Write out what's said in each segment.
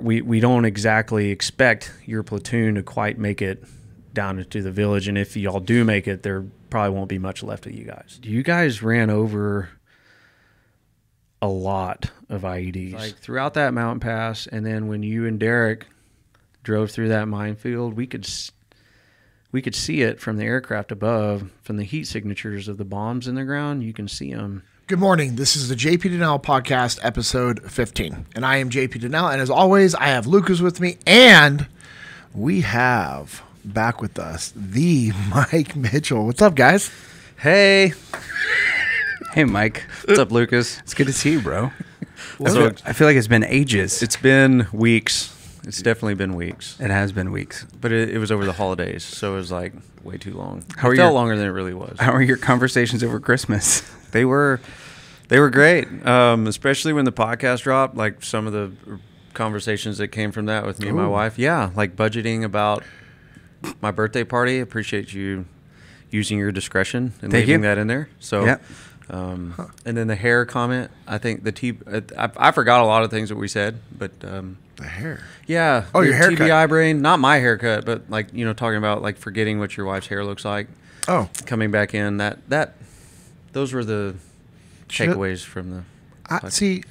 we don't exactly expect your platoon to quite make it down into the village, and if y'all do make it, there probably won't be much left of you guys. You guys ran over a lot of IEDs, like throughout that mountain pass, and then when you and Derek drove through that minefield, we could see it from the aircraft above, from the heat signatures of the bombs in the ground. You can see them. Good morning. This is the JP Dinnell podcast, episode 15. And I am JP Dinnell. And as always, I have Lucas with me. And we have back with us the Mike Mitchell. What's up, guys? Hey. Hey, Mike. What's up, Lucas? It's good to see you, bro. I feel like it's been ages. It's been weeks. It's definitely been weeks. It has been weeks. But it was over the holidays, so it was like way too long. It felt longer than it really was. How were your conversations over Christmas? They were great, especially when the podcast dropped, like some of the conversations that came from that with me and my wife. Yeah, like budgeting about my birthday party. Appreciate you using your discretion and leaving that in there. So, yeah. And then the hair comment, I think I forgot a lot of things that we said, but the hair. Yeah. Oh, your haircut. TBI brain, not my haircut, but like, talking about like forgetting what your wife's hair looks like. Oh. Coming back in, those were the takeaways from the see,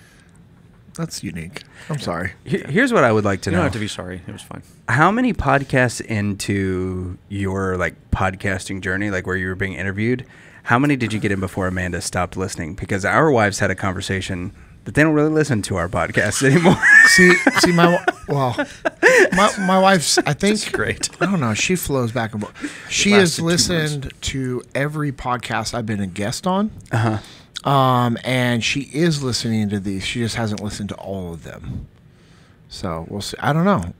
that's unique. I'm sorry. Here's what I would like to know. You don't have to be sorry. It was fine. How many podcasts into your podcasting journey, like where you were being interviewed, how many did you get in before Amanda stopped listening? Because our wives had a conversation that they don't really listen to our podcasts anymore. see, my wife's, I think, that's great. I don't know. She flows back and forth. She has listened to every podcast I've been a guest on. And she is listening to these. She just hasn't listened to all of them. So we'll see. I don't know.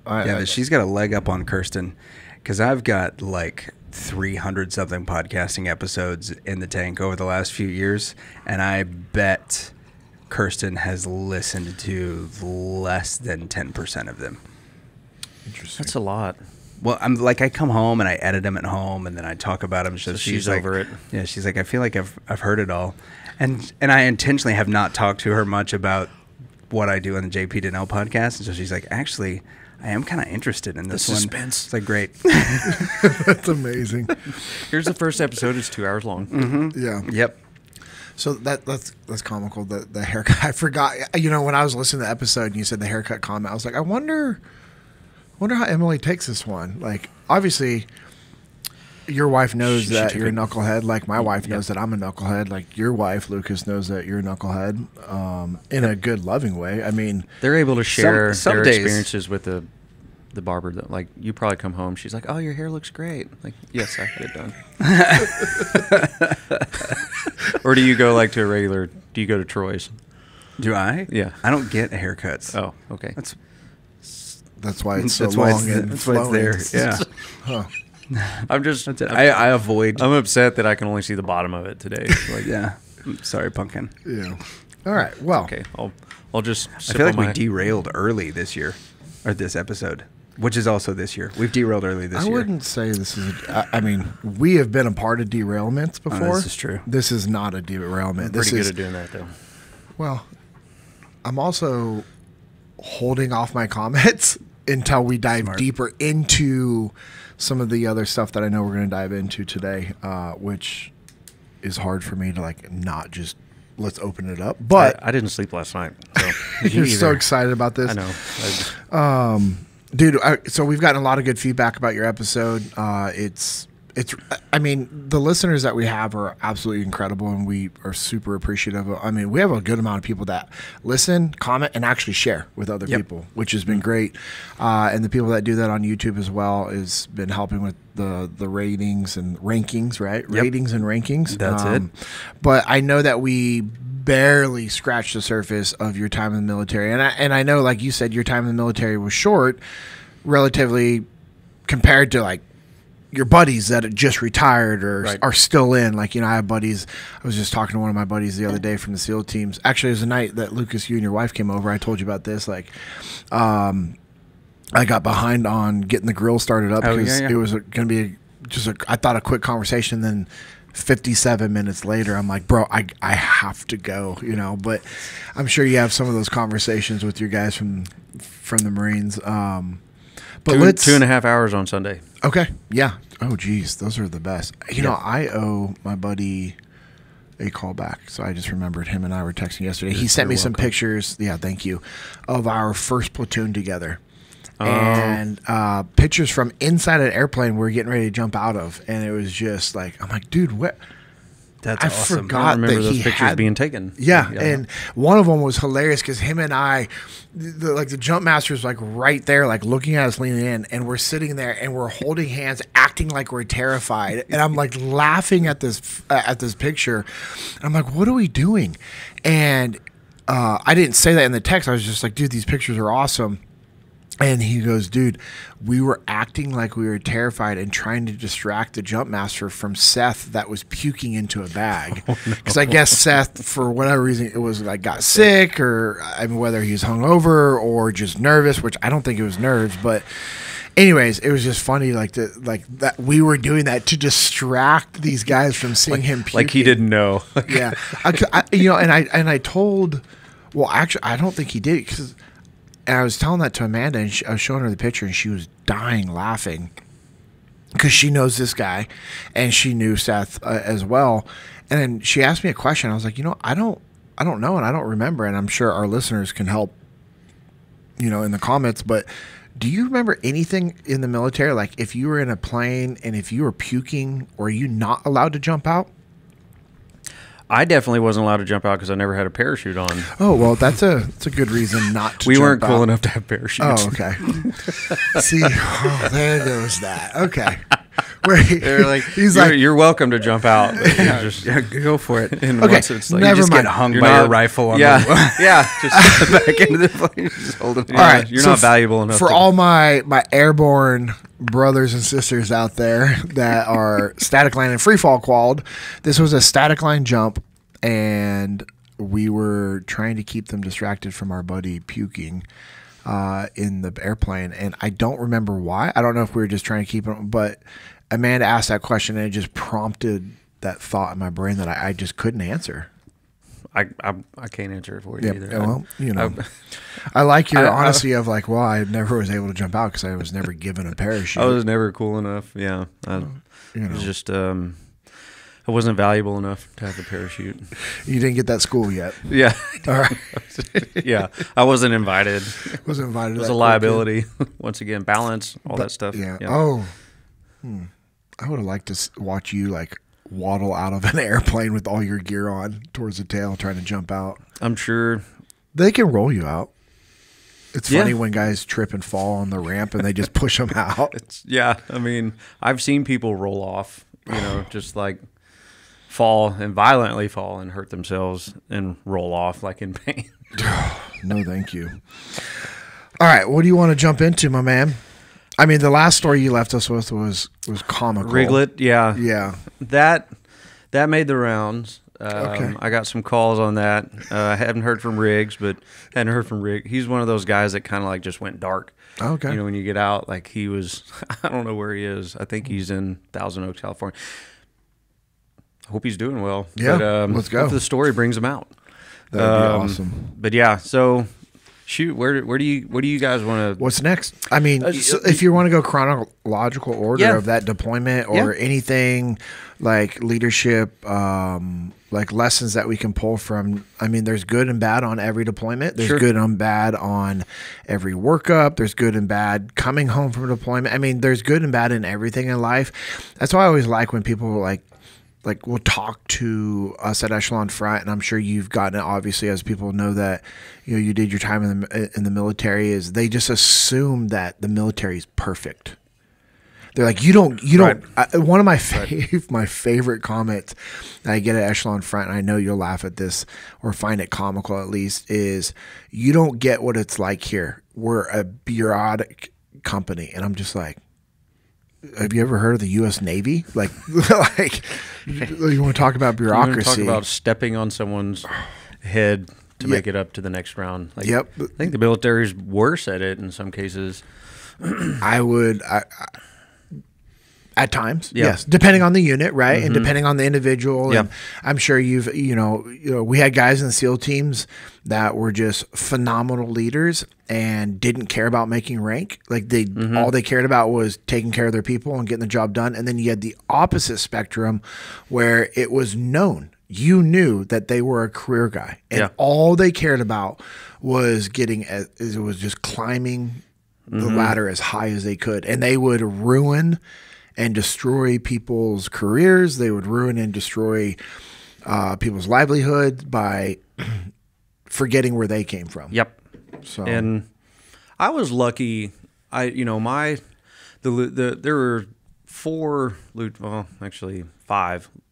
She's got a leg up on Kirsten, because I've got like 300 something podcasting episodes in the tank over the last few years, and I bet Kirsten has listened to less than 10% of them. Interesting. That's a lot. Well, I'm like, I come home and I edit them at home, and then I talk about them. So she's like, over it. Yeah, she's like, I feel like I've heard it all, and I intentionally have not talked to her much about what I do on the JP Dinnell podcast. And so she's like, actually, I am kind of interested in this one. Suspense. It's like, great. That's amazing. Here's the first episode. It's 2 hours long. Mm-hmm. Yeah. Yep. So that's comical. The haircut. I forgot. When I was listening to the episode and you said the haircut comment, I was like, I wonder how Emily takes this one. Like, obviously, your wife knows that you're a knucklehead. Like, my wife knows that I'm a knucklehead. Like, your wife, Lucas, knows that you're a knucklehead in a good, loving way. I mean, they're able to share some their days, experiences with the barber. That, like, you probably come home, she's like, "Oh, your hair looks great." Like, yes, I had it done. Or do you go like to a regular? Do you go to Troy's? Do I? Yeah. I don't get haircuts. Oh, okay. That's why it's so that's why long and that's why it's there. Yeah. Huh. I'm just. I avoid. I'm upset that I can only see the bottom of it today. Like, yeah. I'm sorry, pumpkin. Yeah. All right. Well. Okay. I'll just. I feel like we derailed early this year, or this episode, which is also this year. We've derailed early this year. I wouldn't say this is. I mean, we have been a part of derailments before. This is true. This is not a derailment. I'm pretty good at doing that, though. Well, I'm also holding off my comments until we dive deeper into some of the other stuff that I know we're going to dive into today, which is hard for me to not just let's open it up. But I didn't sleep last night. So you're so excited about this. I know. Dude, so we've gotten a lot of good feedback about your episode. I mean, the listeners that we have are absolutely incredible, and we are super appreciative. I mean, we have a good amount of people that listen, comment, and actually share with other people, which has been great. And the people that do that on YouTube as well has been helping with the ratings and rankings, right? Yep. Ratings and rankings. That's it. But I know that we barely scratched the surface of your time in the military. And I know, like you said, your time in the military was short, relatively compared to your buddies that had just retired or are still in. I have buddies. I was just talking to one of my buddies the other day from the SEAL teams. Actually, it was the night that Lucas, you and your wife came over. I told you about this. I got behind on getting the grill started up because it was going to be I thought a quick conversation, then 57 minutes later, I'm like, bro, I have to go, you know. But I'm sure you have some of those conversations with your guys from the Marines. But let's 2.5 hours on Sunday. Okay, yeah. Oh, geez, those are the best. You know, I owe my buddy a call back, so I just remembered him and I were texting yesterday. He sent me some pictures. Yeah, thank you, of our first platoon together. And pictures from inside an airplane we were getting ready to jump out of, and it was just like, I'm like, dude, what? That's I awesome. forgot I remember that those he pictures had, being taken. Yeah, and one of them was hilarious because him and I, the jump master was like right there, like looking at us, leaning in, and we're sitting there and we're holding hands, acting like we're terrified, and I'm like laughing at this picture. And I'm like, what are we doing? And I didn't say that in the text. I was just like, dude, these pictures are awesome. And he goes, dude, we were acting like we were terrified and trying to distract the jump master from Seth that was puking into a bag. Because I guess Seth, for whatever reason, it was like got sick, or I mean, whether he was hungover or just nervous, which I don't think it was nerves. But anyways, it was just funny, like that we were doing that to distract these guys from seeing him puking. Like he didn't know. Yeah, you know, and I told, well, actually, I don't think he did, because. And I was telling that to Amanda, and I was showing her the picture, and she was dying laughing because she knows this guy, and she knew Seth as well. And then she asked me a question. I was like, you know, I don't know, and I don't remember, and I'm sure our listeners can help, you know, in the comments. But do you remember anything in the military, like if you were in a plane and if you were puking, were you not allowed to jump out? I definitely wasn't allowed to jump out because I never had a parachute on. Oh, well, that's a good reason not to We jump weren't cool out. enough to have parachutes. Oh, okay. See, there goes that. Okay. Where They're like, he's you're welcome to jump out. Yeah, just go for it. And Okay, once it's like, never You just mind. get hung You're by not- a rifle on yeah, the yeah, just back into the plane. Just hold it. yeah, All right, you're so not valuable enough for to- all my airborne brothers and sisters out there that are static line and free fall qualled. This was a static line jump, and we were trying to keep them distracted from our buddy puking in the airplane, and I don't remember why. I don't know if we were just trying to keep them, but Amanda asked that question, and it just prompted that thought in my brain that I just couldn't answer. I can't answer it for you either. Well, you know, I like your honesty of like, well, I never was able to jump out because I was never given a parachute. I was never cool enough. Yeah, it was just I wasn't valuable enough to have a parachute. You didn't get that school yet. Yeah, All right. yeah, I wasn't invited. Wasn't invited. It was a liability. Once again, balance, all that stuff. Yeah. Oh, I would have liked to watch you like waddle out of an airplane with all your gear on towards the tail, trying to jump out. I'm sure They can roll you out. It's Yeah. funny when guys trip and fall on the ramp and they just push them out. Yeah, I mean, I've seen people roll off, you know, just like fall and violently fall and hurt themselves and roll off like in pain. No, thank you. All right, what do you want to jump into, my man? I mean, the last story you left us with was comical. Riglet, yeah. Yeah. That made the rounds. Okay. I got some calls on that. I haven't heard from Riggs, but hadn't heard from Riggs. He's one of those guys that kind of like just went dark. Okay. You know, when you get out, like he was, I don't know where he is. I think he's in Thousand Oaks, California. I hope he's doing well. Yeah, But, let's go. Hope the story brings him out. That would be awesome. But yeah, so shoot, what do you guys want to? What's next? I mean, so if you want to go chronological order Yeah. of that deployment or anything like leadership, like lessons that we can pull from. I mean, there's good and bad on every deployment. There's Sure. good and bad on every workup. There's good and bad coming home from a deployment. I mean, there's good and bad in everything in life. That's why I always like when people like we'll talk to us at Echelon Front, and I'm sure you've gotten it, obviously, as people know that, you know, you did your time in the military, is they just assume that the military is perfect. They're like, you don't. One of my my favorite comments that I get at Echelon Front, and I know you'll laugh at this or find it comical at least, is you don't get what it's like here. We're a bureaucratic company, and I'm just like, have you ever heard of the U.S. Navy? Like you want to talk about bureaucracy? Talk about stepping on someone's head to make it up to the next round. Like, Yep. I think the military's worse at it in some cases. I would At times, Yeah. yes, depending on the unit, right, and depending on the individual. Yeah. And I'm sure you know, we had guys in SEAL teams that were just phenomenal leaders and didn't care about making rank. Like all they cared about was taking care of their people and getting the job done. And then you had the opposite spectrum, where it was known. You knew that they were a career guy, and all they cared about was just climbing the ladder as high as they could, and they would ruin and destroy people's careers. They would ruin and destroy people's livelihood by forgetting where they came from. Yep. So, and I was lucky. There were five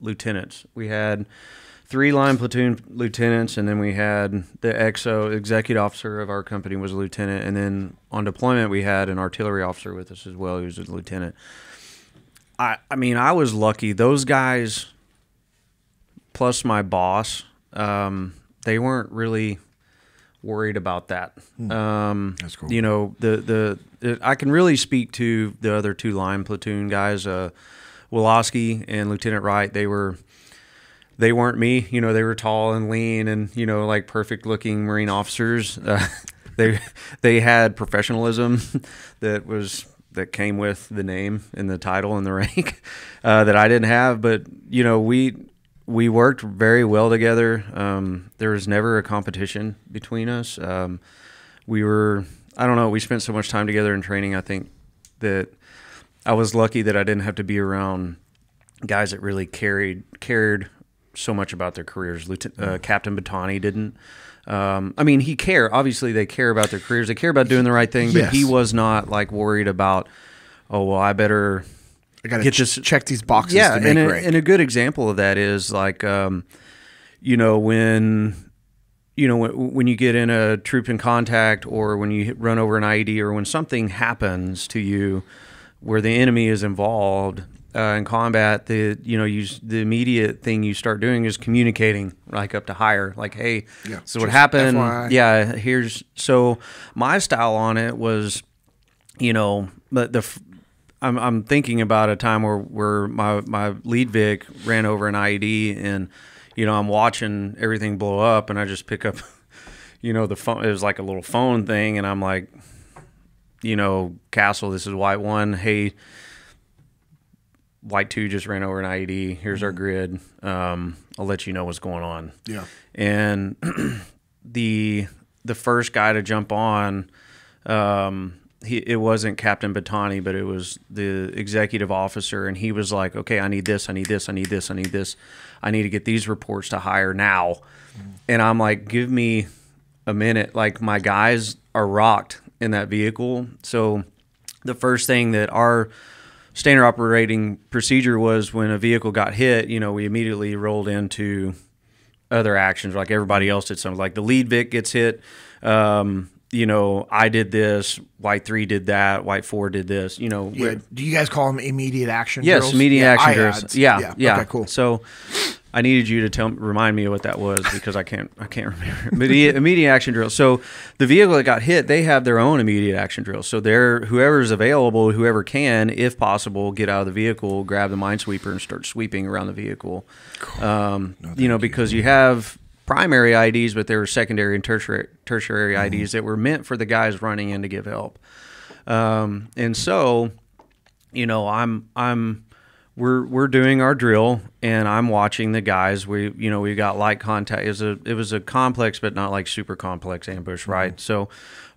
lieutenants. We had 3 line platoon lieutenants, and then we had the executive officer of our company was a lieutenant, and then on deployment we had an artillery officer with us as well, who was a lieutenant. I mean, I was lucky. Those guys, plus my boss, they weren't really worried about that. that's cool. You know, I can really speak to the other 2 line platoon guys, Woloski and Lieutenant Wright. They weren't me. You know, they were tall and lean and, you know, like perfect looking Marine officers. They had professionalism that came with the name and the title and the rank that I didn't have. But, you know, we worked very well together. There was never a competition between us. I don't know, we spent so much time together in training. I think that I was lucky that I didn't have to be around guys that really cared so much about their careers. Captain Batani didn't. I mean, obviously they care about their careers. They care about doing the right thing, but he was not like worried about, oh, well, I got to check these boxes to make rank. And a good example of that is like, when you get in a troop in contact, or when you run over an IED, or when something happens to you where the enemy is involved in combat, the immediate thing you start doing is communicating, like up to higher, like, hey, so what happened? FYI. Yeah, so my style on it was, but I'm thinking about a time where my lead Vic ran over an IED, and I'm watching everything blow up, and I just pick up, the phone. It was like a little phone thing, and I'm like, Castle, this is White 1. Hey, White 2 just ran over an IED. Here's our grid. I'll let you know what's going on. Yeah. And the first guy to jump on, it wasn't Captain Batani, but it was the executive officer, and he was like, okay, I need this, I need this, I need this, I need this. I need to get these reports to higher now. And I'm like, give me a minute. Like, my guys are rocked in that vehicle. So the first thing that our standard operating procedure was, when a vehicle got hit, we immediately rolled into other actions like everybody else did. Something like the lead Vic gets hit. I did this, White 3 did that, White 4 did this, Do you guys call them immediate action yes, drills? immediate action drills. Yeah. Okay, cool. So I needed you to remind me of what that was, because I can't remember. Immediate action drills. So the vehicle that got hit, they have their own immediate action drills. So whoever's available, whoever can, if possible, get out of the vehicle, grab the minesweeper, and start sweeping around the vehicle. Cool. Because you have primary IDs, but there were secondary and tertiary IDs that were meant for the guys running in to give help. And so, we're doing our drill, and I'm watching the guys. We got light contact. It was a complex, but not like super complex ambush, right? So,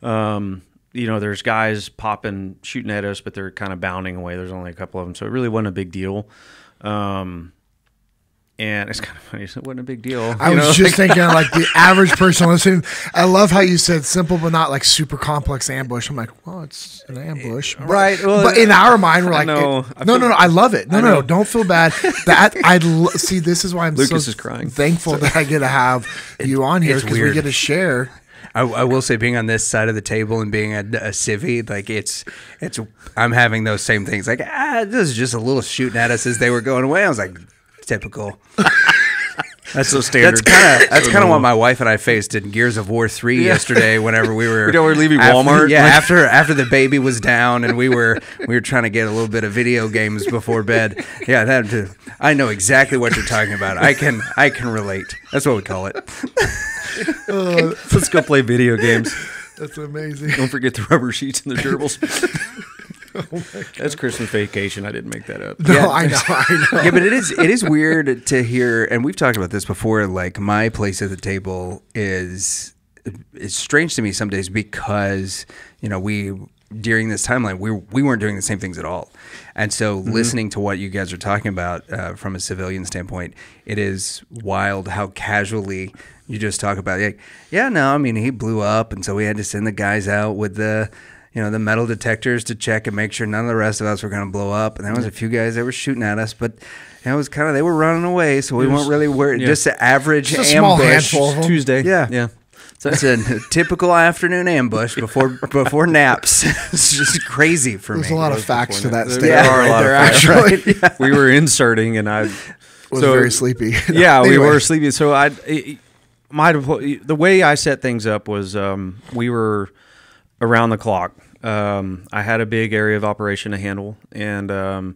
there's guys shooting at us, but they're kind of bounding away. There's only a couple of them, so it really wasn't a big deal. And it's kind of funny. It wasn't a big deal. I was just thinking, like, the average person listening. I love how you said simple, but not like super complex ambush. I'm like, well, it's an ambush, right? Well, but in our mind, we're like, no, I love it. No, don't feel bad. See, this is why I'm Lucas is crying. Thankful that I get to have you on here, because we get to share. I will say, being on this side of the table and being a civvy, like I'm having those same things. Like, this is just a little shooting at us as they were going away. I was like, typical. That's so standard. That's kind of what my wife and I faced in Gears of War 3 yesterday. Whenever we were, we're leaving Walmart. After the baby was down, and we were trying to get a little bit of video games before bed. Yeah, I know exactly what you're talking about. I can relate. That's what we call it. Let's go play video games. That's amazing. Don't forget the rubber sheets and the gerbils. That's Christmas Vacation. I didn't make that up. No, Yeah. I know. Yeah, but it is weird to hear, and we've talked about this before. Like, my place at the table is strange to me some days because we during this timeline we weren't doing the same things at all, and so listening to what you guys are talking about from a civilian standpoint, it is wild how casually you just talk about it. Like, yeah, no, I mean, he blew up, and so we had to send the guys out with the the metal detectors to check and make sure none of the rest of us were going to blow up. And there was a few guys that were shooting at us, but it was kind of, they were running away, so we weren't really worried. Just an average just a ambush. small handful of them. Tuesday. Yeah. So it's a typical afternoon ambush before naps. It's just crazy for me. There's a lot of facts to that There statement. are a lot of facts, actually. right? We were inserting, and I was very sleepy. Yeah, Anyway. we were sleepy. So the way I set things up was we were around the clock. I had a big area of operation to handle, and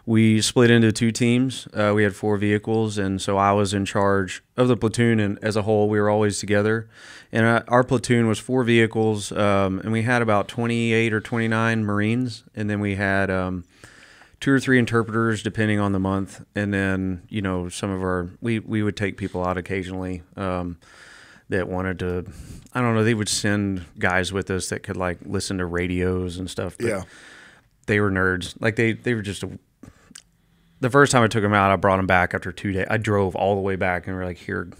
we split into 2 teams. We had 4 vehicles, and so I was in charge of the platoon, and as a whole, we were always together. And our platoon was 4 vehicles, and we had about 28 or 29 Marines, and then we had 2 or 3 interpreters, depending on the month, and then some of our we would take people out occasionally. That wanted to, I don't know, they would send guys with us that could like listen to radios and stuff. But they were nerds. Like they were just the first time I took them out, I brought them back after 2 days. I drove all the way back, and we're like, here,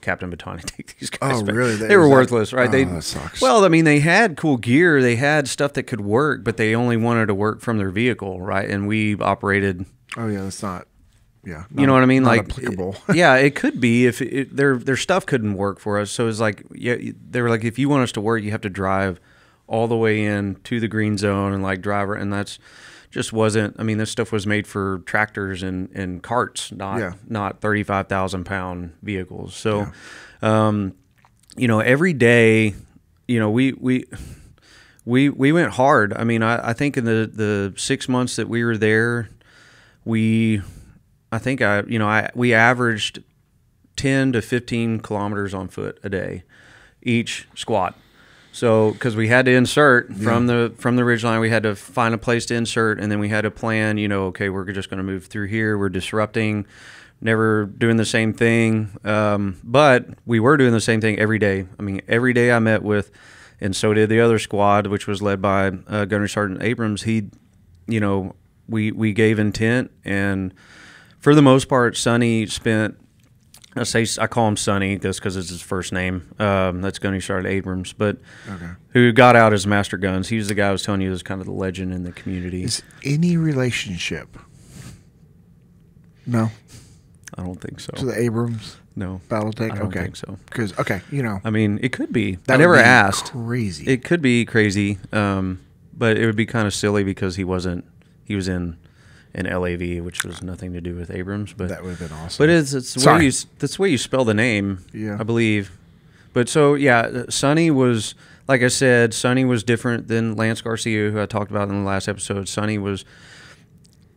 Captain Batani, take these guys back. Really? They were worthless, right? That sucks. Well, I mean, they had cool gear. They had stuff that could work, but they only wanted to work from their vehicle, right? And we operated. Oh, yeah, that's not. Yeah, you know what I mean? Not like applicable. Yeah, it could be if their stuff couldn't work for us. So it's like, they were like, if you want us to work, you have to drive all the way in to the green zone and like drive, and that's just wasn't. I mean, this stuff was made for tractors and carts, not 35,000 pound vehicles. So, every day, we went hard. I mean, I think in the 6 months that we were there, we averaged 10 to 15 kilometers on foot a day, each squad. So, because we had to insert from the ridgeline, we had to find a place to insert, and then we had to plan. Okay, we're just going to move through here. We're disrupting, never doing the same thing, but we were doing the same thing every day. I mean, every day I met with, and so did the other squad, which was led by Gunnery Sergeant Abrams. We gave intent, and for the most part, Sonny spent, I call him Sonny just because it's his first name. That's Gunnery Sergeant Abrams, but who got out as Master Guns. He was the guy I was telling you was kind of the legend in the community. Is any relationship? No. I don't think so. To the Abrams? No. Battle tank? I don't think so. Because, I mean, it could be. That I never would be asked. Crazy. It could be crazy, but it would be kind of silly because he was in an LAV, which was nothing to do with Abrams. But that would have been awesome. But it's that's the way you spell the name, I believe. But so, Sonny was, like I said, Sonny was different than Lance Garcia, who I talked about in the last episode. Sonny was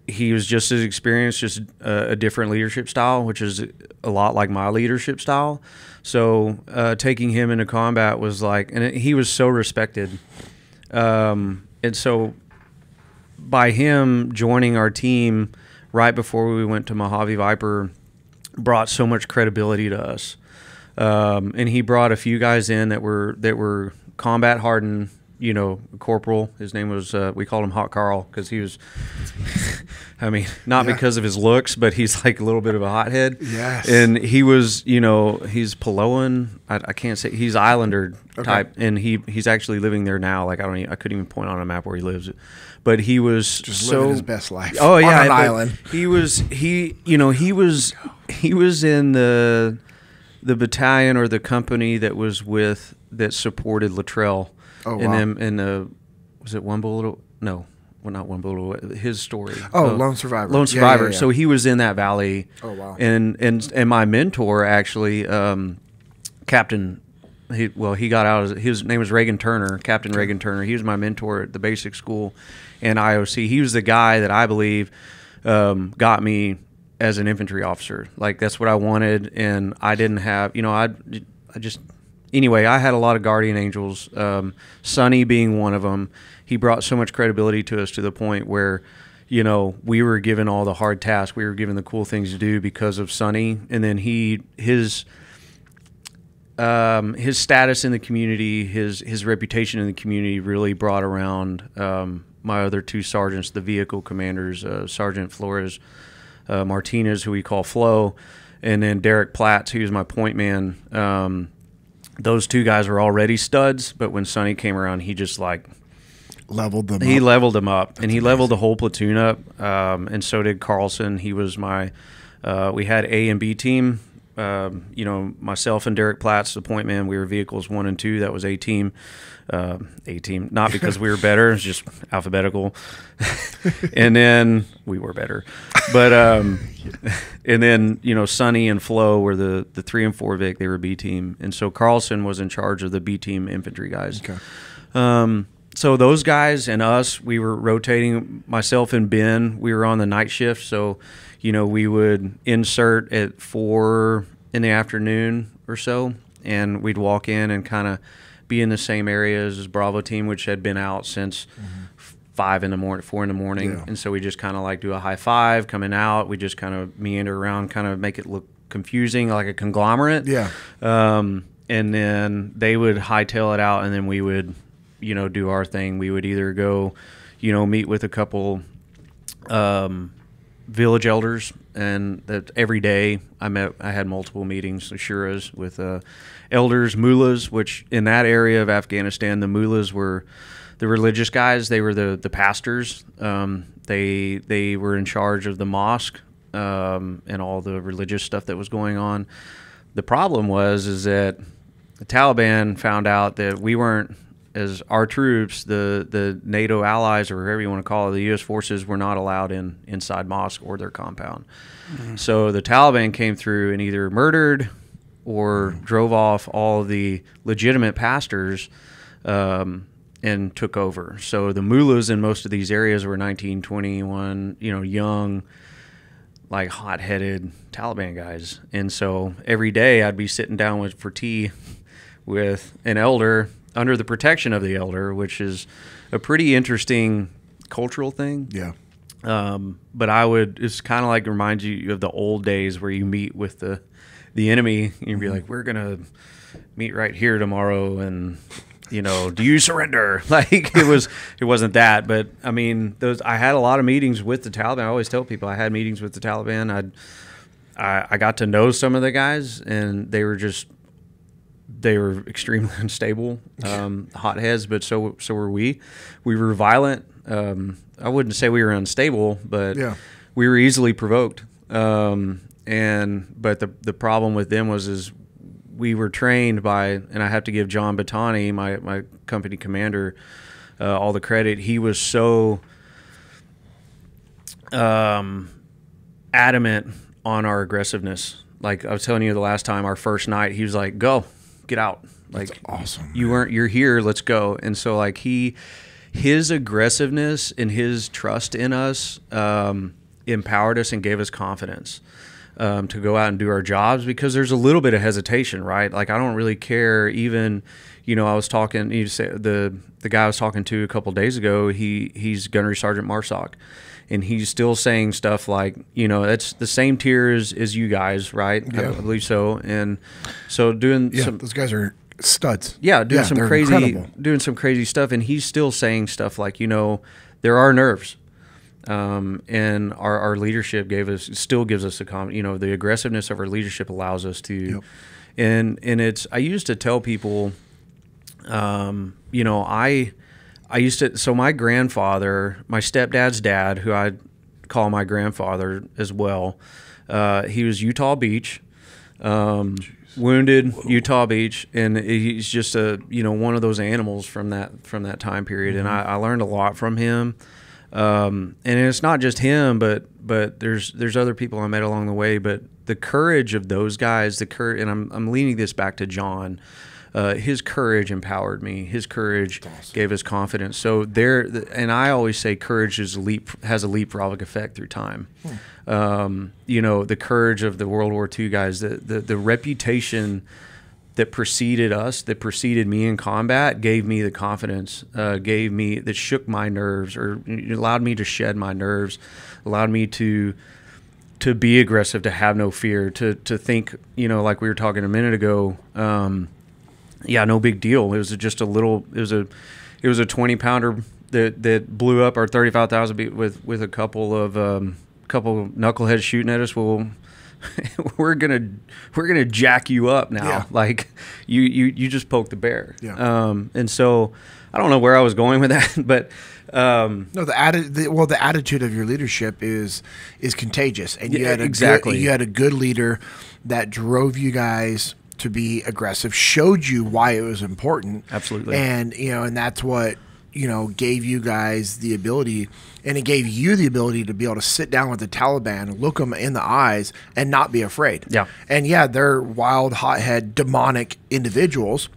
just as experienced, just a different leadership style, which is a lot like my leadership style. So taking him into combat was like, and he was so respected. And so by him joining our team right before we went to Mojave Viper brought so much credibility to us. And he brought a few guys in that were combat hardened, corporal. His name was, we called him Hot Carl because he was, I mean, not because of his looks, but he's like a little bit of a hothead. Yes. And he was, he's Paloan. I can't say, he's Islander type. And he's actually living there now. Like, I couldn't even point on a map where he lives. But he was just living his best life. Oh yeah, on an island. He was in the battalion or the company that supported Luttrell. Oh wow. Was it One Bullet? No, well, not one bullet away, his story. Oh, Lone Survivor. Lone Survivor. Yeah, yeah. So he was in that valley. Oh, wow. And my mentor actually, Captain. He got out. His name was Reagan Turner, Captain Reagan Turner. He was my mentor at the basic school and IOC. He was the guy that I believe got me as an infantry officer. Like, that's what I wanted, and I didn't have, anyway, I had a lot of guardian angels, Sonny being one of them. He brought so much credibility to us to the point where, we were given all the hard tasks. We were given the cool things to do because of Sonny, and then his status in the community, his reputation in the community really brought around my other two sergeants, the vehicle commanders, Sergeant Flores Martinez, who we call Flo, and then Derek Platts, who was my point man. Those two guys were already studs, but when Sonny came around, he just leveled them. He leveled them up, and he leveled the whole platoon up, and so did Carlson. He was my. We had A and B team. Myself and Derek Platts, the point man, we were vehicles 1 and 2. That was A team. Not because we were better, it's just alphabetical. And then we were better. But and then, Sonny and Flo were the 3 and 4 Vic, they were B team. And so Carlson was in charge of the B team infantry guys. Okay. So those guys and us, we were rotating. Myself and Ben, we were on the night shift, so we would insert at 4 in the afternoon or so, and we'd walk in and kind of be in the same areas as Bravo team, which had been out since 5 in the morning, 4 in the morning. Yeah. And so we just kind of do a high five coming out. We just kind of meander around, kind of make it look confusing, like a conglomerate. Yeah. And then they would hightail it out, and then we would, do our thing. We would either go, meet with a couple village elders, and that every day I had multiple meetings, shuras with elders, mullahs, which in that area of Afghanistan, the mullahs were the religious guys. They were the pastors. They were in charge of the mosque and all the religious stuff that was going on. The problem is that the Taliban found out that we weren't, as our troops, the NATO allies, or whatever you want to call it, the U.S. forces were not allowed inside mosque or their compound. Mm-hmm. So the Taliban came through and either murdered or drove off all of the legitimate pastors and took over. So the mullahs in most of these areas were 19, 21, young, hot-headed Taliban guys. And so every day I'd be sitting down for tea with an elder under the protection of the elder, which is a pretty interesting cultural thing. Yeah. But it's kind of reminds you of the old days where you meet with the enemy, and you'd be like, we're going to meet right here tomorrow, and, do you surrender? It wasn't that, but I mean, I had a lot of meetings with the Taliban. I always tell people I had meetings with the Taliban. I got to know some of the guys, and they were extremely unstable, hotheads, but so were we. We were violent. I wouldn't say we were unstable, but we were easily provoked. But the problem with them is we were trained by, and I have to give John Battani, my company commander, all the credit. He was so adamant on our aggressiveness. Like I was telling you the last time, our first night, he was like, "Go. Get out." That's awesome. You're here, let's go. And so his aggressiveness and his trust in us empowered us and gave us confidence to go out and do our jobs, because there's a little bit of hesitation, right? I don't really care. Even, I was talking, the guy I was talking to a couple of days ago, he's Gunnery Sergeant Marsock, and he's still saying stuff like, that's the same tier as you guys, right? Yeah. I believe so. And so those guys are studs. Yeah, doing some crazy stuff, and he's still saying stuff like, there are nerves, and our leadership still gives us the aggressiveness of our leadership allows us to, and it's, I used to tell people, so my grandfather, my stepdad's dad, who I'd call my grandfather as well, he was Utah Beach, wounded. Whoa. Utah Beach, and he's just one of those animals from that time period. Mm-hmm. And I learned a lot from him. And it's not just him, but there's other people I met along the way. But the courage of those guys, and I'm leaning this back to John. His courage empowered me. His courage gave us confidence. So and I always say courage has a leapfrog effect through time. The courage of the World War II guys, the reputation that preceded us, that preceded me in combat, gave me the confidence, that shook my nerves, or allowed me to shed my nerves, allowed me to be aggressive, to have no fear, to think, like we were talking a minute ago. No big deal. It was just it was a 20-pounder that blew up our 35,000 with a couple of knuckleheads shooting at us. Well, we're gonna jack you up now. Yeah. Like you just poked the bear. Yeah. And so I don't know where I was going with that, but no, the attitude of your leadership is contagious, and you had you had a good leader that drove you guys to be aggressive, showed you why it was important. Absolutely. And and that's what gave you guys the ability, and it gave you the ability to be able to sit down with the Taliban, look them in the eyes, and not be afraid. Yeah. And they're wild, hothead, demonic individuals.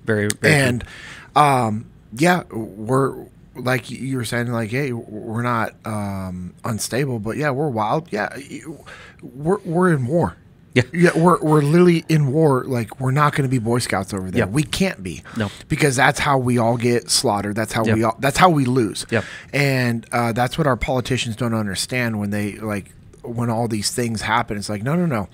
Very, and we're like you were saying, like, hey, we're not unstable, but we're wild. We're in war. Yeah, we're literally in war. Like, we're not going to be Boy Scouts over there. Yeah. We can't be. No, because that's how we all get slaughtered. That's how that's how we lose. Yep. And that's what our politicians don't understand when all these things happen. It's like, no.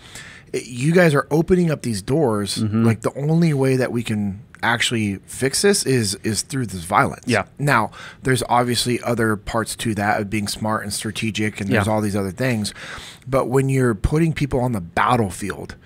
You guys are opening up these doors. Mm-hmm. Like, the only way that we can actually fix this is through this violence. Yeah. Now, there's obviously other parts to that of being smart and strategic, and there's all these other things. But when you're putting people on the battlefield,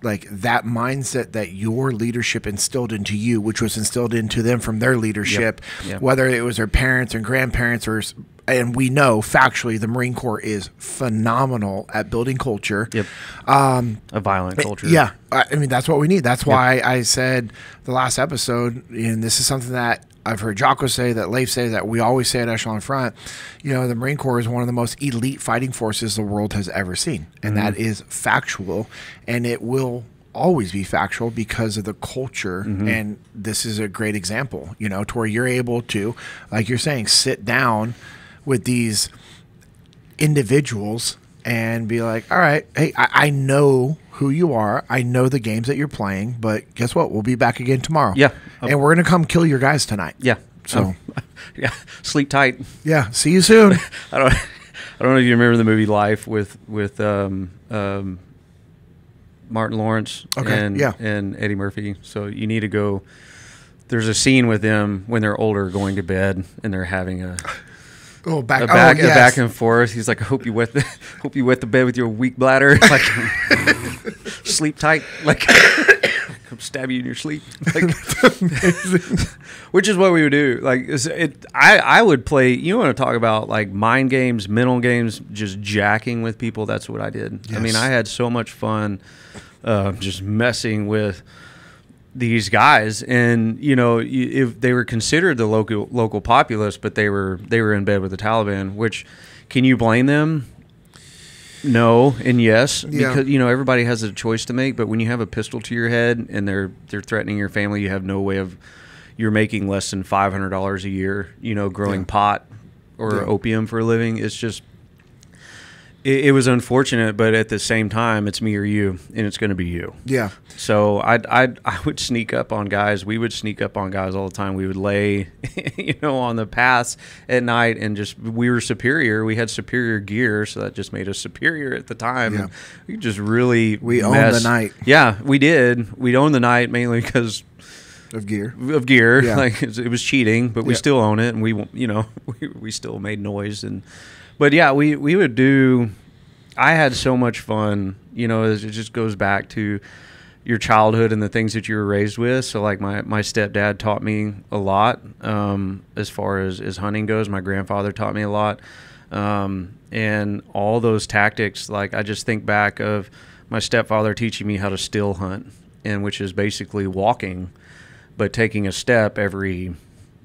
like, that mindset that your leadership instilled into you, which was instilled into them from their leadership, whether it was their parents and grandparents, and we know factually the Marine Corps is phenomenal at building culture. Yep. A violent culture. Yeah. I mean, that's what we need. That's why I said the last episode, and this is something that I've heard Jocko say, that Leif say, that we always say at Echelon Front, the Marine Corps is one of the most elite fighting forces the world has ever seen. And that is factual, and it will always be factual because of the culture. And this is a great example, to where you're able to, like you're saying, sit down with these individuals and be like, all right, hey, I know who you are. I know the games that you're playing, but guess what? We'll be back again tomorrow. Yeah. And we're going to come kill your guys tonight. Yeah. So, sleep tight. Yeah. See you soon. I don't know if you remember the movie Life with Martin Lawrence and Eddie Murphy. So you need to go. There's a scene with them when they're older going to bed, and they're having a back and forth. He's like, I hope you wet the bed with your weak bladder. Like, sleep tight. Like, come stab you in your sleep. Like, which is what we would do. Like, I would play. You want to talk about like mind games, mental games, just jacking with people. That's what I did. Yes. I mean, I had so much fun, just messing with these guys, and if they were considered the local populace, but they were in bed with the Taliban. Which, can you blame them? No and yes, because everybody has a choice to make. But when you have a pistol to your head and they're threatening your family, you have no way of. You're making less than $500 a year. Growing pot or opium for a living. It's just. It was unfortunate, but at the same time, it's me or you, and it's going to be you. Yeah. So I would sneak up on guys. We would sneak up on guys all the time. We would lay, on the paths at night, and we were superior. We had superior gear, so that just made us superior at the time. Yeah. We just really owned the night. Yeah, we did. We'd own the night mainly because of gear. Yeah. Like it was cheating, but we still own it, and we still made noise But yeah, we would do. I had so much fun. It just goes back to your childhood and the things that you were raised with. So like my stepdad taught me a lot as far as hunting goes. My grandfather taught me a lot, and all those tactics. Like I just think back of my stepfather teaching me how to still hunt, and which is basically walking, but taking a step every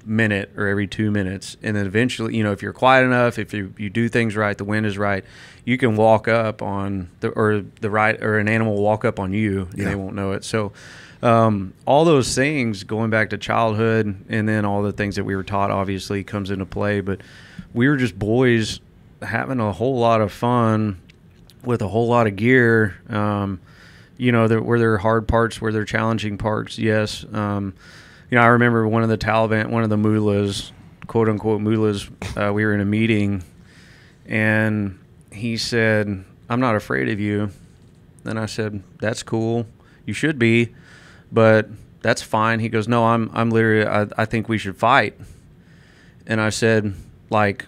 minute or every 2 minutes. And then eventually, you know, if you're quiet enough, if you do things right, the wind is right, you can walk up on an animal will walk up on you and they won't know it. So all those things going back to childhood, and then all the things that we were taught obviously comes into play. But we were just boys having a whole lot of fun with a whole lot of gear. You know, were there hard parts, were there challenging parts? Yes. You know, I remember one of the Taliban, one of the mullahs, quote unquote mullahs, we were in a meeting and he said, "I'm not afraid of you." And I said, "That's cool. You should be, but that's fine." He goes, "No, I'm literally, I think we should fight." And I said, "Like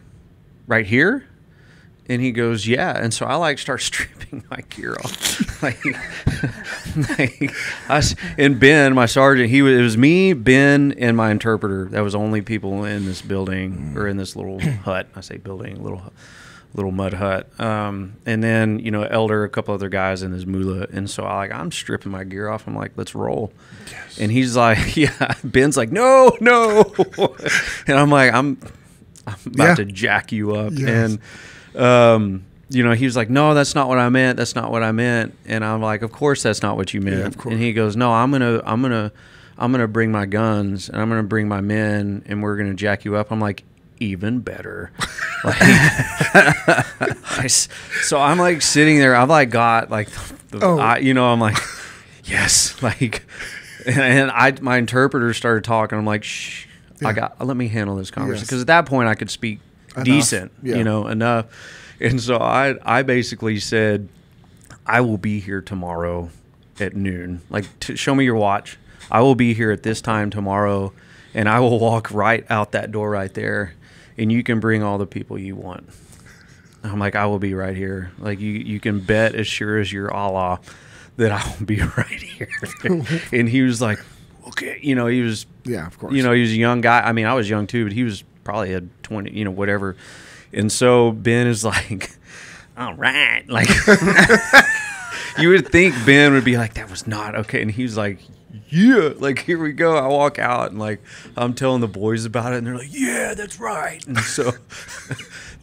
right here?" And he goes, "Yeah." And so I like start stripping my gear off. And Ben, my sergeant, it was me, Ben, and my interpreter. That was the only people in this building or in this little hut. I say building, little mud hut. And then, you know, Elder, a couple other guys in this mullah. And so I'm stripping my gear off. I'm like, "Let's roll." Yes. And he's like, "Yeah." Ben's like, "No, no." And I'm like, I'm about to jack you up. Yes. And you know, he was like, "No, that's not what I meant. That's not what I meant." And I'm like, "Of course that's not what you meant." Yeah, of course. And he goes, "No, I'm gonna bring my guns and I'm gonna bring my men and we're gonna jack you up." I'm like, "Even better." So I'm like sitting there. I've like got like you know, I'm like, yes, like, and my interpreter started talking. I'm like, "Shh, let me handle this conversation," because at that point I could speak decent, you know, enough. And so I basically said, "I will be here tomorrow at noon. Like, show me your watch. I will be here at this time tomorrow, and I will walk right out that door right there, and you can bring all the people you want." I'm like, "I will be right here. Like, you can bet as sure as you're Allah that I will be right here." And he was like, "Okay." You know, he was, of course. You know, he was a young guy. I mean, I was young too, but he was probably had 20, you know, whatever. And so Ben is like, "All right." Like, you would think Ben would be like, "That was not okay." And he's like, "Yeah, like, here we go." I walk out and like, I'm telling the boys about it and they're like, "Yeah, that's right." And so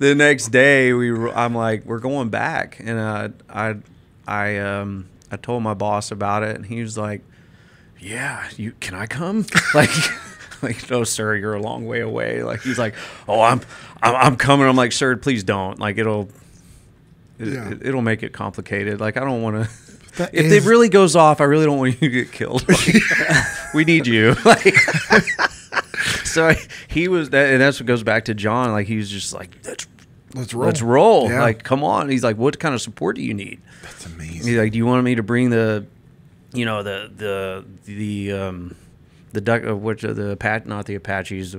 the next day I'm like, "We're going back." And I told my boss about it and he was like, "Yeah, can I come?" Like, "No, sir, you're a long way away." Like, he's like, "Oh, I'm coming." I'm like, "Sir, please don't. Like, it'll make it complicated. Like, I don't want to. If it really goes off, I really don't want you to get killed. Like, we need you." Like, so he was that, and that's what goes back to John. Like, he was just like, "Let's roll. Let's roll." Yeah. Like, come on. He's like, "What kind of support do you need?" That's amazing. He's like, "Do you want me to bring the duck, not the Apaches,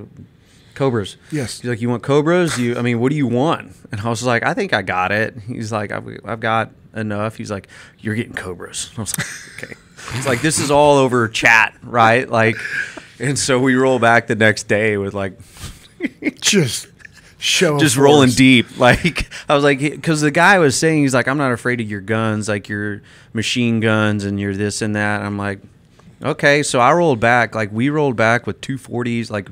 Cobras?" Yes. He's like, "You want Cobras? I mean, what do you want?" And I was like, "I think I got it." He's like, I've got enough." He's like, "You're getting Cobras." I was like, "Okay." He's like, "This is all over chat, right?" Like, and so we roll back the next day with like, just rolling deep. Like, I was like, because the guy was saying, he's like, "I'm not afraid of your guns, like your machine guns and your this and that." I'm like, okay. So I rolled back. Like, we rolled back with 240s, like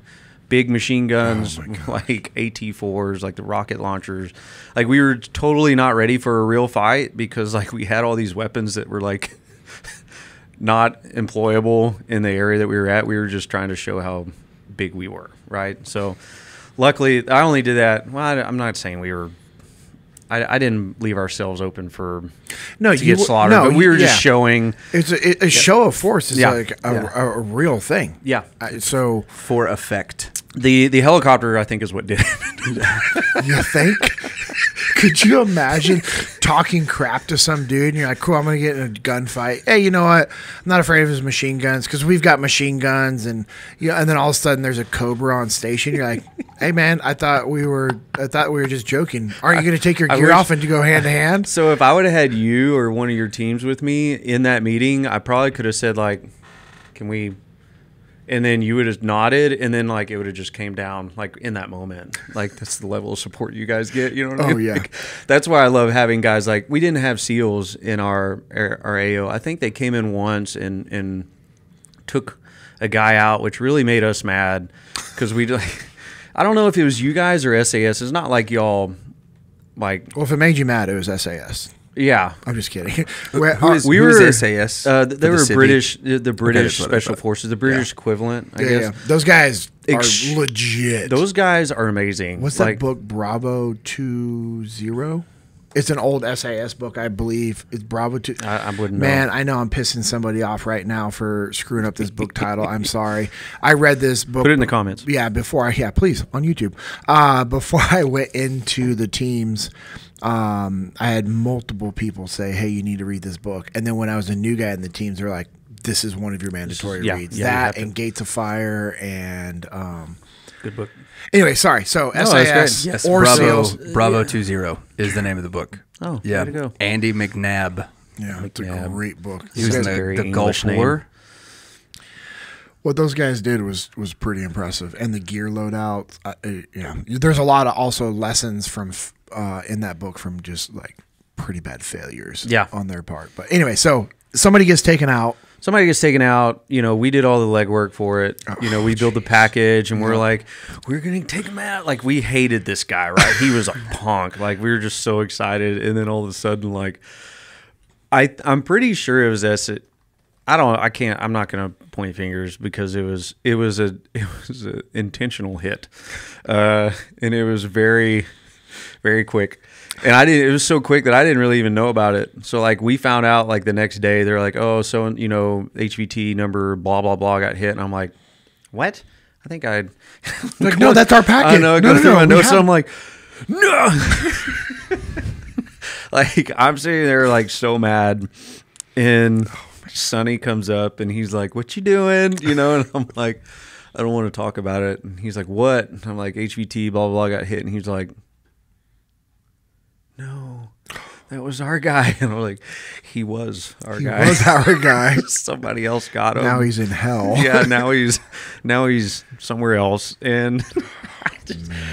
big machine guns, like AT4s, like the rocket launchers. Like, we were totally not ready for a real fight because like we had all these weapons that were like not employable in the area that we were at. We were just trying to show how big we were, right? So luckily, I only did that. Well, I'm not saying we were. I didn't leave ourselves open to get slaughtered, but we were just showing. It's a show of force is like a real thing. Yeah. So for effect. The helicopter, I think, is what did it. You think? Could you imagine talking crap to some dude and you're like, "Cool, I'm going to get in a gunfight. Hey, you know what? I'm not afraid of his machine guns because we've got machine guns." And and then all of a sudden there's a Cobra on station. You're like, "Hey, man, I thought we were just joking. Aren't you going to take your gear off and go hand to hand?" So if I would have had you or one of your teams with me in that meeting, I probably could have said like, "Can we?" And then you would have nodded, and then like it would have just came down like in that moment. Like, that's the level of support you guys get. You know what I mean? Oh yeah. Like, that's why I love having guys like, we didn't have SEALs in our AO. I think they came in once and took a guy out, which really made us mad because we I don't know if it was you guys or SAS. It's not like y'all like. Well, if it made you mad, it was SAS. Yeah, I'm just kidding. Who is SAS? They were city? British, the British that's what I Special thought. Forces, the British equivalent, I guess. Yeah. Those guys Ex- are legit. Those guys are amazing. What's that book, Bravo 20? It's an old SAS book, I believe. It's Bravo 2. I wouldn't know. Man, I know I'm pissing somebody off right now for screwing up this book title. I'm sorry. I read this book. Put it in the comments. Yeah, please, on YouTube. Before I went into the teams, I had multiple people say, hey, you need to read this book. And then when I was a new guy in the teams, they're like, this is one of your mandatory reads. Yeah, that and Gates of Fire and... Good book. Anyway, sorry. So SAS Yes, or SEALs. Bravo 20 is the name of the book. Oh, yeah. way to go. Andy McNabb. Yeah, it's a great book. He was in very the English Gulf War. What those guys did was pretty impressive, and the gear loadout. Yeah, there's a lot of also lessons from in that book from just like pretty bad failures. On their part. But anyway, so somebody gets taken out. Somebody gets taken out. You know, we did all the legwork for it. You know, we built the package, and we're like, we're gonna take him out. Like, we hated this guy, right? He was a punk. Like, we were just so excited, and then all of a sudden, like, I'm pretty sure it was I'm not gonna point fingers because it was a intentional hit, and it was very, very quick. And it was so quick that I didn't really even know about it. So like we found out like the next day, they're like, oh, so, you know, HVT number blah, blah, blah got hit. And I'm like, what? I think I'd like, no, that's our package. I know. Go through my notes. So I'm like, no, like I'm sitting there like so mad, and Sonny comes up and he's like, what you doing? You know? And I'm like, I don't want to talk about it. And he's like, what? And I'm like, HVT blah, blah, blah got hit. And he's like, no, that was our guy. And I'm like, he was our guy. He was our guy. Somebody else got him. Now he's in hell. Yeah, now he's somewhere else. And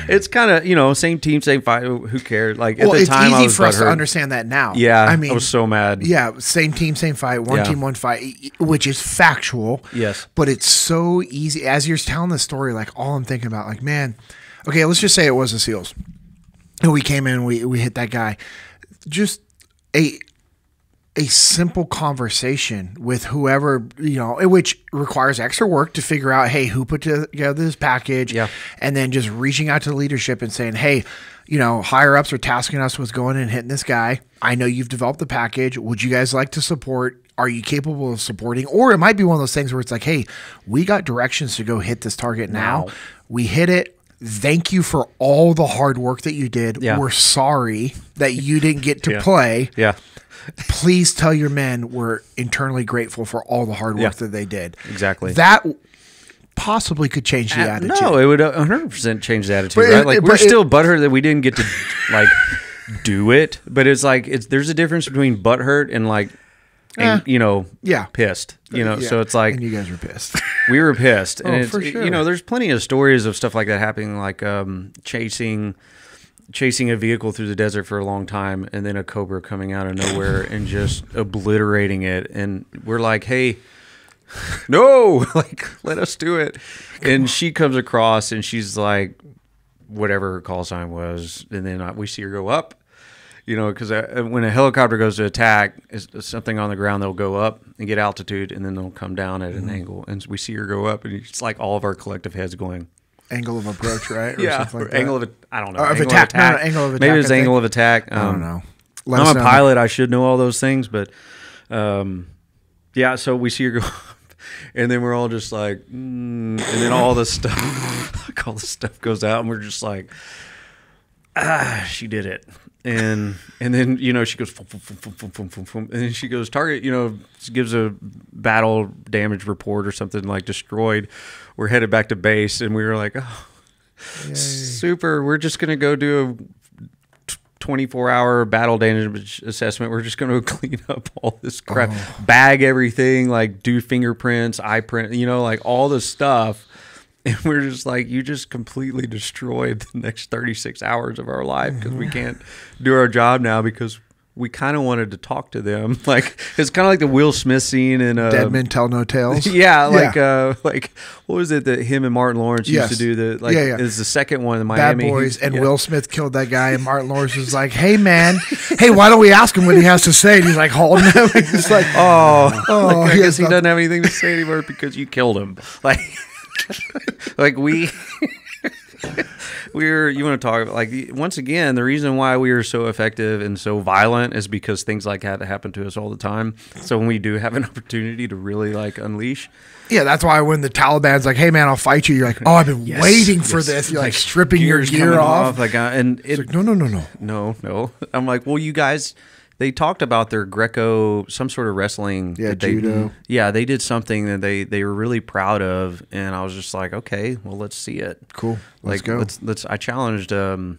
it's kind of, you know, same team, same fight. Who cared? Like at the time, it's I easy was for us to butthurt. understand that now. Yeah, I mean, I was so mad. Yeah, same team, same fight. One team, one fight, which is factual. Yes, but it's so easy. As you're telling the story, like all I'm thinking about, like, man, okay, let's just say it was the SEALs. And we came in, we hit that guy. Just a simple conversation with whoever, you know, which requires extra work to figure out, hey, who put together this package? Yeah. And then just reaching out to the leadership and saying, hey, you know, higher ups are tasking us with going and hitting this guy. I know you've developed the package. Would you guys like to support? Are you capable of supporting? Or it might be one of those things where it's like, hey, we got directions to go hit this target now. We hit it. Thank you for all the hard work that you did. Yeah. We're sorry that you didn't get to play. Yeah. Please tell your men we're internally grateful for all the hard work that they did. Exactly. That possibly could change the attitude. No, it would 100% change the attitude, But right? Like we're still butthurt that we didn't get to like do it, but it's like there's a difference between butthurt and like you know, pissed. You know, so it's like and you guys were pissed. We were pissed, and it's, for sure. you know, there's plenty of stories of stuff like that happening, like chasing a vehicle through the desert for a long time, and then a cobra coming out of nowhere and just obliterating it, and we're like, hey, no, like let us do it. And she comes across and she's like, whatever her call sign was, and then we see her go up. You know, because when a helicopter goes to attack, something on the ground, they'll go up and get altitude, and then they'll come down at an angle. And we see her go up, and it's like all of our collective heads going. Angle of approach, right? Or yeah, something like angle that. of I don't know. Of angle attack. of attack. No, angle of attack. Maybe it's angle of attack. I don't know. I'm a pilot. I should know all those things, but yeah. So we see her go up, and then we're all just like, and then all the stuff goes out, and we're just like, she did it. And then, you know, she goes, and then she goes, target, you know, gives a battle damage report or something like destroyed. We're headed back to base, and we were like, oh, super. We're just going to go do a 24-hour battle damage assessment. We're just going to clean up all this crap, bag everything, like do fingerprints, eye print, you know, like all this stuff. And we're just like, you just completely destroyed the next 36 hours of our life because we can't do our job now because we kind of wanted to talk to them. Like, it's kind of like the Will Smith scene in Dead Men Tell No Tales. Yeah, like what was it that him and Martin Lawrence used to do? It's the second one in Miami. Bad Boys, and Will Smith killed that guy, and Martin Lawrence was like, "Hey man, hey, why don't we ask him what he has to say?" And he's like holding him. He's like, I guess he doesn't have anything to say anymore because you killed him. Like, like we. You want to talk about, like, once again, the reason why we are so effective and so violent is because things like that happen to us all the time. So when we do have an opportunity to really like unleash. Yeah, that's why when the Taliban's like, "Hey man, I'll fight you," you're like, "Oh, I've been waiting for this." You're like stripping your gear off. Like, and it's like, no. I'm like, well, you guys. They talked about their some sort of wrestling. Yeah, judo. They did something that they were really proud of, and I was just like, okay, well, let's see it. Cool, let's go. Let's. I challenged an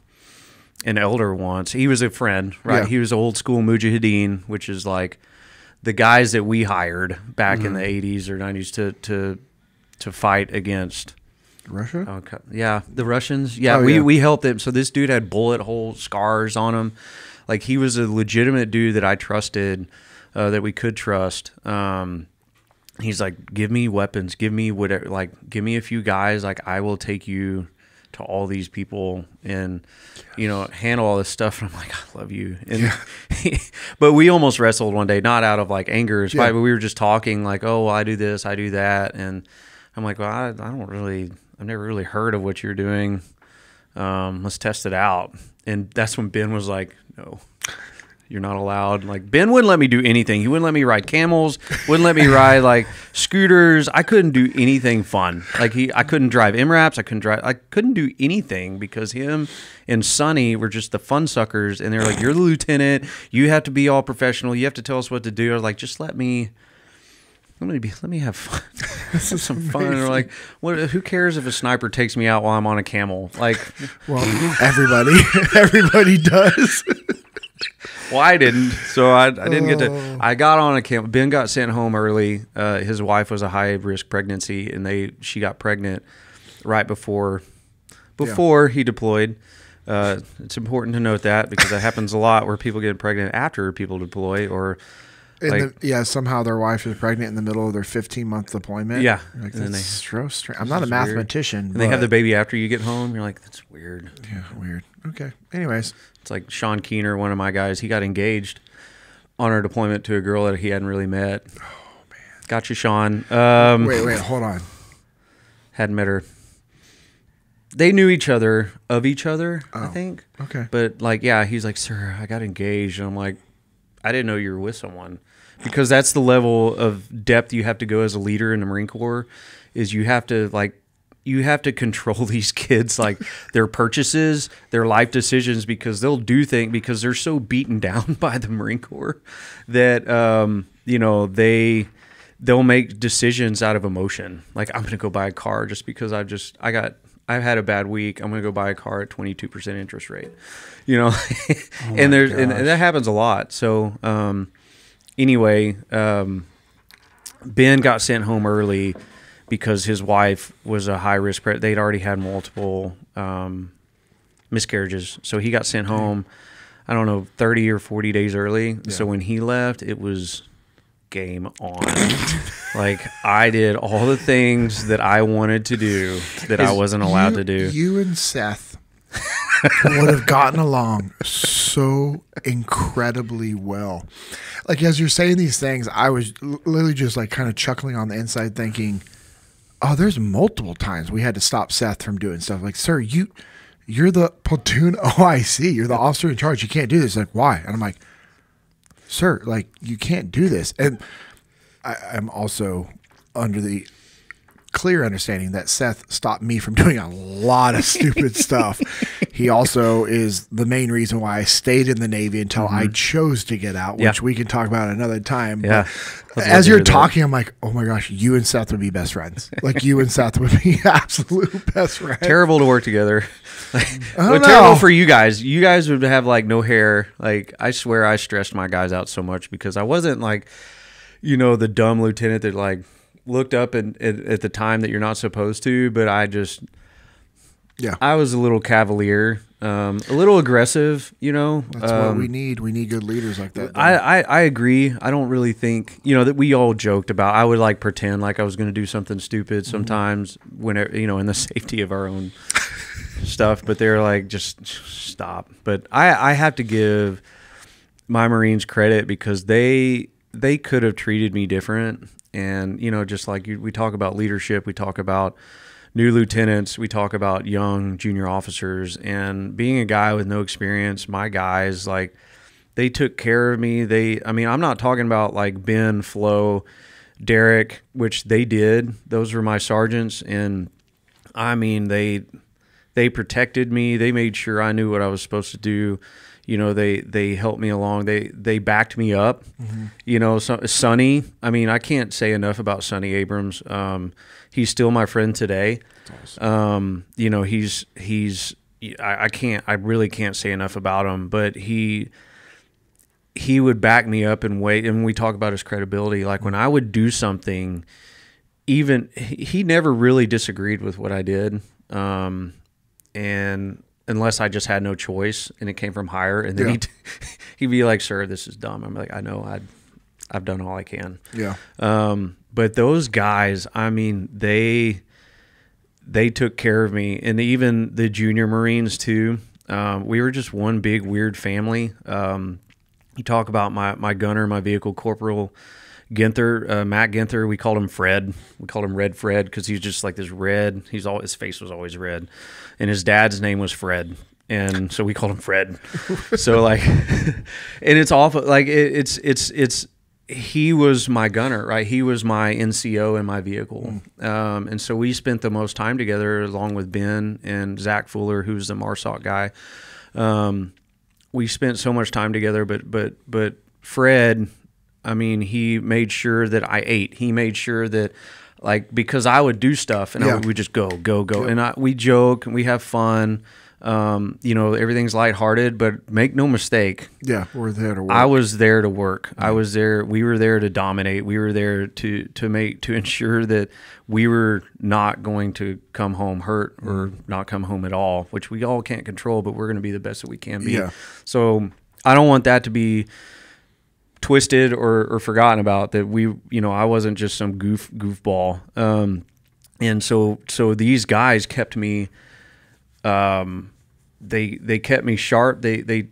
elder once. He was a friend, right? Yeah. He was old school mujahideen, which is like the guys that we hired back in the 80s or 90s to fight against Russia. Okay, yeah, the Russians. Yeah, we helped them. So this dude had bullet hole scars on him. Like, he was a legitimate dude that I trusted, that we could trust. He's like, give me weapons, give me whatever, like, give me a few guys, like, I will take you to all these people and, handle all this stuff. And I'm like, I love you. And but we almost wrestled one day, not out of like anger or spite, but we were just talking like, oh, well, I do this, I do that. And I'm like, well, I've never really heard of what you're doing. Let's test it out. And that's when Ben was like, no, you're not allowed. Like, Ben wouldn't let me do anything. He wouldn't let me ride camels, wouldn't let me ride like scooters. I couldn't do anything fun. Like, I couldn't drive MRAPs. I couldn't do anything because him and Sonny were just the fun suckers. And they were like, you're the lieutenant. You have to be all professional. You have to tell us what to do. I was like, just let me have fun. This is some fun. And they're like, who cares if a sniper takes me out while I'm on a camel? Like, well, everybody does. Well, I didn't. So I didn't get to. I got on a camel. Ben got sent home early. His wife was a high risk pregnancy, and she got pregnant right before he deployed. It's important to note that because that happens a lot where people get pregnant after people deploy or. Somehow their wife is pregnant in the middle of their 15-month deployment. Yeah. Like, that's so strange. I'm not a mathematician. And they have the baby after you get home. You're like, that's weird. Yeah, weird. Okay. Anyways. It's like Sean Keener, one of my guys, he got engaged on our deployment to a girl that he hadn't really met. Oh, man. Got you, Sean. Wait, hold on. Hadn't met her. They knew each other, I think. Okay. But, like, yeah, he's like, sir, I got engaged. And I'm like, I didn't know you were with someone. Because that's the level of depth you have to go as a leader in the Marine Corps, is you have to control these kids, like their purchases, their life decisions, because they'll do things because they're so beaten down by the Marine Corps that they'll make decisions out of emotion. Like, I'm going to go buy a car just because I've had a bad week. I'm going to go buy a car at 22% interest rate, and that happens a lot. So, anyway, Ben got sent home early because his wife was a high risk. They'd already had multiple miscarriages, so he got sent home. I don't know, 30 or 40 days early. Yeah. So when he left, it was game on. Like, I did all the things that I wanted to do that I wasn't allowed to do. You and Seth would have gotten along so incredibly well. Like, as you're saying these things, I was literally just like kind of chuckling on the inside thinking, oh, there's multiple times we had to stop Seth from doing stuff. Like, sir, you're the platoon OIC. You're the officer in charge. You can't do this. Like, why? And I'm like, sir, like, you can't do this. And I'm also under the clear understanding that Seth stopped me from doing a lot of stupid stuff. He also is the main reason why I stayed in the Navy until I chose to get out, which we can talk about another time. Yeah. But as you're talking, I'm like, oh my gosh, you and Seth would be best friends. Like, you and Seth would be absolute best friends. Terrible to work together. Terrible Terrible for you guys. You guys would have like no hair. Like, I swear I stressed my guys out so much because I wasn't like, the dumb lieutenant that like looked up at the time that you're not supposed to, but I was a little cavalier a little aggressive, you know. That's what we need. We need good leaders like that. I agree. I don't really think, you know, that we all joked about. I would like pretend like I was going to do something stupid sometimes when, you know, in the safety of our own stuff. But they're like, just stop. But I have to give my Marines credit because they could have treated me different. And, you know, just like we talk about leadership, we talk about new lieutenants, we talk about young junior officers, and being a guy with no experience, my guys, like, they took care of me. I mean, I'm not talking about like Ben, Flo, Derek, which they did. Those were my sergeants. And I mean, they protected me. They made sure I knew what I was supposed to do. You know, they helped me along. They backed me up. You know, Sonny, I mean, I can't say enough about Sonny Abrams. He's still my friend today. Awesome. You know, I really can't say enough about him, but he would back me up and wait. And we talk about his credibility. Like when I would do something, even he never really disagreed with what I did. And unless I just had no choice and it came from higher, and then he'd be like, "Sir, this is dumb." I'm like, "I know, I've done all I can." Yeah. But those guys, I mean, they took care of me, and even the junior Marines too. We were just one big weird family. You talk about my gunner, my vehicle corporal, Ginther, Matt Ginther. We called him Fred. We called him Red Fred because he's just like this red. His face was always red, and his dad's name was Fred, and so we called him Fred. So like, and it's awful. Like it's he was my gunner, right? He was my NCO in my vehicle, and so we spent the most time together along with Ben and Zach Fuller, who's the MARSOC guy. We spent so much time together, but Fred, I mean, he made sure that I ate. He made sure that, like, because I would do stuff and we would just go. And we joke and we have fun. You know, everything's lighthearted, but make no mistake. Yeah, we're there to work. I was there to work. I was there. We were there to dominate. We were there to ensure that we were not going to come home hurt or not come home at all, which we all can't control, but we're going to be the best that we can be. Yeah. So I don't want that to be twisted or forgotten about, that I wasn't just some goofball. And so these guys kept me, they kept me sharp. They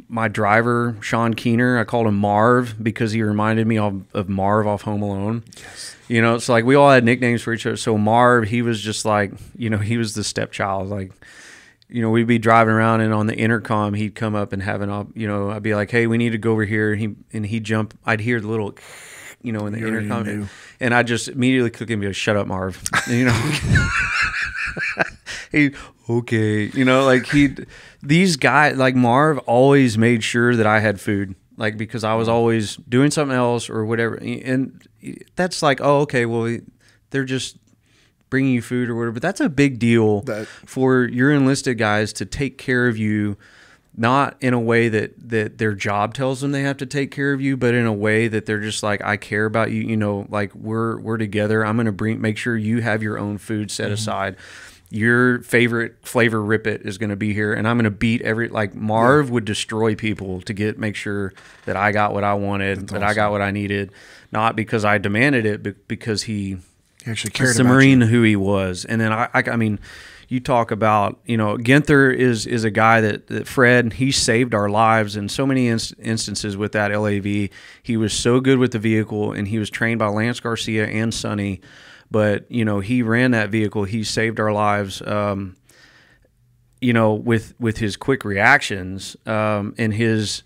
my driver, Sean Keener, I called him Marv because he reminded me of Marv off Home Alone. Yes. You know, it's like we all had nicknames for each other. So Marv, he was just like, he was the stepchild. Like, we'd be driving around and on the intercom, he'd come up and I'd be like, "Hey, we need to go over here." And he'd jump. I'd hear the little, in the intercom. And I just immediately click and be like, "Shut up, Marv." These guys, like Marv always made sure that I had food, like, because I was always doing something else or whatever. And that's like, oh, okay, well, they're just bringing you food or whatever. But that's a big deal for your enlisted guys to take care of you, not in a way that their job tells them they have to take care of you, but in a way that they're just like, I care about you, like we're together. I'm going to make sure you have your own food set aside. Your favorite flavor Rip-It is going to be here, and I'm going to beat Marv would destroy people to make sure that I got what I wanted, I got what I needed, not because I demanded it, but because he actually cared about the Marine you. Who he was. And then I mean, you talk about, Ginther is a guy that Fred, he saved our lives in so many instances with that LAV. He was so good with the vehicle, and he was trained by Lance Garcia and Sonny. But, he ran that vehicle. He saved our lives, with his quick reactions and his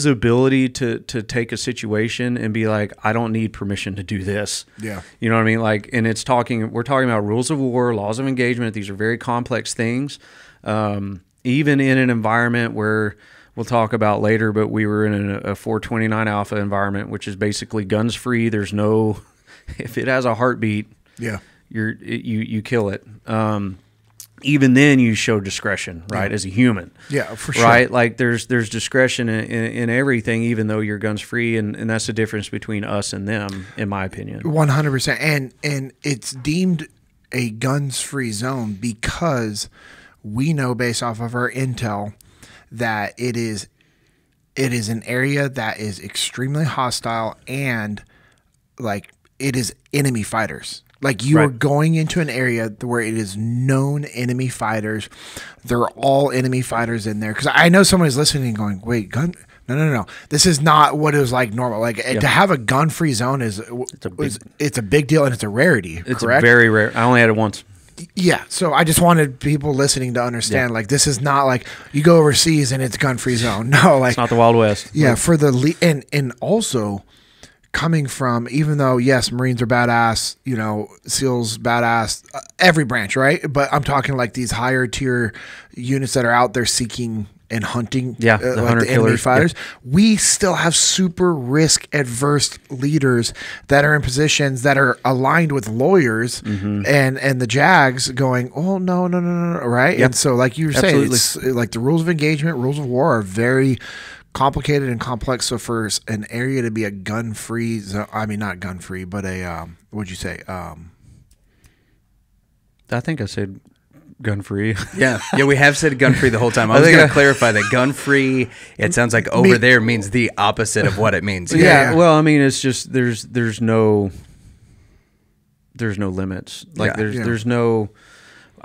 ability to take a situation and be like, I don't need permission to do this. Yeah. You know what I mean? Like, and we're talking about rules of war, laws of engagement. These are very complex things. Even in an environment where we'll talk about later, but we were in a 429 Alpha environment, which is basically guns free. There's no... If it has a heartbeat, you kill it. Even then, you show discretion, right? As a human, for sure. Right, like there's discretion in everything, even though your gun's free, and that's the difference between us and them, in my opinion. 100%, and it's deemed a guns free zone because we know based off of our intel that it is an area that is extremely hostile and like it is enemy fighters. Like you are going into an area where it is known enemy fighters. They're all enemy fighters in there. Because I know somebody's listening and going, wait, gun? No. This is not what it was like normal. Like to have a gun-free zone it's a big deal and it's a rarity. It's correct? Very rare. I only had it once. Yeah, so I just wanted people listening to understand, like, this is not like you go overseas and it's gun-free zone. No, like it's not the Wild West. Yeah, for the and also coming from, even though yes, Marines are badass, you know, SEALs badass, every branch, right? But I'm talking like these higher tier units that are out there seeking and hunting, the like hunter the enemy killers. fighters. We still have super risk adverse leaders that are in positions that are aligned with lawyers and the JAGs going, oh no, right? And so like you were saying, it's like the rules of engagement, rules of war are very complicated and complex. So for an area to be a gun-free zone, I mean not gun-free, but a what'd you say? I think I said gun-free. Yeah, we have said gun-free the whole time. I was going to clarify that gun-free, it sounds like over there means the opposite of what it means. Yeah, well, I mean, it's just there's no limits. Like there's no.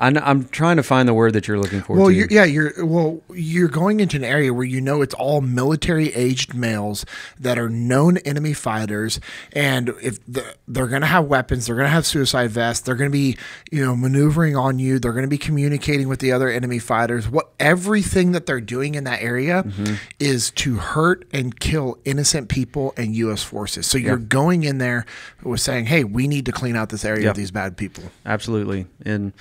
I'm trying to find the word that you're looking for. Well, you're going into an area where you know it's all military-aged males that are known enemy fighters, and if they're going to have weapons, they're going to have suicide vests, they're going to be, you know, maneuvering on you, they're going to be communicating with the other enemy fighters. Everything that they're doing in that area is to hurt and kill innocent people and U.S. forces. So you're going in there with saying, "Hey, we need to clean out this area of these bad people." Absolutely, and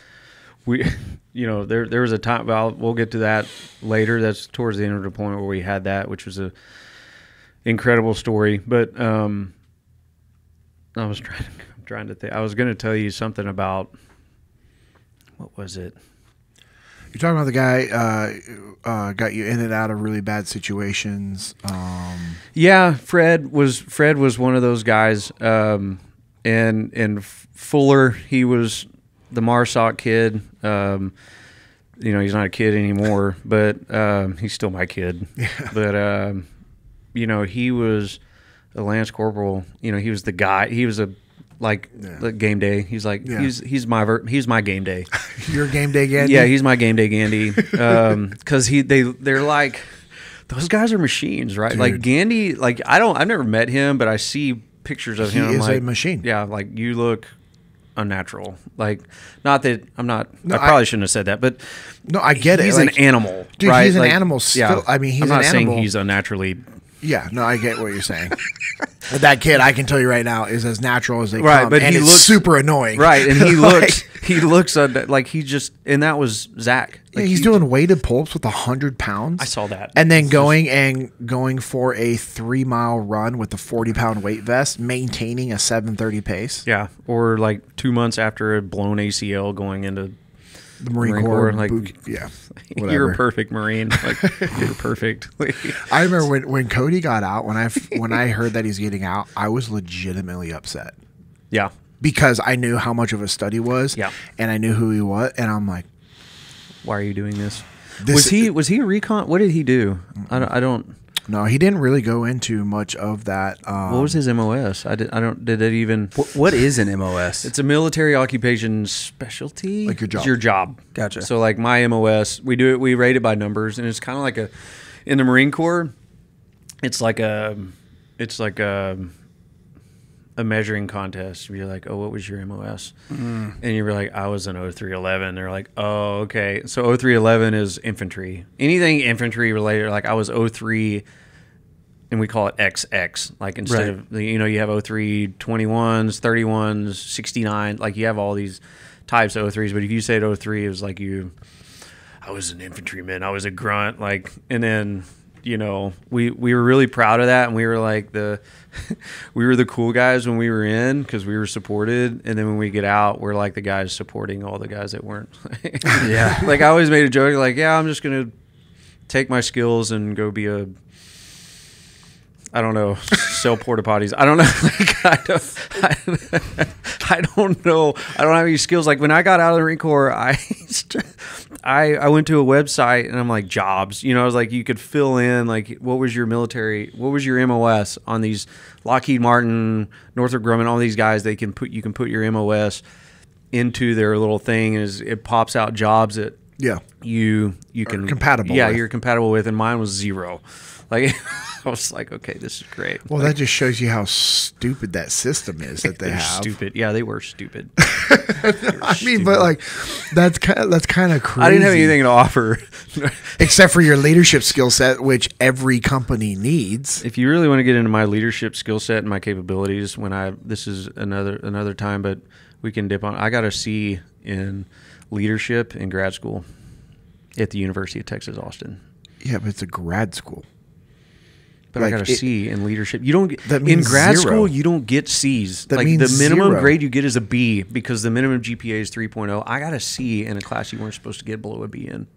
we, you know, there was a time. Well, we'll get to that later. That's towards the end of the deployment where we had that, which was a incredible story. But I was trying to think. I was going to tell you something about what was it? You're talking about the guy got you in and out of really bad situations. Yeah, Fred was one of those guys. And Fuller, he was the Marsoc kid. You know, he's not a kid anymore, but he's still my kid. Yeah. But you know, he was a Lance Corporal. You know, he was the guy. He was the game day. He's like he's my game day. Your game day Gandhi? Yeah, he's my game day Gandhi. Because they're like, those guys are machines, right? Dude. Like Gandhi, like I've never met him, but I see pictures of him. He is like, a machine. Yeah, like you look unnatural. Like, not that I'm not. No, I probably shouldn't have said that, but no, I get it. He's like, an animal, dude. Right? He's an like, animal. Still, I mean, he's I'm not an animal. saying he's unnaturally. Yeah, no, I get what you're saying. That kid, I can tell you right now, is as natural as they come, but and he looks super annoying. Right, and he looks like he just, and that was Zach. Like he's doing weighted pull-ups with 100 pounds. I saw that, and then going for a 3-mile run with a 40-pound weight vest, maintaining a 7:30 pace. Yeah, or like 2 months after a blown ACL, going into the Marine Corps, like, yeah, whatever. You're a perfect Marine. Like, you're perfect. I remember when Cody got out. When I heard that he's getting out, I was legitimately upset. Yeah, because I knew how much of a stud he was. Yeah, and I knew who he was, and I'm like, why are you doing this? Was he a recon? What did he do? I don't. No, he didn't really go into much of that. What was his MOS? Did it even? What is an MOS? It's a military occupation specialty. Like your job. It's your job. Gotcha. So like my MOS, we rate it by numbers, and it's kind of like in the Marine Corps, it's like a measuring contest. You're like, oh, what was your MOS? And you're like, I was an 0311. They're like, oh, okay. So 0311 is infantry. Anything infantry related, like I was 03, and we call it XX. Like instead of, you know, you have 03 21s, 31s, 69. Like you have all these types of 03s. But if you said 03, it was like I was an infantryman. I was a grunt. Like, and then, you know, we were really proud of that, and we were like we were the cool guys when we were in because we were supported, and then when we get out, we're like the guys supporting all the guys that weren't. Yeah, like I always made a joke, like, yeah, I'm just gonna take my skills and go be a I don't know, sell porta potties. I don't know. I don't know. I don't have any skills. Like when I got out of the Marine Corps, I went to a website and I'm like jobs. I was like, you could fill in like what was your MOS on these Lockheed Martin, Northrop Grumman, all these guys. You can put your MOS into their little thing, and it pops out jobs that you can compatible. Yeah, with. you're compatible with, and mine was 0. Like I was like, okay, this is great. Well, that just shows you how stupid that system is that they have. Stupid. Yeah, they were stupid. But like that's kind of crazy. I didn't have anything to offer except for your leadership skill set, which every company needs. If you really want to get into my leadership skill set and my capabilities, this is another time, but we can dip on. I got a C in leadership in grad school at the University of Texas, Austin. Yeah, but it's a grad school. But I got a C in leadership. You don't that means in grad 0. school. You don't get C's. That like means the minimum 0. grade you get is a B because the minimum GPA is 3.0. I got a C in a class you weren't supposed to get below a B in.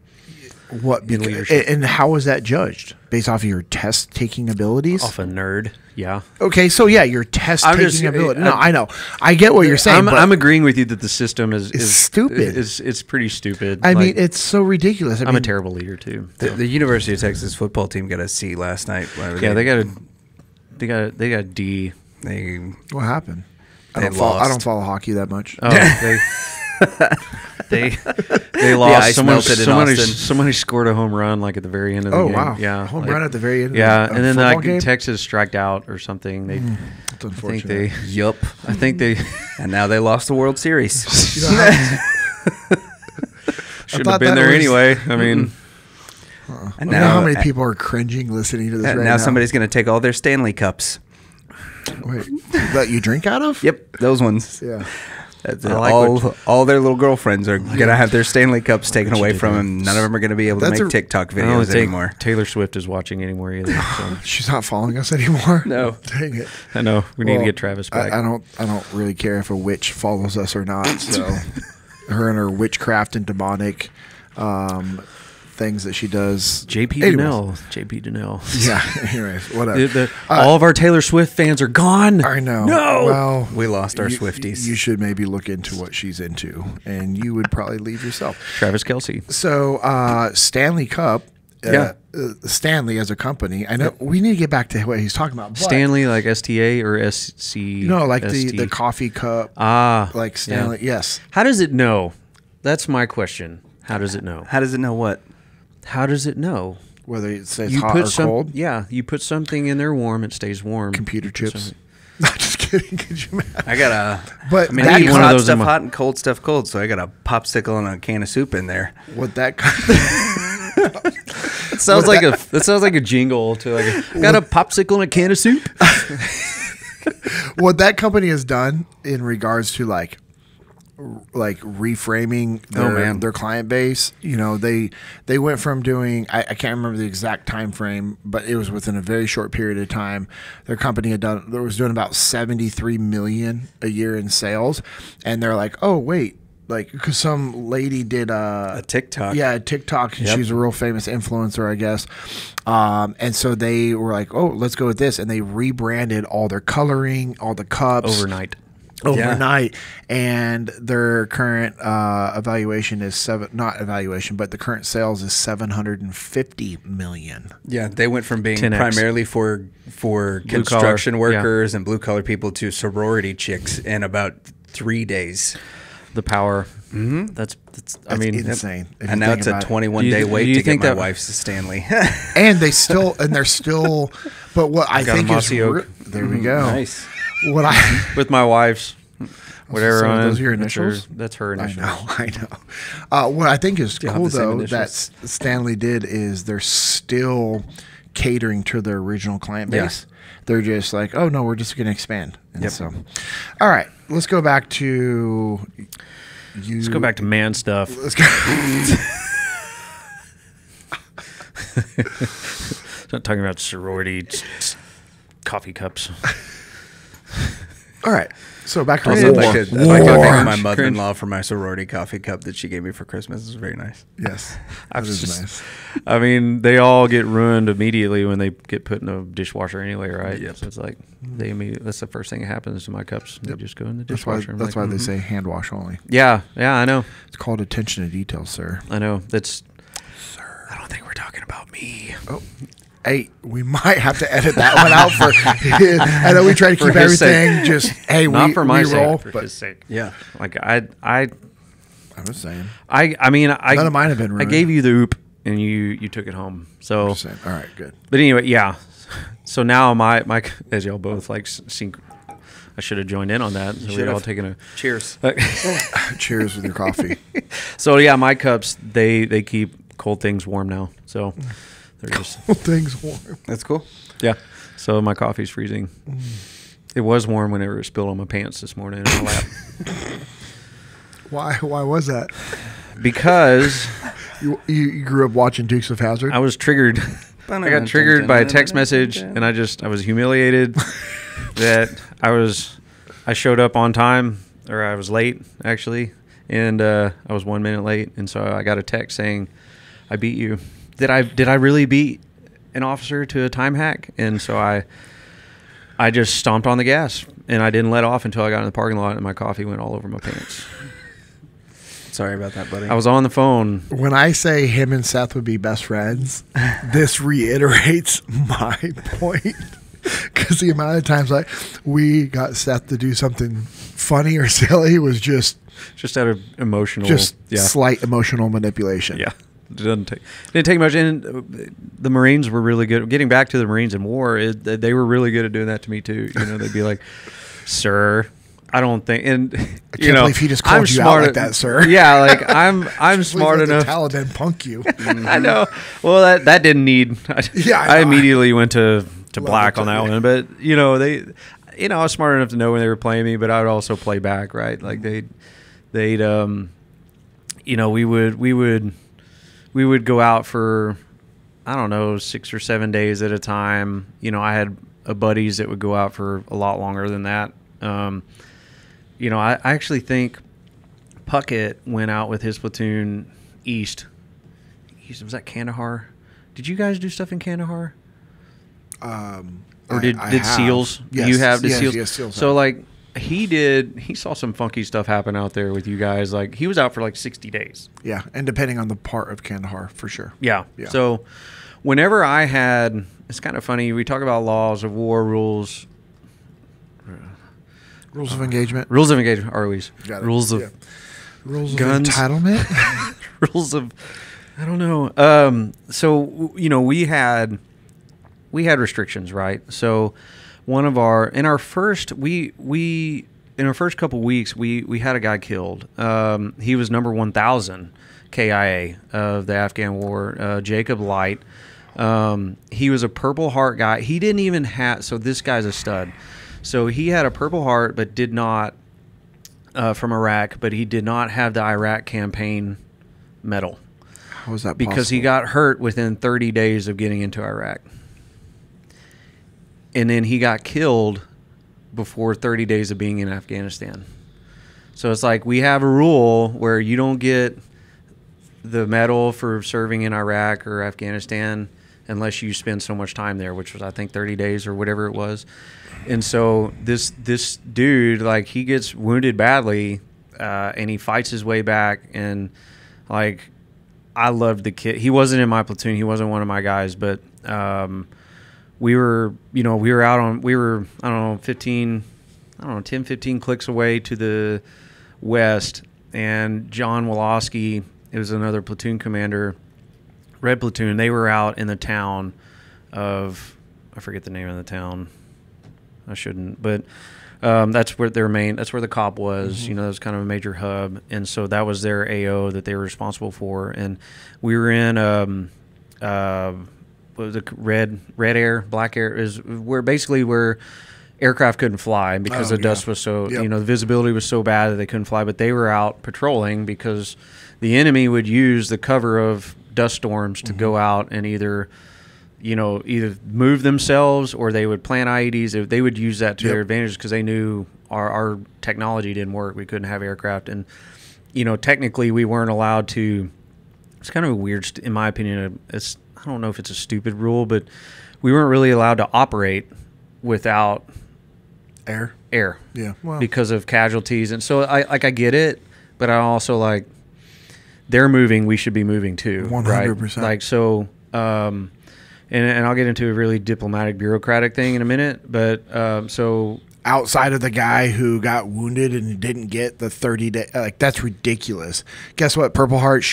What in leadership? And how was that judged? Based off of your test taking abilities? Off a nerd, yeah. Okay, so yeah, your test taking ability. No, I know. I get what you're saying. I'm agreeing with you that the system is stupid. It's pretty stupid. I mean, it's so ridiculous. I'm a terrible leader too. The University of Texas football team got a C last night. Yeah, they got a D. What happened? I don't follow hockey that much. Oh, they lost. Somebody scored a home run like at the very end of the game. Oh wow! Yeah, home run at the very end. Yeah, of and then like game? Texas striked out or something. That's unfortunate. I think they and now they lost the World Series. Should have been there anyway. I mean. And now how many people are cringing listening to this right now? Now somebody's going to take all their Stanley cups. Wait, that you drink out of? Yep, those ones. Yeah. All their little girlfriends are going to have their Stanley cups taken away from them. None of them are going to be able to make TikTok videos anymore. Taylor Swift is watching anymore either. So. She's not following us anymore? No. Dang it. I know. We need to get Travis back. I don't really care if a witch follows us or not. So her and her witchcraft and demonic things that she does. JP Dinnell. Yeah. Anyways, whatever. All of our Taylor Swift fans are gone. I know. No. Well, we lost our Swifties. You should maybe look into what she's into, and you would probably leave yourself. Travis Kelce. So Stanley Cup. Stanley as a company. I know we need to get back to what he's talking about. Stanley, like STA or SC? No, like the coffee cup. Like Stanley. Yeah. Yes. How does it know? That's my question. How does it know? How does it know what? How does it know? Whether it says you hot or cold? Yeah, you put something in there warm, it stays warm. Computer chips. Not just kidding. Could you imagine? I got a. But I mean, I eat hot stuff hot and cold stuff cold, so I got a popsicle and a can of soup in there. What that? That sounds like a jingle to got a popsicle and a can of soup. What that company has done in regards to like reframing their client base, they went from doing I can't remember the exact time frame, but it was within a very short period of time. Their company was doing about 73 million a year in sales, and they're like, oh wait, like because some lady did a TikTok, a TikTok, and she's a real famous influencer, I guess. And so they were like, oh, let's go with this, and they rebranded all their coloring, all the cups overnight, and their current evaluation is but the current sales is 750 million. Yeah, they went from being 10X. Primarily for construction workers and blue collar people to sorority chicks in about 3 days. The power. Mm-hmm. That's insane. And now it's a 21-day wait to get my wife's Stanley. And they're still. But what I think is there we go. Nice. What with my wife's whatever on those are your initials. That's her initials. I know. What I think is cool though that Stanley did is they're still catering to their original client base. Yeah. They're just like, oh no, we're just going to expand. And so, all right, let's go back to you. Let's go back to man stuff. Let's go. Not talking about sorority coffee cups. All right. So back to I'd war. like to thank my mother-in-law for my sorority coffee cup that she gave me for Christmas. It was very nice. Yes, that is nice. I mean, they all get ruined immediately when they get put in a dishwasher anyway, right? Yep. So it's like that's the first thing that happens to my cups. They just go in the That's why, dishwasher. that's why they say hand wash only. Yeah, I know. It's called attention to detail, sir. I know. Sir, I don't think we're talking about me. Oh. Hey, we might have to edit that one out for. I know we try to keep everything just. Hey, not for my roll, sake, for but his sake. Yeah, like I'm just saying. I mean, none of mine have been ruined. I gave you the oop, and you took it home. So, I'm just saying. All right, good. But anyway, yeah. So now my as y'all both like seen. I should have joined in on that. So we're all taking a cheers. Cheers with your coffee. So yeah, my cups they keep cold things warm now. So. Cold things warm. That's cool. Yeah. So my coffee's freezing. It was warm whenever it spilled on my pants this morning in my lap. Why was that? Because you grew up watching Dukes of Hazzard? I was triggered. I got triggered by a text message, and I was humiliated that I showed up on time, or I was late actually, and I was 1 minute late, and so I got a text saying, "I beat you." Did I really beat an officer to a time hack? And so I just stomped on the gas, and I didn't let off until I got in the parking lot, and my coffee went all over my pants. Sorry about that, buddy. I was on the phone. When I say him and Seth would be best friends, this reiterates my point. Because the amount of times we got Seth to do something funny or silly was just out of emotional, slight emotional manipulation. Yeah. It didn't take much. And the Marines were really good. Getting back to the Marines in war, they were really good at doing that to me too. You know, they'd be like, "Sir, I don't think," and I can't believe he just called you out like that, sir. Yeah, like I'm smart enough. The Taliban punk you. I know. Well, that didn't need. I immediately went to black on that one. But I was smart enough to know when they were playing me, but I would also play back, right? Like we would go out for, I don't know, 6 or 7 days at a time. I had buddies that would go out for a lot longer than that. I actually think Puckett went out with his platoon east. Was that Kandahar? Did you guys do stuff in Kandahar? Or did SEALs? Yes. You have the SEALs? Yes, SEALs. So he saw some funky stuff happen out there with you guys. Like he was out for like 60 days. Yeah, and depending on the part of Kandahar, for sure. Yeah. So whenever it's kind of funny, we talk about laws of war, rules of engagement. Rules of engagement, ROEs. Rules of guns. Entitlement. Rules of, I don't know. So, we had restrictions, right? So in our first couple weeks, we had a guy killed. He was number 1,000 KIA of the Afghan war, Jacob Light. He was a Purple Heart guy. He didn't even have, so this guy's a stud. So he had a Purple Heart, but did not, from Iraq, but he did not have the Iraq campaign medal. How was that because possible? he got hurt within 30 days of getting into Iraq. And then he got killed before 30 days of being in Afghanistan. So it's like we have a rule where you don't get the medal for serving in Iraq or Afghanistan unless you spend so much time there, which was, I think, 30 days or whatever it was. And so this dude, like, he gets wounded badly, and he fights his way back. And, like, I loved the kid. He wasn't in my platoon. He wasn't one of my guys, but we were out on, I don't know, 10, 15 clicks away to the west, and John Wolosky, it was another platoon commander, Red Platoon, they were out in the town of, I forget the name of the town. I shouldn't, but that's where that's where the COP was. Mm-hmm. That was kind of a major hub, and so that was their AO that they were responsible for. And we were in what was it, red air, black air, is where aircraft couldn't fly because the dust was so, the visibility was so bad that they couldn't fly. But they were out patrolling because the enemy would use the cover of dust storms to go out and either either move themselves or they would plant IEDs. They would use that to their advantage because they knew our technology didn't work. We couldn't have aircraft. And, technically we weren't allowed to. It's kind of a weird, in my opinion, I don't know if it's a stupid rule, but we weren't really allowed to operate without air. Yeah. Well, because of casualties. And so I get it, but I also they're moving, we should be moving too. 100%. Right? So, and I'll get into a really diplomatic, bureaucratic thing in a minute. But so outside of the guy who got wounded and didn't get the 30-day, that's ridiculous. Guess what? Purple Heart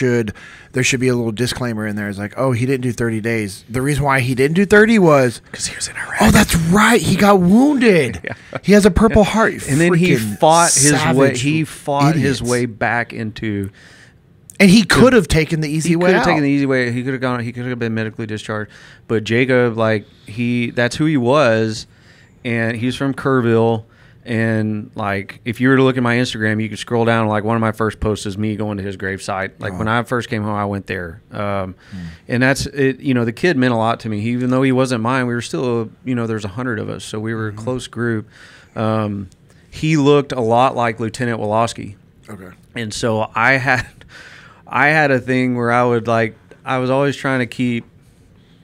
there should be a little disclaimer in there. It's oh, he didn't do 30 days. The reason why he didn't do 30 was because he was in Iraq. Oh, that's right. He got wounded. Yeah. He has a Purple Heart. And then he fought his way back into. And he could have taken the easy way out. He could have taken the easy way. He could have been medically discharged. But Jacob, that's who he was. And he's from Kerrville. And, if you were to look at my Instagram, you could scroll down. One of my first posts is me going to his gravesite. When I first came home, I went there. And that's it. The kid meant a lot to me. Even though he wasn't mine, we were still, there's 100 of us. So we were a close group. He looked a lot like Lieutenant Woloski. Okay. And so I had a thing where I was always trying to keep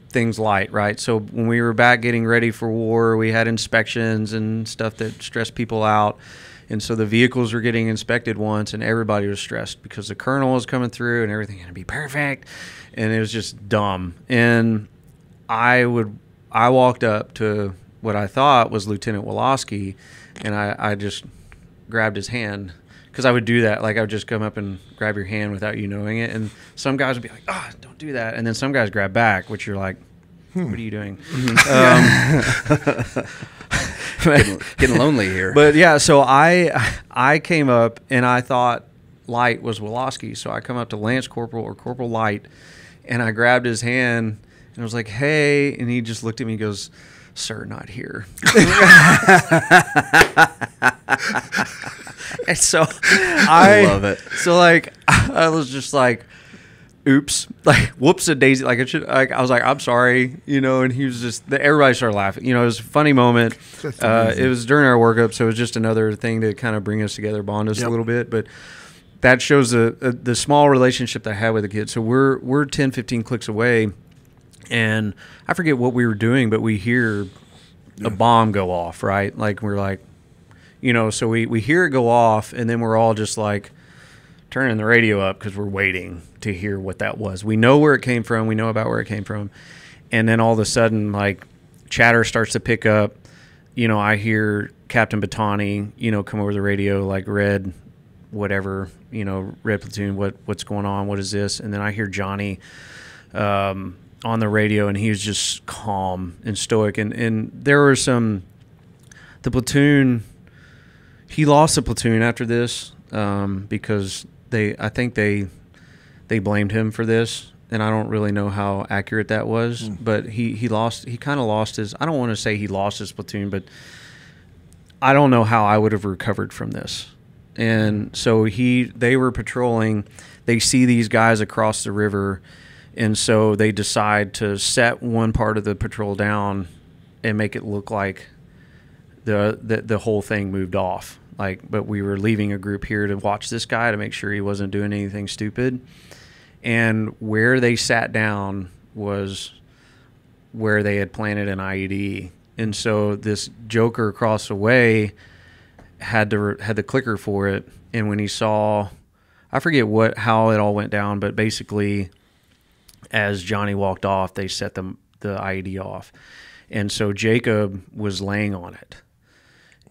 things light, right? So when we were back getting ready for war, we had inspections and stuff that stressed people out. And so the vehicles were getting inspected once and everybody was stressed because the colonel was coming through and everything had to be perfect. And it was just dumb. And I walked up to what I thought was Lieutenant Woloski and I just grabbed his hand. Because I would do that. I would just come up and grab your hand without you knowing it. And some guys would be like, oh, don't do that. And then some guys grab back, which you're like, what are you doing? Getting lonely here. But, yeah, so I came up, and I thought Light was Woloski. So I come up to Lance Corporal or Corporal Light, and I grabbed his hand, and I was like, hey. And he just looked at me and goes, sir, not here. And so I love it. So I was just oops, whoops a daisy. I was like, I'm sorry, and he was just, everybody started laughing. It was a funny moment. It was during our workup. So it was just another thing to kind of bring us together, bond us a little bit. But that shows the small relationship that I had with the kids. So we're 10, 15 clicks away. And I forget what we were doing, but we hear a bomb go off, right? We're so we hear it go off, and then we're all just turning the radio up because we're waiting to hear what that was. We know where it came from. We know about where it came from. And then all of a sudden, chatter starts to pick up. I hear Captain Batani, come over the radio, red, whatever, red platoon, what's going on? What is this? And then I hear Johnny on the radio, and he was just calm and stoic. And there were the platoon, he lost the platoon after this because I think they blamed him for this. And I don't really know how accurate that was, but he kind of lost his, I don't want to say he lost his platoon, but I don't know how I would have recovered from this. And so they were patrolling, they see these guys across the river, and so they decide to set one part of the patrol down and make it look like the whole thing moved off. But we were leaving a group here to watch this guy to make sure he wasn't doing anything stupid. And where they sat down was where they had planted an IED. And so this joker across the way had the clicker for it. And when he saw, I forget how it all went down, but basically as Johnny walked off, they set the IED off. And so Jacob was laying on it.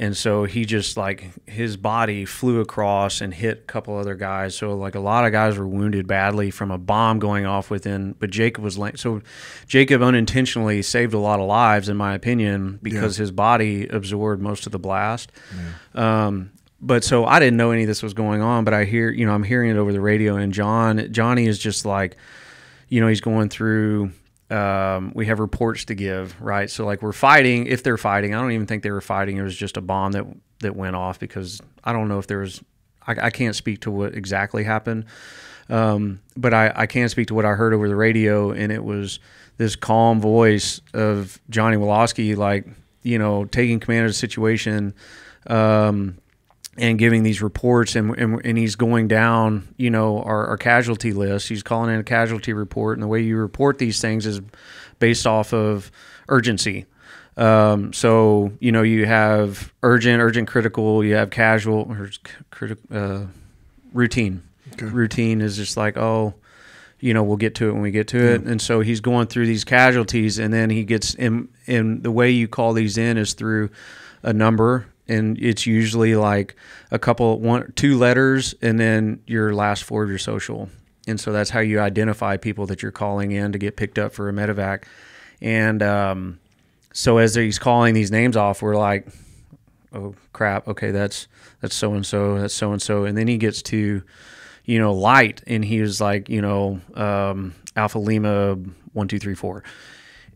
And so he just his body flew across and hit a couple other guys. So a lot of guys were wounded badly from a bomb going off within, but Jacob was so Jacob unintentionally saved a lot of lives, in my opinion, because his body absorbed most of the blast. Yeah. But so I didn't know any of this was going on, but I hear, I'm hearing it over the radio, and Johnny is just he's going through, we have reports to give, right? So we're fighting, if they're fighting. I don't even think they were fighting. It was just a bomb that went off, because I don't know if there was, I can't speak to what exactly happened. But I can speak to what I heard over the radio, and it was this calm voice of Johnny Wolosky, like, you know, taking command of the situation, and giving these reports, and he's going down, you know, our casualty list. He's calling in a casualty report, and the way you report these things is based off of urgency. So, you know, you have urgent, critical, you have casual, or routine. Okay. Routine is just like, oh, you know, we'll get to it when we get to it. And so he's going through these casualties, and then he gets in the way you call these in is through a number, and it's usually like two letters, and then your last four of your social. And so that's how you identify people that you're calling in to get picked up for a medevac. And, so as he's calling these names off, we're like, oh crap, okay, that's so-and-so, that's so-and-so. And then he gets to, you know, light, and he was like, you know, Alpha Lima 1 2 3 4.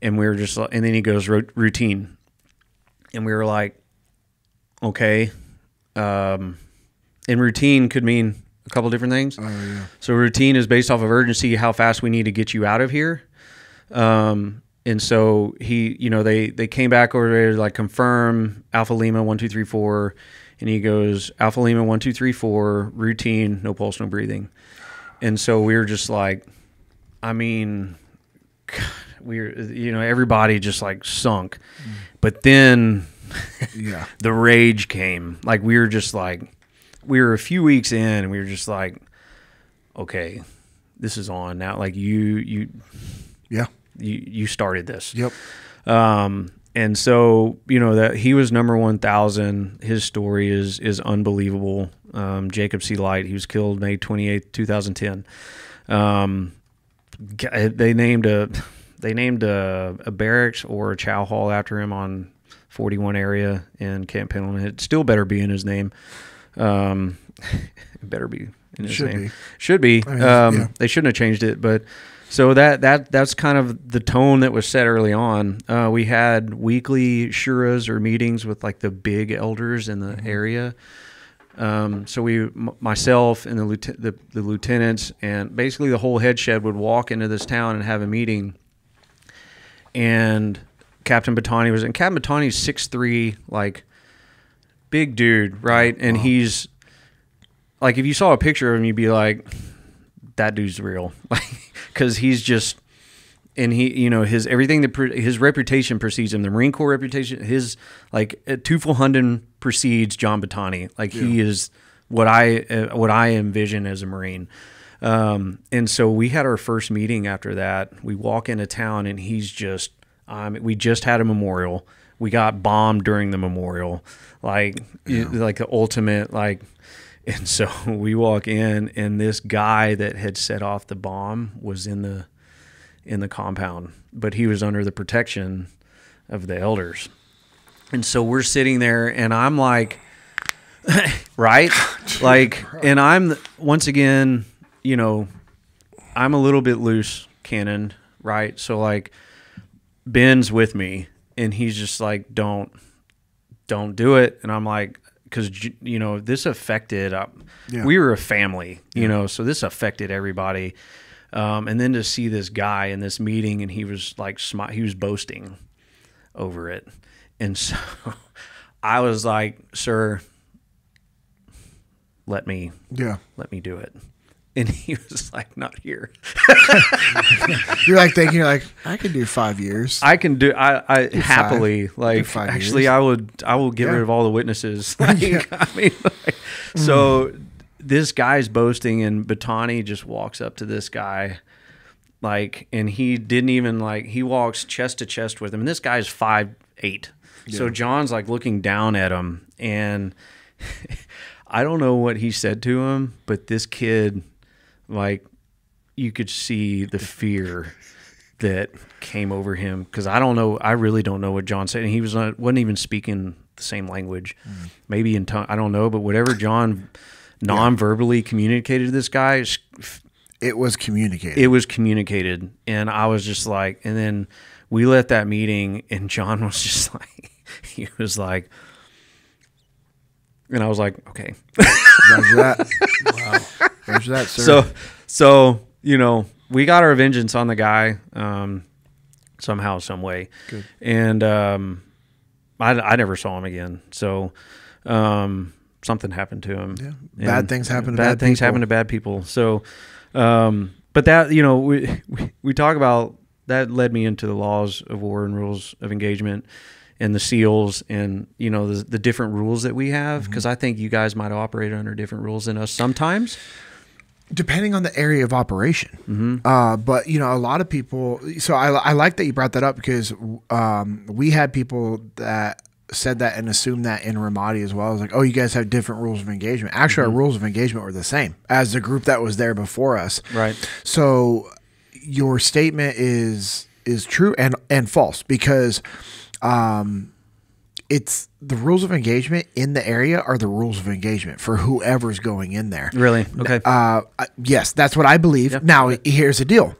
And we were just, and then he goes routine. And we were like, okay. And routine could mean a couple different things. Oh, yeah. So routine is based off of urgency, how fast we need to get you out of here. And so he, you know, they came back over there to like confirm Alpha Lima 1 2 3 4, and he goes Alpha Lima 1 2 3 4, routine, no pulse, no breathing. And so we were just like, I mean, you know, everybody just like sunk. But then the rage came. Like we were just like, we were a few weeks in, and we were just like, okay, this is on now. Like you started this. Yep. And so, you know, that he was number 1,000. His story is unbelievable. Jacob C. Light, he was killed May 28th, 2010. They named a barracks or a chow hall after him on 41 area in Camp Pendleton. It still better be in his name. It better be in his name. Should be. I mean, they shouldn't have changed it, but so that's kind of the tone that was set early on. We had weekly shuras or meetings with like the big elders in the area. So myself and the lieutenants and basically the whole head shed would walk into this town and have a meeting. And Captain Batani was, and Captain Batani's 6'3", like big dude, right? And he's like, if you saw a picture of him, you'd be like, that dude's real. Because he's just, and he, you know, his everything that his reputation precedes him. The Marine Corps reputation, his like Tufel precedes John Batani. Like he is what I envision as a Marine. And so we had our first meeting after that. We walk into town, and he's just, we just had a memorial. We got bombed during the memorial, like the ultimate like. And so we walk in, and this guy that had set off the bomb was in the compound, but he was under the protection of the elders. And so we're sitting there, and I'm like, right? Like, and I'm, once again, you know, I'm a little bit loose cannon, right? So like Ben's with me, and he's just like, don't do it. And I'm like, because, you know, this affected, we were a family, you know, so this affected everybody. And then to see this guy in this meeting, and he was like, he was boasting over it. And so I was like, sir, let me do it. And he was like, not here. You're like thinking, you're like, I can do 5 years. I can do, I happily, like, actually, years. I will get rid of all the witnesses. Like, I mean, like, so this guy's boasting, and Batani just walks up to this guy, like, and he didn't even, like, he walks chest to chest with him. And this guy's 5'8". Yeah. So John's like looking down at him, and I don't know what he said to him, but this kid, like, you could see the fear that came over him, because I really don't know what John said, and he wasn't even speaking the same language, maybe in tongue, I don't know, but whatever John non-verbally communicated to this guy, it was communicated. It was communicated, and I was just like, and then we left that meeting, and John was just like, he was like, And I was like, okay. Roger that. Wow. Roger that, sir. So we got our vengeance on the guy somehow, some way. Good. And I never saw him again. So something happened to him. Yeah. And Bad things happen to bad things people. happen to bad people. So, but that, we talk about, that led me into the laws of war and rules of engagement and the SEALs and, the different rules that we have. Because I think you guys might operate under different rules than us sometimes. Depending on the area of operation. But, a lot of people, so I like that you brought that up because we had people that said that and assumed that in Ramadi as well. I was like, oh, you guys have different rules of engagement. Actually, our rules of engagement were the same as the group that was there before us. Right. So your statement is true and false because it's the rules of engagement in the area are the rules of engagement for whoever's going in there. Really? Okay. Yes, that's what I believe. Yep. Now, here's the deal.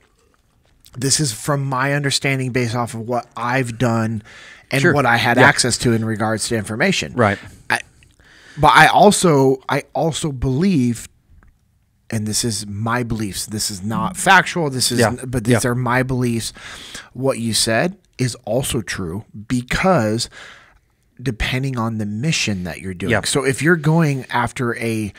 This is from my understanding based off of what I've done and Sure. what I had access to in regards to information. Right. But I also believe, and this is my beliefs. This is not factual. But these are my beliefs. What you said is also true because depending on the mission that you're doing. Yep. So if you're going after a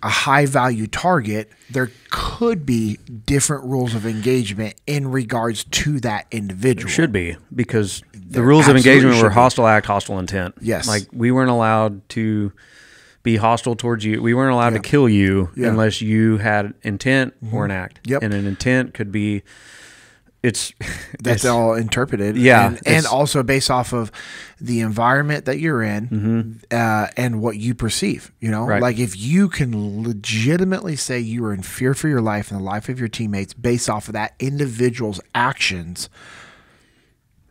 high value target, there could be different rules of engagement in regards to that individual. Should be, because the There rules of absolutely engagement were should be. hostile act, hostile intent. Yes. Like we weren't allowed to be hostile towards you. We weren't allowed to kill you unless you had intent or an act. Yep. And an intent could be, That's all interpreted. Yeah. And also based off of the environment that you're in and what you perceive, Right. like if you can legitimately say you are in fear for your life and the life of your teammates based off of that individual's actions,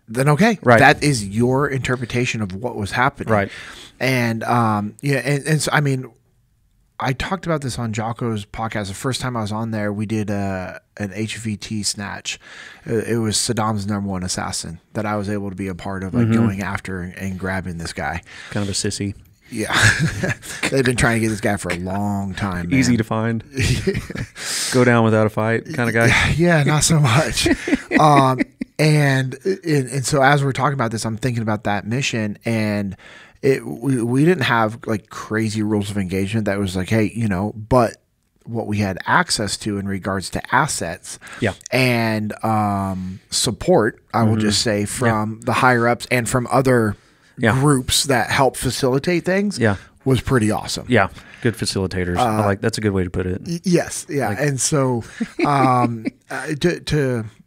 then okay, Right. that is your interpretation of what was happening. Right. And, and so, I mean, I talked about this on Jocko's podcast. The first time I was on there, we did an HVT snatch. It was Saddam's #1 assassin that I was able to be a part of, like going after and grabbing this guy. kind of a sissy. Yeah. They've been trying to get this guy for a long time, man. Easy to find. Go down without a fight kind of guy. Yeah, not so much. And so as we're talking about this, I'm thinking about that mission, and we didn't have like crazy rules of engagement that was like, hey, but what we had access to in regards to assets and support, I will just say, from the higher ups and from other groups that help facilitate things was pretty awesome. Yeah. Good facilitators. That's a good way to put it. Yes. Yeah. And so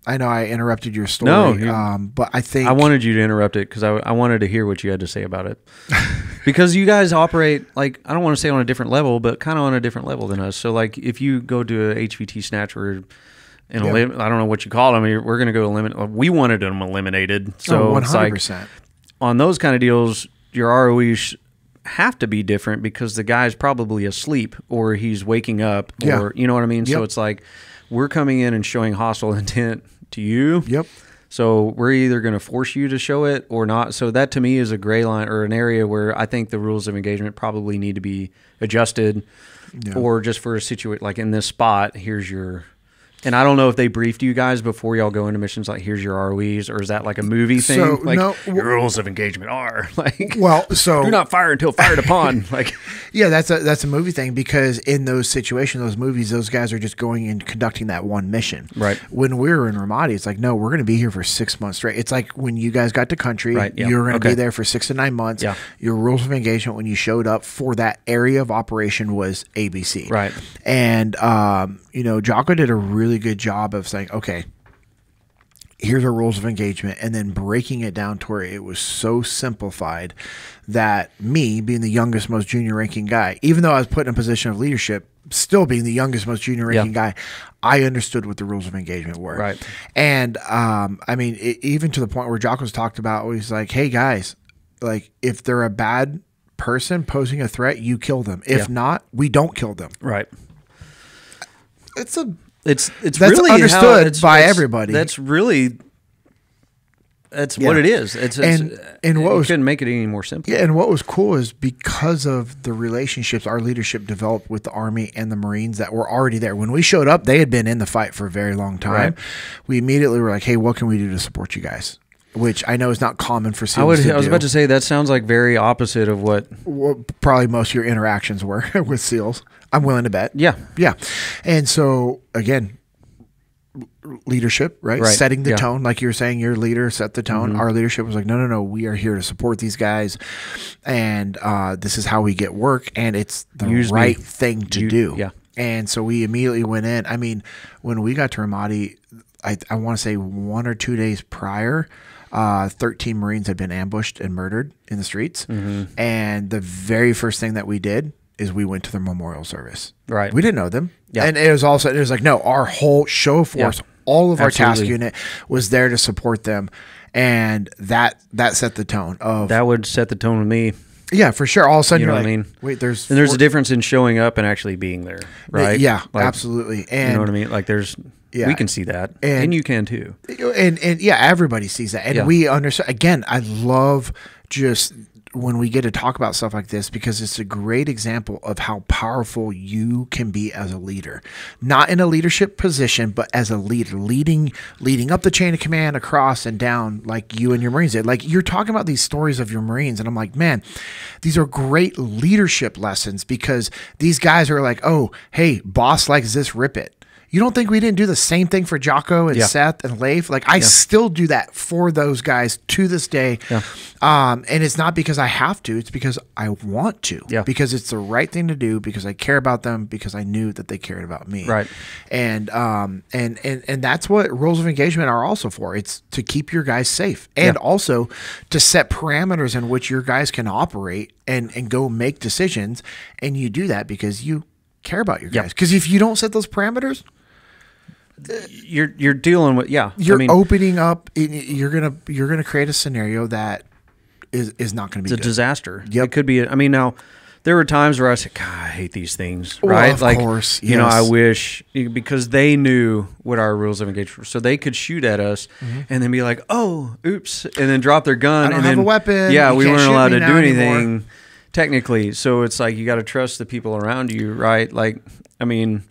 I know I interrupted your story, but I think I wanted you to interrupt it because I wanted to hear what you had to say about it. Because you guys operate, like, I don't want to say on a different level, but kind of on a different level than us. So, like, if you go to a HVT snatch or I don't know what you call them, we're going to go eliminate. We wanted them eliminated. So 100%. it's like, on those kind of deals, your ROEs have to be different because the guy's probably asleep or he's waking up or, you know what I mean? Yep. So it's like, we're coming in and showing hostile intent to you. Yep. So we're either going to force you to show it or not. So that to me is a gray line or an area where I think the rules of engagement probably need to be adjusted or just for a situation like in this spot, here's your, and I don't know if they briefed you guys before y'all go into missions, like here's your ROEs, or is that like a movie thing? So, like no, your rules of engagement are like, so do not fire until fired upon. Like, yeah, that's a movie thing because in those situations, those movies, those guys are just going and conducting that one mission. Right. When we were in Ramadi, it's like, no, we're going to be here for 6 months straight. It's like when you guys got to country, you're going to be there for 6 to 9 months. Yeah. Your rules of engagement when you showed up for that area of operation was ABC. Right. And, Jocko did a really good job of saying, okay, here's our rules of engagement, and then breaking it down to where it was so simplified that me, being the youngest, most junior ranking guy, even though I was put in a position of leadership, still being the youngest, most junior ranking guy, I understood what the rules of engagement were. Right. And even to the point where Jocko's talked about, he's like, hey guys, like if they're a bad person posing a threat, you kill them. If not, we don't kill them. right. It's That's really understood by everybody. That's really That's what it is. And what you was, couldn't make it any more simple. Yeah, and what was cool is because of the relationships our leadership developed with the Army and the Marines that were already there. When we showed up, they had been in the fight for a very long time. Right. We immediately were like, hey, what can we do to support you guys? Which I know is not common for SEALs I was about to say, that sounds like very opposite of what probably most of your interactions were with SEALs. I'm willing to bet. Yeah. Yeah. And so, again, leadership, right? Setting the tone. Like you were saying, your leader set the tone. Our leadership was like, no, we are here to support these guys. And this is how we get work. And it's the right thing to do. Yeah. And so we immediately went in. I mean, when we got to Ramadi, I want to say 1 or 2 days prior, 13 Marines had been ambushed and murdered in the streets. And the very first thing that we did is we went to their memorial service. Right. We didn't know them. Yeah. And it was like, no, our whole show force, all of our task unit was there to support them. And that set the tone of. That would set the tone with me. Yeah, for sure. All of a sudden, You know you're what I like, mean? wait, there's a difference in showing up and actually being there, right? Yeah, Like, absolutely. And you know what I mean? Like we can see that, and you can too. And yeah, everybody sees that. And we understand. Again, I love just when we get to talk about stuff like this because it's a great example of how powerful you can be as a leader. Not in a leadership position, but as a leader, leading up the chain of command across and down like you and your Marines did. Like you're talking about these stories of your Marines, and I'm like, man, these are great leadership lessons because these guys are like, oh, hey, boss likes this, rip it. You don't think we didn't do the same thing for Jocko and Seth and Leif? Like I still do that for those guys to this day. Yeah. And it's not because I have to, it's because I want to. Yeah. Because it's the right thing to do, because I care about them, because I knew that they cared about me. Right. And that's what rules of engagement are also for. It's to keep your guys safe and also to set parameters in which your guys can operate and go make decisions. And you do that because you care about your guys. Because if you don't set those parameters, you're dealing with you're opening up. You're gonna create a scenario that is not going to be a disaster. Yep. It could be. I mean, now there were times where I said, God, I hate these things. Well, right? Of like, course, you know, I wish because they knew what our rules of engagement were, so they could shoot at us and then be like, "Oh, oops," and then drop their gun. I don't and have then a weapon. Yeah, you we can't weren't shoot allowed me to now do anything. anymore. Technically, so it's like you got to trust the people around you, right? Like, I mean,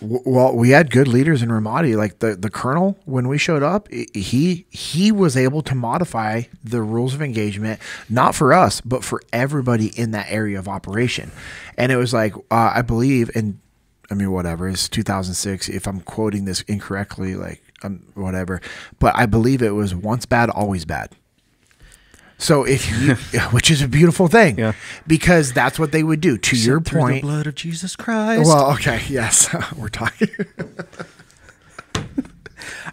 well, we had good leaders in Ramadi. Like the colonel, when we showed up, he was able to modify the rules of engagement, not for us, but for everybody in that area of operation. And it was like, I believe, and I mean, whatever, it's 2006. If I'm quoting this incorrectly, like whatever, but I believe it was once bad, always bad. So if you, which is a beautiful thing, because that's what they would do. To your point, the blood of Jesus Christ. Well, okay, yes, we're talking.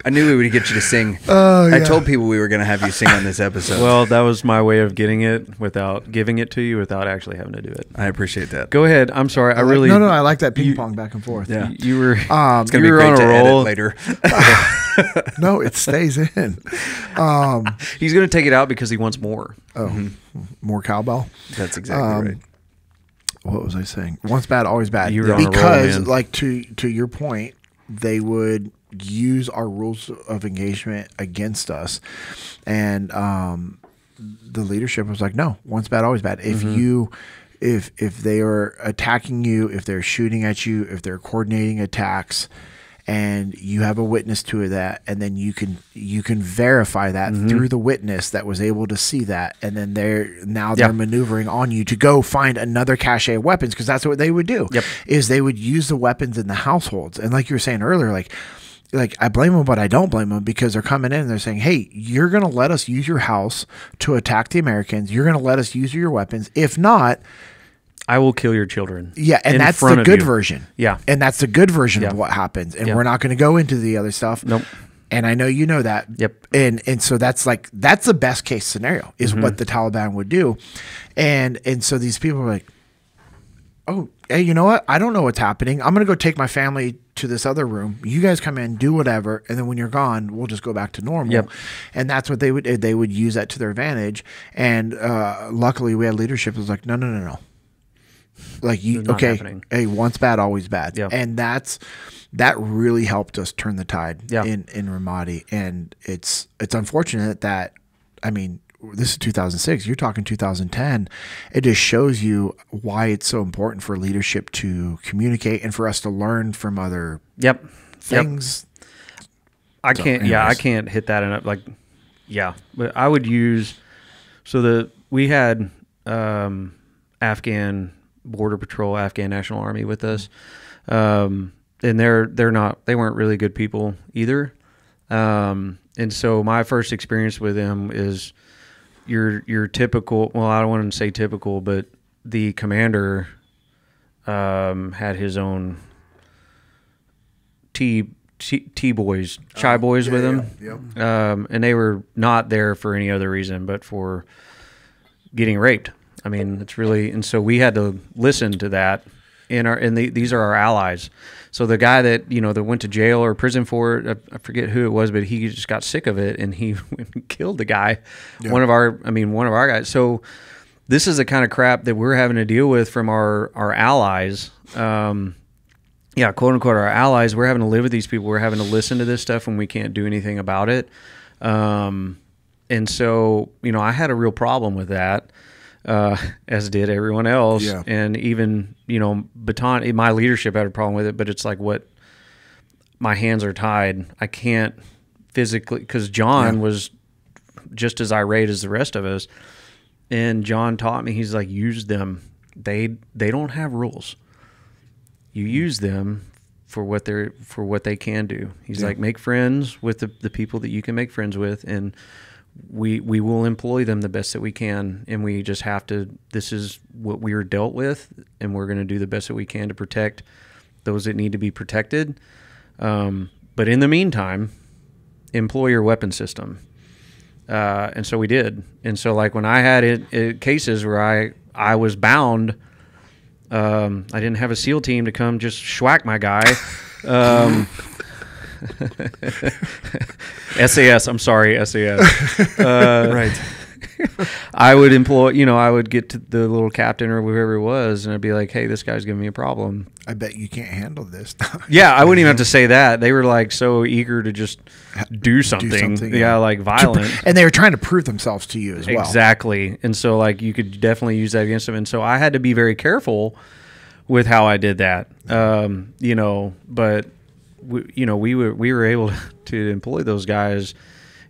I knew we would get you to sing. I told people we were going to have you sing on this episode. Well, that was my way of getting it without giving it to you, without actually having to do it. I appreciate that. Go ahead. I'm sorry. I like that ping pong back and forth. Yeah, you were. It's going to be great to edit later. No, it stays in. He's going to take it out because he wants more. Oh, more cowbell. That's exactly right. What was I saying? Once bad, always bad. You were on a roll, because, man. like to your point, they would use our rules of engagement against us, and the leadership was like, no, once bad, always bad. If if they are attacking you, if they're shooting at you, if they're coordinating attacks, and you have a witness to that, and then you can verify that through the witness that was able to see that, and then they're maneuvering on you to go find another cache of weapons, because that's what they would do. Is they would use the weapons in the households. And like you were saying earlier, like I blame them, but I don't blame them, because they're coming in and they're saying, hey, you're going to let us use your house to attack the Americans. You're going to let us use your weapons. If not, I will kill your children. Yeah, and that's the good version. Yeah. And that's the good version of what happens. And we're not going to go into the other stuff. Nope. And I know you know that. Yep. And so that's the best case scenario is what the Taliban would do. And so these people are like, oh, hey, you know what? I don't know what's happening. I'm going to go take my family to this other room. You guys come in, do whatever, and then when you're gone, we'll just go back to normal. Yep. And that's what they would use that to their advantage. And luckily, we had leadership that was like, no. Like, you, okay, happening. Hey, once bad, always bad. Yep. And that really helped us turn the tide in Ramadi. And it's unfortunate that I mean, this is 2006. You're talking 2010. It just shows you why it's so important for leadership to communicate and for us to learn from other things. I can't hit that enough. Like, but I would use, we had Afghan Border Patrol, Afghan National Army with us. And they weren't really good people either. And so my first experience with them is your typical, well, I don't want to say typical, but the commander had his own T-boys, Chi boys with him. And they were not there for any other reason but for getting raped. I mean, it's really, and so we had to listen to that. These are our allies. So the guy that, that went to jail or prison for it, I forget who it was, but he just got sick of it and he killed the guy. Yeah. One of our guys. So this is the kind of crap that we're having to deal with from our allies. Quote unquote, our allies. We're having to live with these people. We're having to listen to this stuff when we can't do anything about it. And so, I had a real problem with that. As did everyone else. Yeah. And even, Baton, my leadership had a problem with it, but it's like my hands are tied. I can't physically, because John was just as irate as the rest of us. And John taught me, he's like, use them. They don't have rules. You use them for what they can do. He's like, make friends with the people that you can make friends with, and we will employ them the best that we can, and we just have to, this is what we are dealt with, and we're going to do the best that we can to protect those that need to be protected. But in the meantime, employ your weapon system. And so we did. And so like when I had cases where I was bound, I didn't have a SEAL team to come just schwack my guy. SAS, I'm sorry, SAS. Right. I would employ, I would get to the little captain or whoever it was, and I'd be like, hey, this guy's giving me a problem. I bet you can't handle this. Yeah, I wouldn't even have to say that. They were like so eager to just do something. Yeah, like violent. And they were trying to prove themselves to you as well. Exactly. And so like you could definitely use that against them. And so I had to be very careful with how I did that. But we were able to employ those guys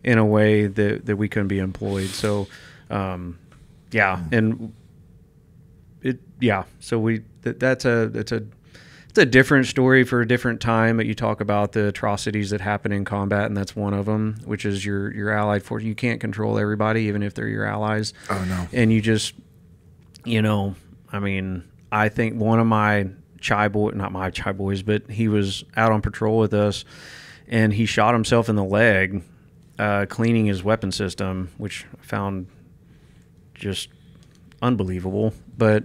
in a way that we couldn't be employed. So, and so it's a different story for a different time. But you talk about the atrocities that happen in combat, and that's one of them, which is your allied force. You can't control everybody, even if they're your allies. Oh no! And you just, I think one of my not my Chi boys, but he was out on patrol with us, and he shot himself in the leg, cleaning his weapon system, which I found just unbelievable. But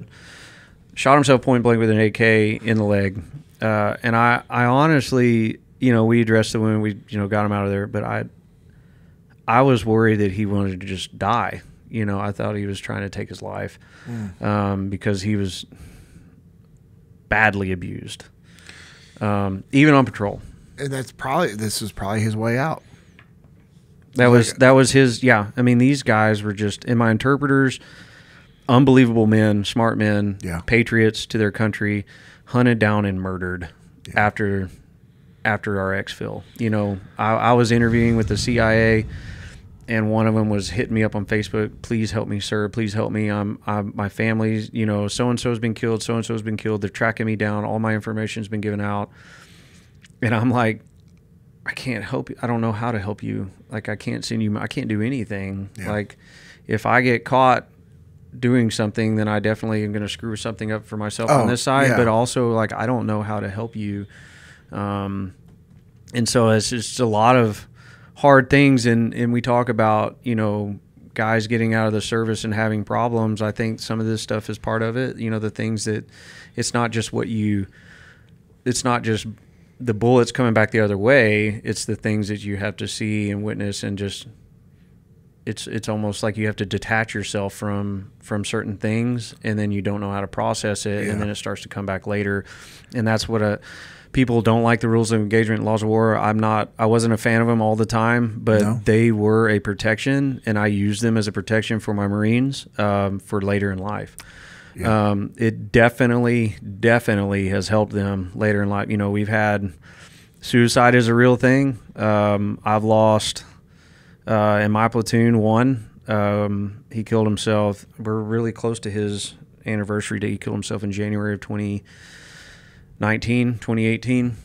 shot himself point blank with an AK in the leg, and I honestly, we addressed the wound, we got him out of there, but I was worried that he wanted to just die. I thought he was trying to take his life, because he was badly abused, even on patrol. And this was probably his way out. That was his. Yeah, I mean, these guys were just, and my interpreters, unbelievable men, smart men, patriots to their country, hunted down and murdered after our exfil. I was interviewing with the CIA, and one of them was hitting me up on Facebook. Please help me, sir. Please help me. My family's, so and so's been killed. So and so's been killed. They're tracking me down. All my information's been given out, and I'm like, I can't help you. I don't know how to help you. Like, I can't send you. I can't do anything. Yeah. Like, if I get caught doing something, then I definitely am going to screw something up for myself on this side. Yeah. But also, like, I don't know how to help you. And so it's just a lot of hard things, and we talk about guys getting out of the service and having problems. I think some of this stuff is part of it. The things that it's not just the bullets coming back the other way. It's the things that you have to see and witness, and just it's almost like you have to detach yourself from certain things, and then you don't know how to process it, and then it starts to come back later. And that's what people don't like the rules of engagement and laws of war. I wasn't a fan of them all the time, but they were a protection, and I used them as a protection for my Marines for later in life. Yeah. It definitely has helped them later in life. You know, we've had suicide is a real thing. I've lost in my platoon one. He killed himself. We're really close to his anniversary date. He killed himself in January of 2018.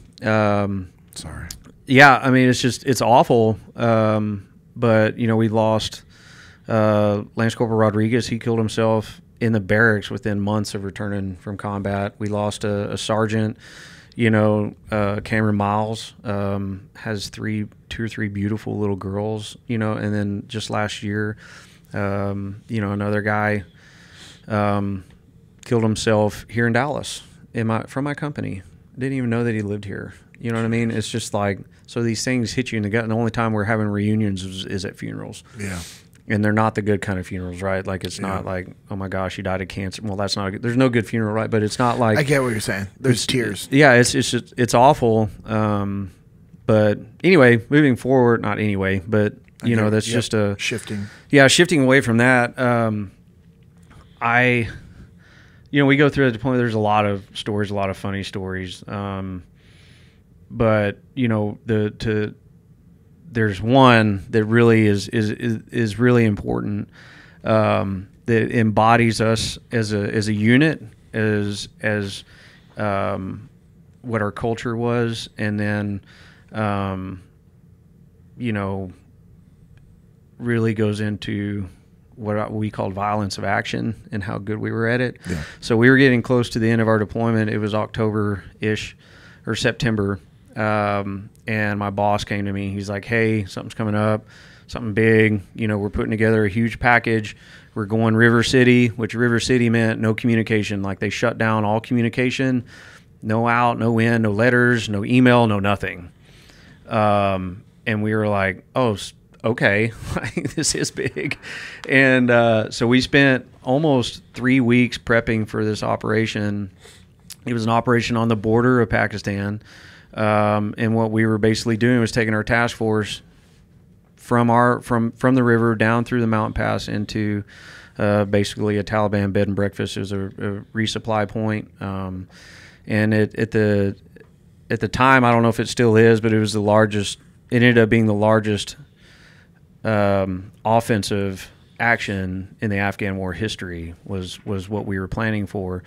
Sorry. Yeah, I mean, it's awful. But, you know, we lost Lance Corporal Rodriguez. He killed himself in the barracks within months of returning from combat. We lost a sergeant. You know, Cameron Miles has two or three beautiful little girls, you know, and then just last year, you know, another guy killed himself here in Dallas from my company. Didn't even know that he lived here. You know what I mean? It's just like, so these things hit you in the gut, and the only time we're having reunions is at funerals. Yeah. And they're not the good kind of funerals, right? Like, it's not like, oh my gosh, he died of cancer. Well, that's not there's no good funeral, right? But it's not like, I get what you're saying. There's tears. Yeah, it's awful. But anyway, moving forward, not anyway, but you know, that's just a shifting. Yeah, shifting away from that. You know, we go through a deployment. There's a lot of stories, a lot of funny stories. But you know, there's one that really is really important, that embodies us as a unit, as what our culture was, and then you know, really goes into what we called violence of action and how good we were at it. Yeah. So we were getting close to the end of our deployment. It was October-ish or September. And my boss came to me. He's like, hey, something's coming up, something big. You know, we're putting together a huge package. We're going River City, which River City meant no communication. Like, they shut down all communication, no out, no in, no letters, no email, no nothing. And we were like, oh, okay, this is big. And so we spent almost 3 weeks prepping for this operation. It was an operation on the border of Pakistan. And what we were basically doing was taking our task force from the river down through the mountain pass into basically a Taliban bed and breakfast. It was a resupply point. And at the time, I don't know if it still is, but it was the largest. It ended up being the largest offensive action in the Afghan war history. Was what we were planning for.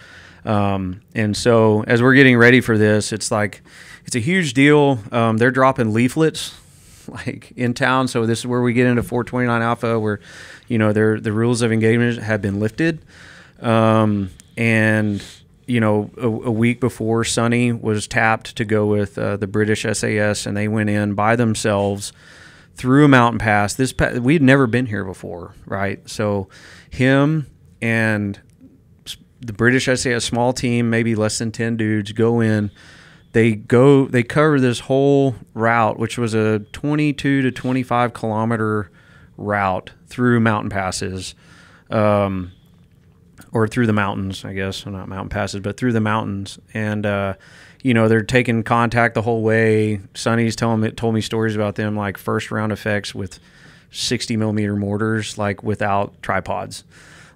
And so as we're getting ready for this, it's like, it's a huge deal. They're dropping leaflets like in town. So this is where we get into 429 Alpha, where, you know, the rules of engagement have been lifted. And, you know, a week before, Sonny was tapped to go with the British SAS, and they went in by themselves through a mountain pass. We'd never been here before, right? So him and the British SAS, small team, maybe less than 10 dudes, go in. They cover this whole route, which was a 22 to 25 kilometer route through mountain passes, or through the mountains, I guess. Well, not mountain passes, but through the mountains. And, you know, they're taking contact the whole way. Sonny's told me stories about them, like first round effects with 60 millimeter mortars, like without tripods.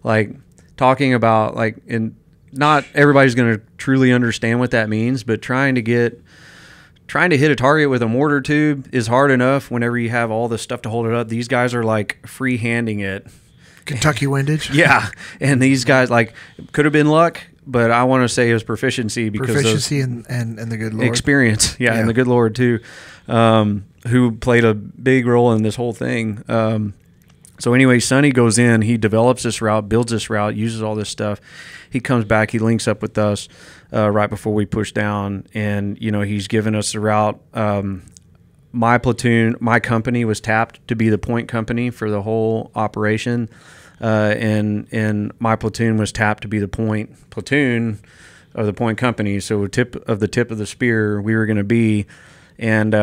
Like, talking about, like, and not everybody's going to truly understand what that means, but trying to hit a target with a mortar tube is hard enough whenever you have all the stuff to hold it up. These guys are like free-handing it. Kentucky windage. Yeah. And these guys, like, could have been luck, but I want to say it was proficiency, because proficiency and the good Lord. Experience. Yeah. And the good Lord too, who played a big role in this whole thing. So anyway, Sonny goes in, he develops this route, builds this route, uses all this stuff. He comes back, he links up with us right before we push down, and, you know, he's given us the route. My platoon, my company was tapped to be the point company for the whole operation, and my platoon was tapped to be the point platoon of the point company. So tip of the spear we were going to be, and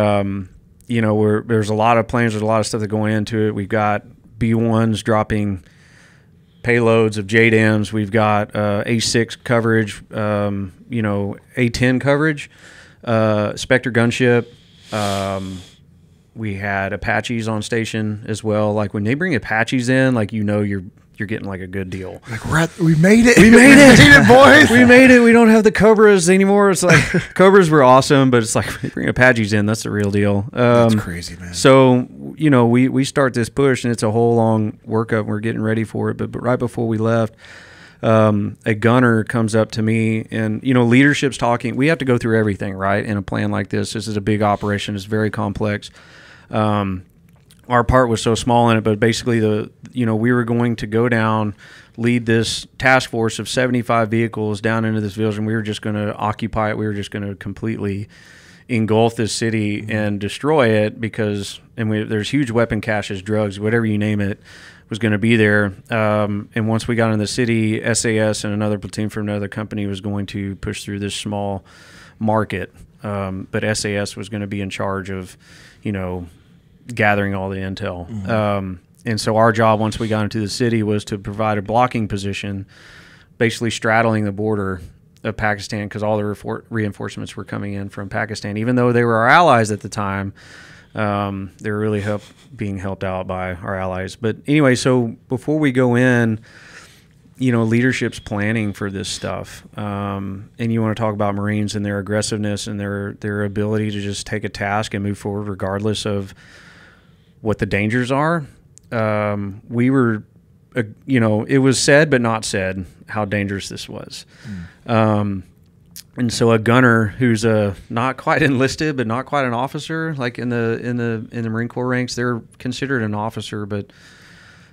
you know, there's a lot of planes, there's a lot of stuff that going into it. We've got B1s dropping payloads of JDAMs. We've got A6 coverage, you know, A10 coverage. Spectre gunship. We had Apaches on station as well. Like when they bring Apaches in, like you're getting like a good deal. Like we made it. We made it. We made it, boys. We made it. We don't have the Cobras anymore. It's like Cobras were awesome, but it's like when they bring Apaches in, that's the real deal. That's crazy, man. So we start this push, and it's a whole long workup. And we're getting ready for it, but right before we left, a gunner comes up to me, and leadership's talking. We have to go through everything, right, in a plan like this. This is a big operation. It's very complex. Our part was so small in it, but basically we were going to go down, lead this task force of 75 vehicles down into this village, and we were just going to occupy it. We were just going to completely engulf this city and destroy it there's huge weapon caches, drugs, whatever you name it, was going to be there. And once we got in the city, SAS and another platoon from another company was going to push through this small market. But SAS was going to be in charge of, gathering all the intel. And so our job, once we got into the city, was to provide a blocking position, basically straddling the border of Pakistan, because all the reinforcements were coming in from Pakistan. Even though they were our allies at the time, they were really being helped out by our allies. But anyway, so before we go in, leadership's planning for this stuff. And you want to talk about Marines and their aggressiveness and their ability to just take a task and move forward regardless of what the dangers are. We were, it was said but not said how dangerous this was. And so a gunner who's not quite enlisted but not quite an officer, like in the Marine Corps ranks, they're considered an officer, but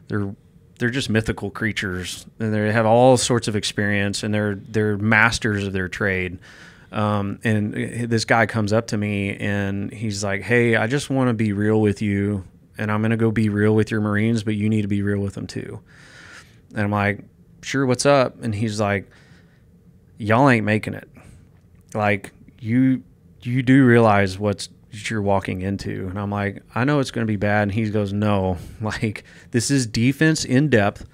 they're just mythical creatures, and they have all sorts of experience, and they're masters of their trade. And this guy comes up to me and he's like, "Hey, I just want to be real with you, and I'm going to go be real with your Marines, but you need to be real with them too." And I'm like, "Sure, what's up?" And he's like, "Y'all ain't making it. Like, you do realize what you're walking into." And I'm like, "I know it's going to be bad." And he goes, "No, like, this is defense in depth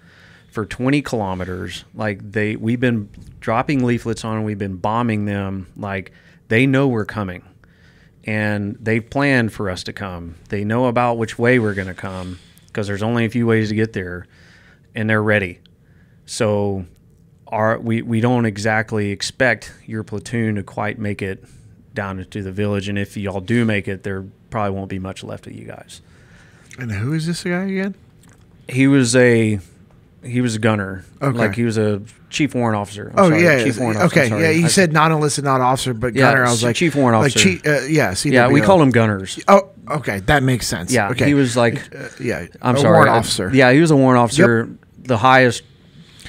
for 20 kilometers. Like, we've been dropping leaflets on them. We've been bombing them. Like, they know we're coming, and they've planned for us to come. They know about which way we're going to come, because there's only a few ways to get there, and they're ready. So we don't exactly expect your platoon to quite make it down into the village, and if y'all do make it, there probably won't be much left of you guys." And who is this guy again? He was a gunner. Okay. Like, he was a chief warrant officer. Chief warrant officer. Okay, yeah, you said non-enlisted, not officer, but gunner. I was like, chief warrant officer. CWO. Yeah, we call them gunners. Oh, okay, that makes sense. Yeah, okay. He was like, I'm sorry, warrant officer. Yeah, he was a warrant officer, the highest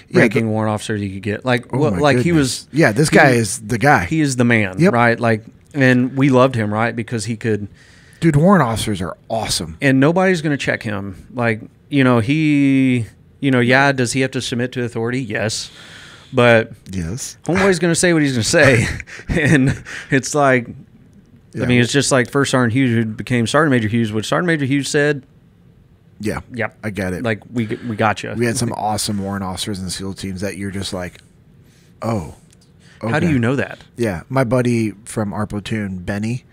Yeah, ranking warrant officer you could get. Like, Oh my like he goodness. was. Yeah, this guy is the guy. He is the man, Yep. right? Like, and we loved him, right? Because he could. Dude, warrant officers are awesome. And nobody's going to check him. Like, he, yeah, does he have to submit to authority? Yes. But Yes. homeboy's going to say what he's going to say. And it's like, Yeah. I mean, it's just like First Sergeant Hughes, who became Sergeant Major Hughes. What Sergeant Major Hughes said, Yeah. yep, I get it. like, we got you. We had some awesome warrant officers and SEAL teams that you're just like, oh. Okay. How do you know that? Yeah. My buddy from Ar Platoon, Benny,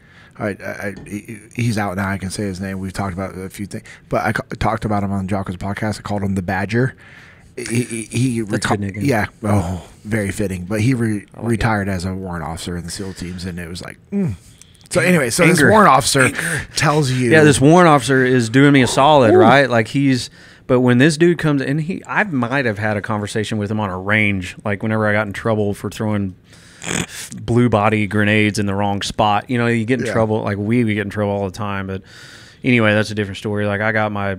he's out now. I can say his name. We've talked about a few things. But I talked about him on Jocko's podcast. I called him the Badger. That's a good nickname. Yeah. Oh, very fitting. But he retired as a warrant officer in the SEAL teams, and it was like, So anyway, so this warrant officer tells you. Yeah, this warrant officer is doing me a solid, right? Like, but when this dude comes in, I might have had a conversation with him on a range, like whenever I got in trouble for throwing blue body grenades in the wrong spot. You get in trouble, like we get in trouble all the time. But anyway, that's a different story. Like, I got my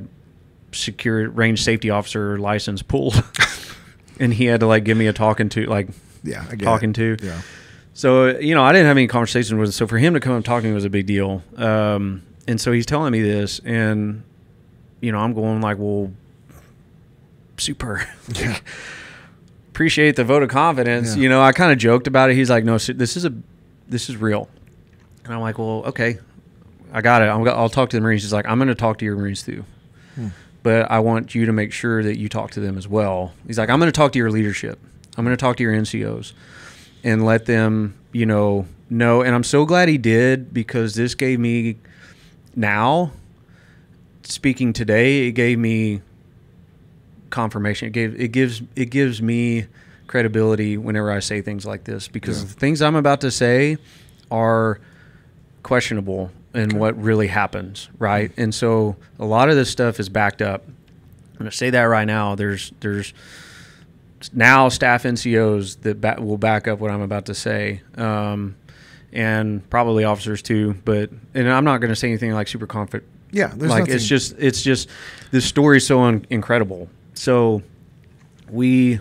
secure range safety officer license pulled, and he had to like give me a talking to. Yeah. So, I didn't have any conversation with him. So for him to come up talking was a big deal. And so he's telling me this, and, I'm going like, well, super. Yeah. Appreciate the vote of confidence. Yeah. I kind of joked about it. He's like, "No, this is real." And I'm like, "Well, okay, I got it. I'll talk to the Marines." He's like, "I'm going to talk to your Marines too. But I want you to make sure that you talk to them as well." He's like, "I'm going to talk to your leadership. I'm going to talk to your NCOs. and let them, know. And I'm so glad he did, because this gave me, now speaking today, it gave me confirmation. It gives me credibility whenever I say things like this, because the things I'm about to say are questionable in what really happens, right? And so a lot of this stuff is backed up. I'm going to say that right now. There's now staff NCOs that will back up what I'm about to say, and probably officers too. And I'm not going to say anything like super confident. Yeah, there's like nothing. It's just this story is so incredible. So we,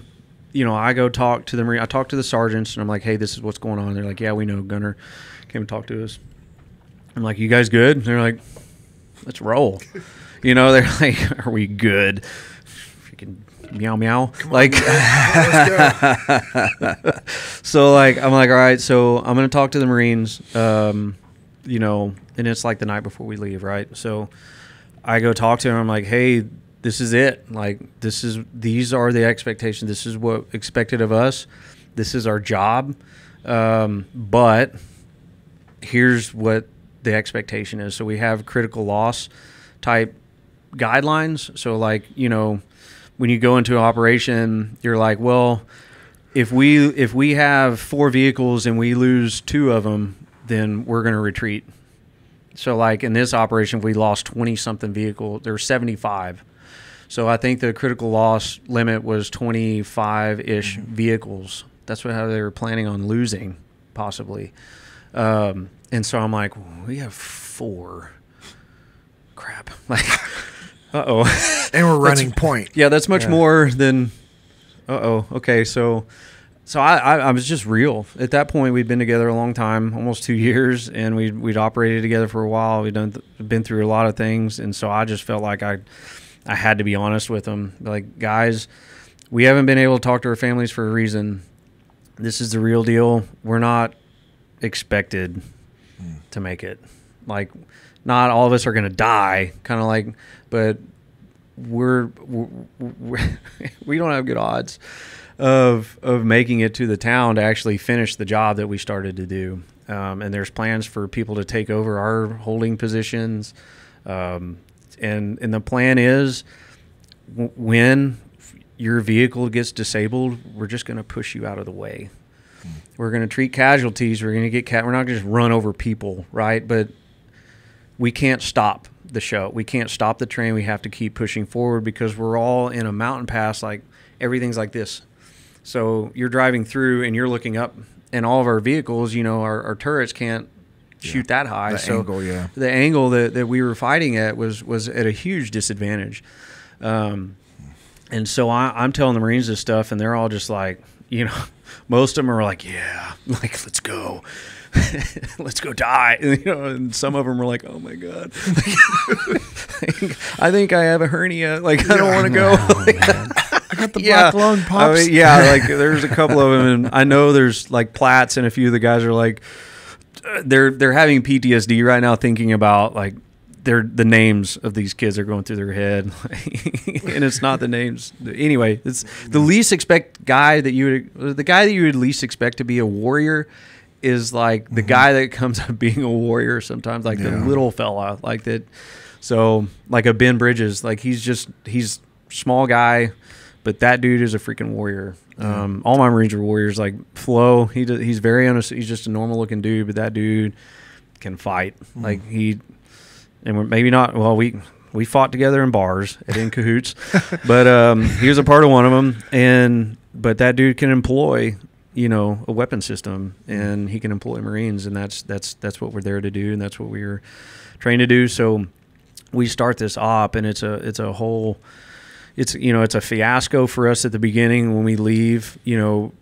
I go talk to I talk to the sergeants, and I'm like, hey, this is what's going on. They're like, yeah, we know. Gunner came and talked to us. I'm like, you guys good? And they're like, let's roll. They're like, are we good? Freaking meow meow. So like, I'm like, all right, so I'm going to talk to the Marines, and it's like the night before we leave, right? So I go talk to them. I'm like, hey, this is it. Like, these are the expectations. This is what expected of us. This is our job. But here's what the expectation is. So we have critical loss type guidelines. So like, when you go into an operation, you're like, well, if we have 4 vehicles and we lose 2 of them, then we're going to retreat. So like in this operation, we lost 20 something vehicles. There were 75. So I think the critical loss limit was 25-ish vehicles. That's how they were planning on losing, possibly. And so I'm like, we have 4. Crap. Like, uh-oh. And we're running point. Yeah, that's much more than, okay. So I was just real. At that point, we'd been together a long time, almost 2 years, and we'd operated together for a while. We'd been through a lot of things, and so I just felt like I had to be honest with them. Like, guys, we haven't been able to talk to our families for a reason. This is the real deal. We're not expected to make it. Like, not all of us are going to die, kind of like, but we don't have good odds of making it to the town to actually finish the job that we started to do. And there's plans for people to take over our holding positions. And the plan is, when your vehicle gets disabled, we're just going to push you out of the way. We're going to treat casualties. We're going to get we're not going to just run over people, right? But we can't stop the show. We can't stop the train. We have to keep pushing forward, because we're all in a mountain pass. Like, everything's like this. So you're driving through and you're looking up, and all of our vehicles, our turrets can't shoot that high. The angle that we were fighting at was at a huge disadvantage. And so I'm telling the Marines this stuff, and they're all just like, most of them are like, yeah, like, let's go. Let's go die. And some of them are like, oh my God. I think I have a hernia. Like, I don't want to go. I got the black lung pops. Like, there's a couple of them, and I know there's like Platts, and a few of the guys are like, they're having PTSD right now, thinking about like the names of these kids are going through their head. And it's not the names. Anyway, it's the least guy that you would least expect to be a warrior is like the guy that comes up being a warrior sometimes, like the little fella like that. So like a Ben Bridges, like he's small guy, but that dude is a freaking warrior. All my Marines are warriors. Like Flo, he's very honest. He's just a normal looking dude, but that dude can fight. Like and we're maybe not, well, we fought together in bars in cahoots, but he was a part of one of them. But that dude can employ, a weapon system, and he can employ Marines, and that's what we're there to do, and that's what we were trained to do. So we start this op, and it's a fiasco for us at the beginning when we leave.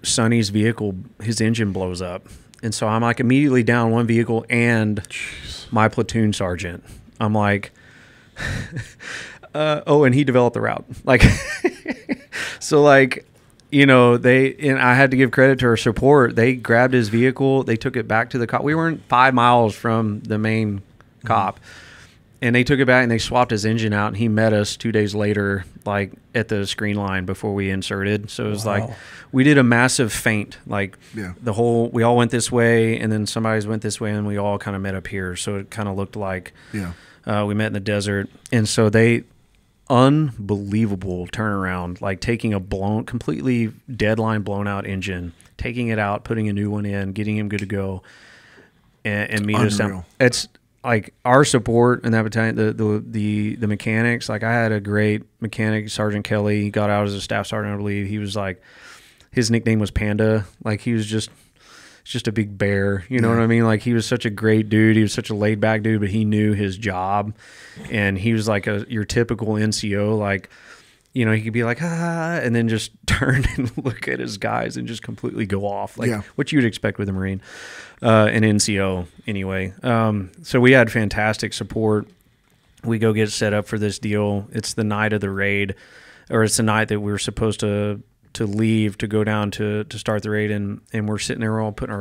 Sonny's vehicle, his engine blows up, and so I'm like immediately down one vehicle and my platoon sergeant. I'm like, and he developed the route, like, so like. And I had to give credit to our support. They grabbed his vehicle. They took it back to the cop. We weren't 5 miles from the main cop. And they took it back and they swapped his engine out, and he met us 2 days later, like at the screen line before we inserted. So it was like we did a massive feint, like we all went this way, and then somebody's went this way, and we all kind of met up here. So it kind of looked like we met in the desert. And so unbelievable turnaround, like taking a completely deadline blown out engine, taking it out, putting a new one in, getting him good to go, and meet us down. It's like our support in that battalion, the mechanics. Like I had a great mechanic, Sergeant Kelly. He got out as a staff sergeant, I believe. He was like, his nickname was Panda. Like he was just a big bear. You know what I mean? Like he was such a great dude. He was such a laid back dude, but he knew his job, and he was like your typical NCO. Like, you know, he could be like, and then just turn and look at his guys and just completely go off. Like what you'd expect with a Marine, an NCO anyway. So we had fantastic support. We go get set up for this deal. It's the night of the raid, or it's the night that we were supposed to leave to go down to start the raid. And we're sitting there, we're all put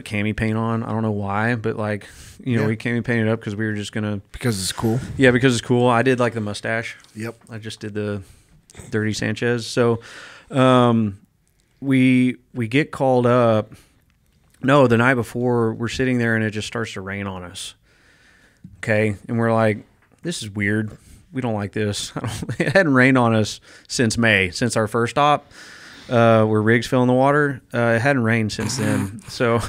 cami paint on. I don't know why, but like, you know, we cami painted up because we were just gonna, because it's cool. Yeah, because it's cool. I did like the mustache. Yep. I just did the Dirty Sanchez. So we get called up. No, the night before, we're sitting there and it just starts to rain on us. Okay, and we're like, this is weird. We don't like this. It hadn't rained on us since May, since our first stop. Where rigs fell in the water. It hadn't rained since then. So,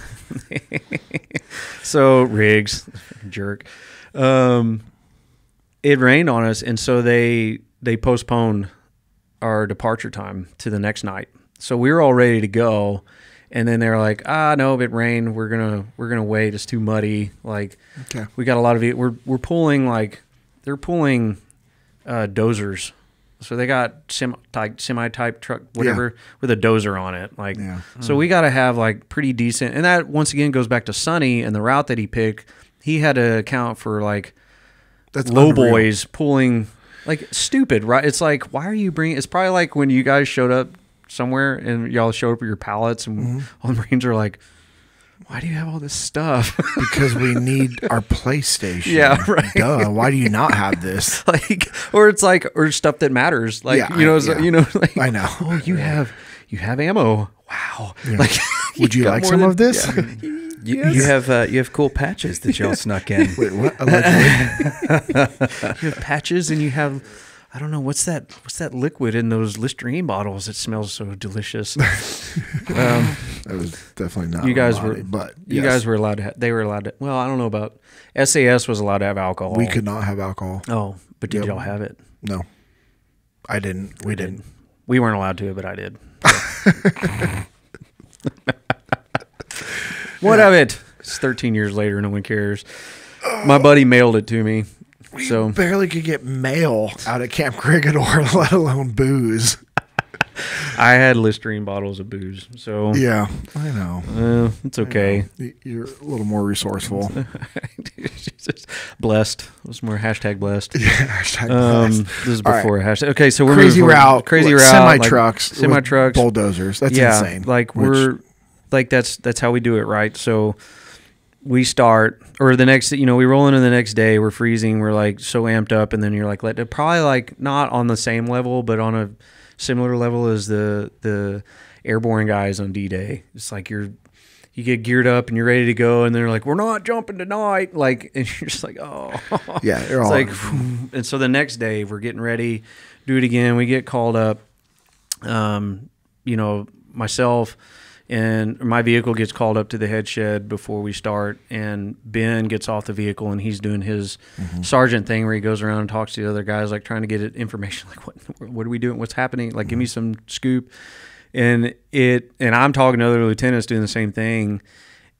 rigs, jerk. It rained on us, and so they postponed our departure time to the next night. So we were all ready to go, and then they're like, no, it rained. We're gonna wait. It's too muddy. Like, we got a lot of it. We're pulling they're pulling dozers. So they got semi-type truck, whatever, with a dozer on it. Like, so we got to have like pretty decent. And that once again goes back to Sonny and the route that he picked. He had to account for like low boys pulling like stupid, right? It's like, why are you bringing? It's probably like when you guys showed up somewhere and y'all showed up with your pallets, and all the Marines are like, why do you have all this stuff? Because we need our PlayStation. Yeah, right. Duh. Why do you not have this? Like, or it's like, or stuff that matters. Like, you know, like, I know. Oh, you have ammo. Wow. Yeah. Like, would you like some of this? Yeah. You have cool patches that y'all snuck in. Wait, what? You have patches, and you have, I don't know, what's that liquid in those Listerine bottles? It smells so delicious. That was definitely not. You guys Ramadi, but you guys were allowed to. They were allowed to. Well, I don't know about SAS was allowed to have alcohol. We could not have alcohol. Oh, but did y'all have it? No, I didn't. We didn't. We weren't allowed to, but I did. What of it? It's 13 years later. No one cares. My buddy mailed it to me. We so barely could get mail out of Camp Crigador, let alone booze. I had Listerine bottles of booze. So yeah, I know. It's okay. You're a little more resourceful. Blessed. It was more hashtag blessed. Yeah, hashtag blessed. This is before hashtag. Okay, so we're crazy route. Semi trucks, semi-trucks, bulldozers. That's insane. Like we're like that's how we do it, right? So we start, or the next, we roll into the next day. We're freezing. We're like so amped up, and then you're like, probably like not on the same level, but on a similar level as the airborne guys on D-Day. It's like you get geared up and you're ready to go, and they're like, we're not jumping tonight. Like, and you're just like, oh, yeah. It's like, and so the next day we're getting ready, do it again. We get called up. Myself and my vehicle gets called up to the head shed before we start, and Ben gets off the vehicle and he's doing his sergeant thing where he goes around and talks to the other guys, like trying to get information, like what are we doing? What's happening? Like, give me some scoop. And I'm talking to other lieutenants doing the same thing.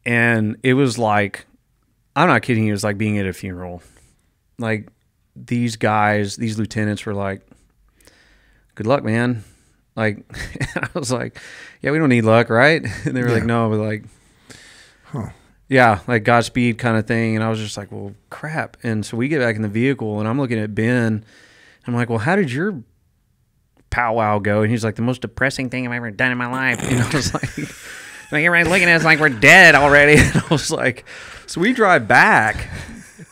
And it was like, I'm not kidding you, it was like being at a funeral. Like, these guys, these lieutenants were like, good luck, man. Like, I was like, yeah, we don't need luck, right? And they were like, no, but like, yeah, like Godspeed kind of thing. And I was just like, well, crap. And so we get back in the vehicle, and I'm looking at Ben. I'm like, well, how did your powwow go? And he's like, the most depressing thing I've ever done in my life. And I was like everybody's looking at us like we're dead already. And I was like, so we drive back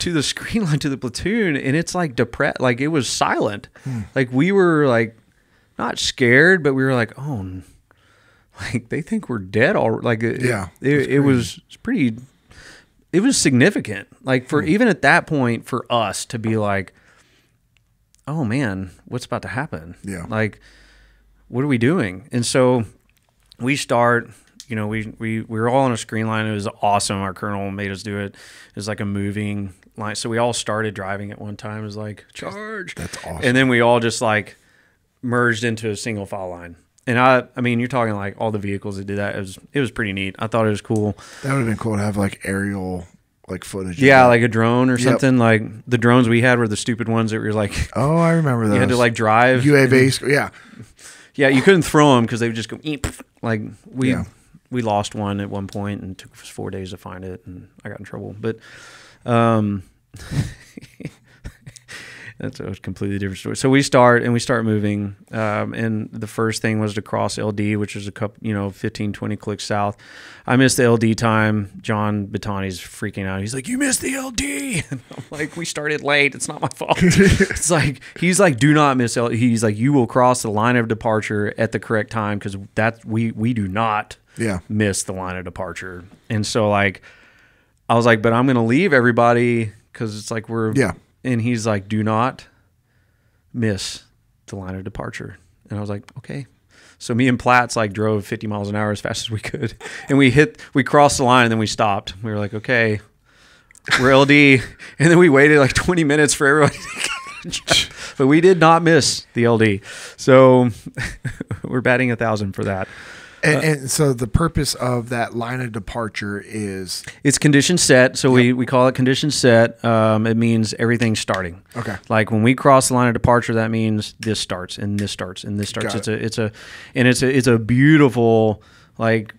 to the screen line to the platoon, and it's like depressed. Like it was silent. Like we were like not scared, but we were like, oh, like they think we're dead already. Like it was pretty. It was significant. Like for even at that point for us to be like, oh man, what's about to happen? Yeah. Like, what are we doing? And so we start. You know, we were all on a screen line. It was awesome. Our colonel made us do it. It was like a moving line. So we all started driving at one time. It was like, charge. That's awesome. And then we all just like merged into a single file line. And I mean, you're talking like all the vehicles that did that. It was pretty neat. I thought it was cool. That would have been cool to have like aerial like footage. Yeah, like a drone or something. Like the drones we had were the stupid ones that were like, oh, I remember those. You had to like drive. UAVs. Yeah. Yeah, you couldn't throw them because they would just go, like we lost one at one point and it took us 4 days to find it, and I got in trouble. But that's a completely different story. So we start moving, and the first thing was to cross LD, which is a couple, 15, 20 clicks south. I missed the LD time. John Battani's freaking out. He's like, "You missed the LD." And I'm like, "We started late. It's not my fault." It's like he's like, "Do not miss LD." He's like, "You will cross the line of departure at the correct time because we do not." Missed the line of departure. And so like I was like, but I'm gonna leave everybody because it's like and he's like, do not miss the line of departure. And I was like, okay. So me and Platts like drove 50 miles an hour as fast as we could, and we crossed the line, and then we stopped. We were like, okay, we're LD. And then we waited like 20 minutes for everybody to catch up. But we did not miss the LD, so we're batting 1,000 for that. And so the purpose of that line of departure is? It's condition set. So we call it condition set. It means everything's starting. Okay. Like when we cross the line of departure, that means this starts and this starts and this starts. It's a beautiful, like,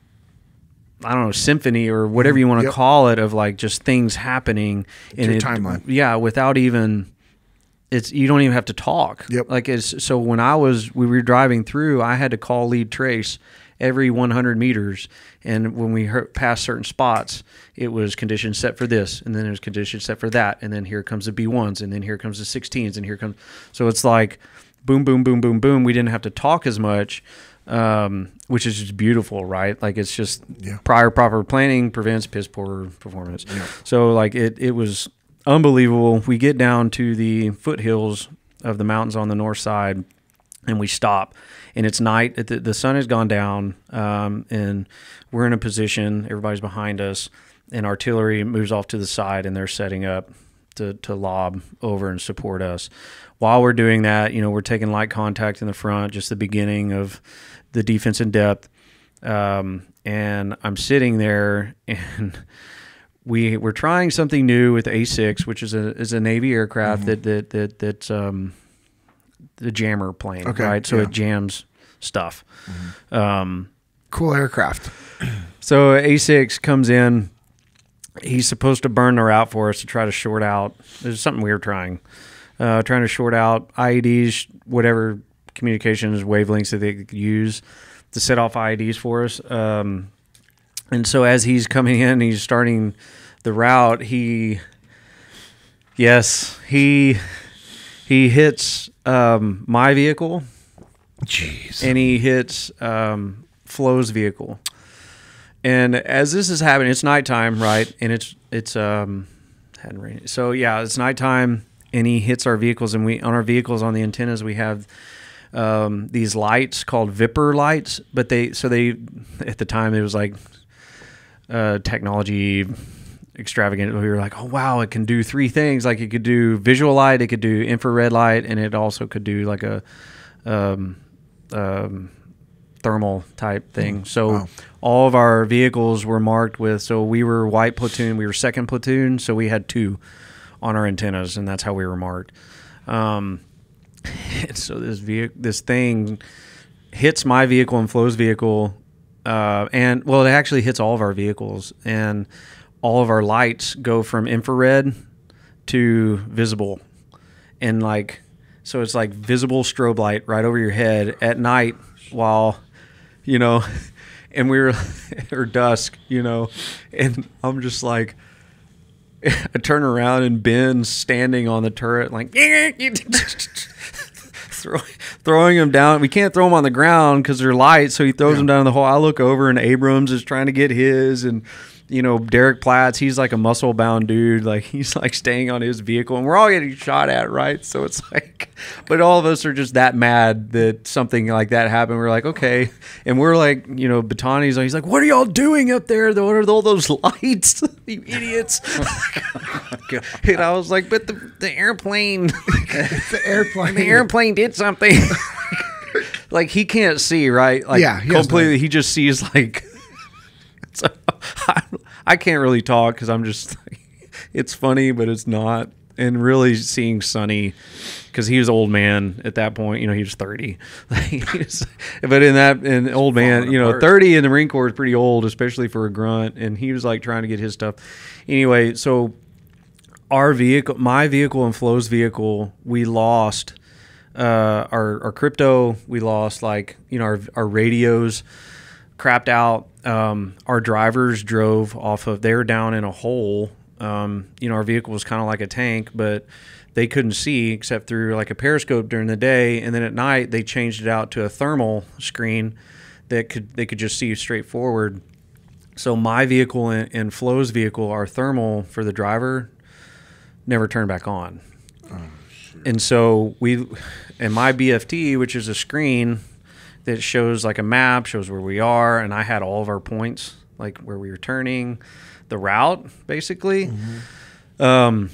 I don't know, symphony or whatever you want to call it, of like just things happening in your timeline. Yeah, without even. You don't even have to talk. Yep. Like so when we were driving through, I had to call lead trace every 100 meters, and when we passed certain spots, it was condition set for this, and then it was condition set for that, and then here comes the B1s, and then here comes the 16s, and here comes. So it's like boom, boom, boom, boom, boom. We didn't have to talk as much, which is just beautiful, right? Like it's just prior proper planning prevents piss poor performance. Yeah. So like it was unbelievable. We get down to the foothills of the mountains on the north side, and we stop, and it's night. The sun has gone down, and we're in a position. Everybody's behind us, and artillery moves off to the side, and they're setting up to lob over and support us. While we're doing that, we're taking light contact in the front, just the beginning of the defense in depth, and I'm sitting there, and we're trying something new with A6, which is a Navy aircraft that's the jammer plane, right? So it jams stuff. Cool aircraft. So A6 comes in. He's supposed to burn the route for us to try to short out. There's something we were trying to short out IEDs, whatever communications wavelengths that they could use to set off IEDs for us. And so as he's coming in, he's starting the route. He hits my vehicle. Jeez. And he hits Flo's vehicle. And as this is happening, it's nighttime, right? And it's hadn't rained. So yeah, it's nighttime, and he hits our vehicles, and on our vehicles on the antennas we have these lights called Viper lights, but they at the time it was like technology extravagant. We were like, oh wow, it can do three things. Like it could do visual light, it could do infrared light, and it also could do like a thermal type thing. So all of our vehicles were marked with. So we were white platoon, we were second platoon, so we had 2 on our antennas, and that's how we were marked. And so this thing hits my vehicle and Flo's vehicle, and well, it actually hits all of our vehicles, and all of our lights go from infrared to visible, and like, so it's like visible strobe light right over your head at night while, and we were or dusk, and I'm just like, I turn around and Ben's standing on the turret, like throwing him down. We can't throw him on the ground because they're light, so he throws him down in the hole. I look over and Abrams is trying to get his, and Derek Platts, he's like a muscle bound dude, like he's like staying on his vehicle, and we're all getting shot at, right? So it's like, but all of us are just that mad that something like that happened. We're like, okay, and we're like, Batani's like, he's like, what are y'all doing up there? What are all those lights, you idiots? And I was like, but the airplane, the airplane did something. Like he can't see, right? Like completely, he just sees like. So I can't really talk because I'm just it's funny, but it's not. And really seeing Sonny, because he was an old man at that point, he was 30. But in old man, 30 in the Marine Corps is pretty old, especially for a grunt. And he was like trying to get his stuff. Anyway, so my vehicle and Flo's vehicle, we lost our crypto. We lost our radios crapped out. Our drivers drove off of, they were down in a hole. Our vehicle was kind of like a tank, but they couldn't see except through like a periscope during the day. And then at night they changed it out to a thermal screen that they could just see straight forward. So my vehicle and Flo's vehicle, our thermal for the driver never turned back on. Oh, shit. And so my BFT, which is a screen that shows like a map, shows where we are, and I had all of our points, like where we were turning, the route, basically, gone,